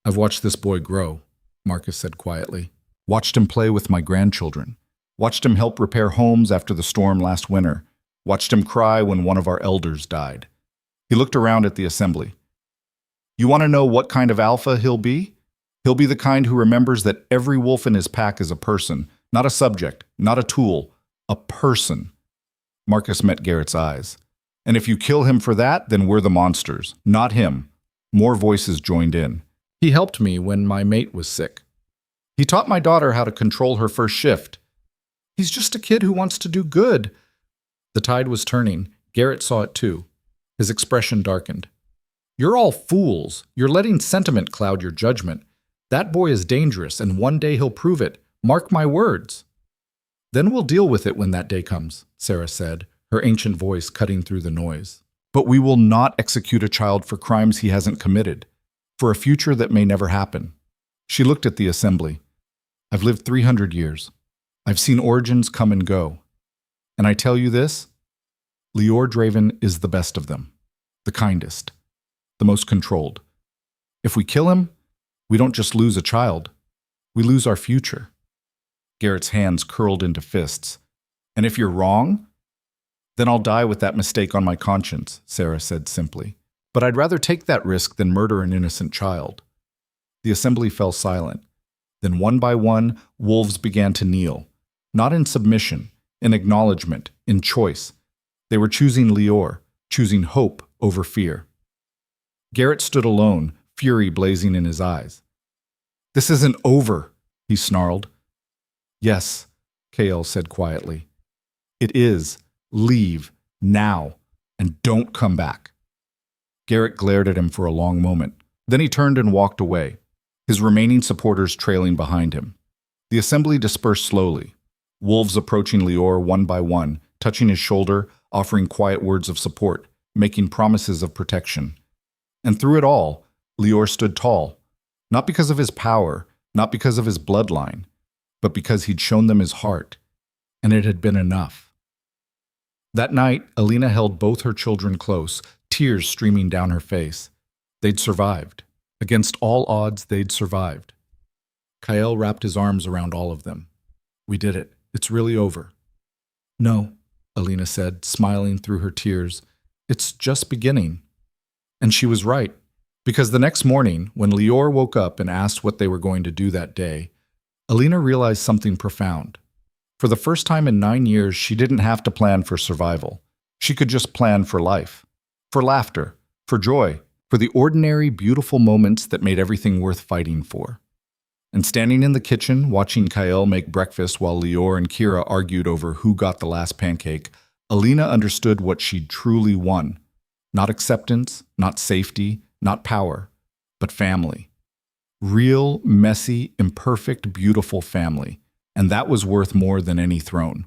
I've watched this boy grow, Marcus said quietly. Watched him play with my grandchildren. Watched him help repair homes after the storm last winter. Watched him cry when one of our elders died. He looked around at the assembly. You want to know what kind of alpha he'll be? He'll be the kind who remembers that every wolf in his pack is a person, not a subject, not a tool, a person. Marcus met Garrett's eyes. And if you kill him for that, then we're the monsters, not him. More voices joined in. He helped me when my mate was sick. He taught my daughter how to control her first shift. He's just a kid who wants to do good. The tide was turning. Garrett saw it too. His expression darkened. You're all fools. You're letting sentiment cloud your judgment. That boy is dangerous, and one day he'll prove it. Mark my words. Then we'll deal with it when that day comes, Sarah said, her ancient voice cutting through the noise. But we will not execute a child for crimes he hasn't committed, for a future that may never happen. She looked at the assembly. I've lived 300 years. I've seen origins come and go. And I tell you this, Lior Draven is the best of them, the kindest, the most controlled. If we kill him, we don't just lose a child, we lose our future. Garrett's hands curled into fists. And if you're wrong, then I'll die with that mistake on my conscience, Sarah said simply. But I'd rather take that risk than murder an innocent child. The assembly fell silent. Then one by one, wolves began to kneel, not in submission, in acknowledgement, in choice. They were choosing Lior, choosing hope over fear. Garrett stood alone, fury blazing in his eyes. This isn't over, he snarled. Yes, Kael said quietly. It is. Leave, now, and don't come back. Garrett glared at him for a long moment. Then he turned and walked away. his remaining supporters trailing behind him. The assembly dispersed slowly, wolves approaching Lior one by one, touching his shoulder, offering quiet words of support, making promises of protection. And through it all, Lior stood tall, not because of his power, not because of his bloodline, but because he'd shown them his heart, and it had been enough. That night, Alina held both her children close, tears streaming down her face. They'd survived. Against all odds, they'd survived. Kael wrapped his arms around all of them. "We did it. It's really over." "No," Alina said, smiling through her tears. "It's just beginning." And she was right, because the next morning, when Lior woke up and asked what they were going to do that day, Alina realized something profound. For the first time in 9 years, she didn't have to plan for survival. She could just plan for life, for laughter, for joy, for the ordinary, beautiful moments that made everything worth fighting for. And standing in the kitchen, watching Kael make breakfast while Lior and Kira argued over who got the last pancake, Alina understood what she'd truly won. Not acceptance, not safety, not power, but family. Real, messy, imperfect, beautiful family. And that was worth more than any throne.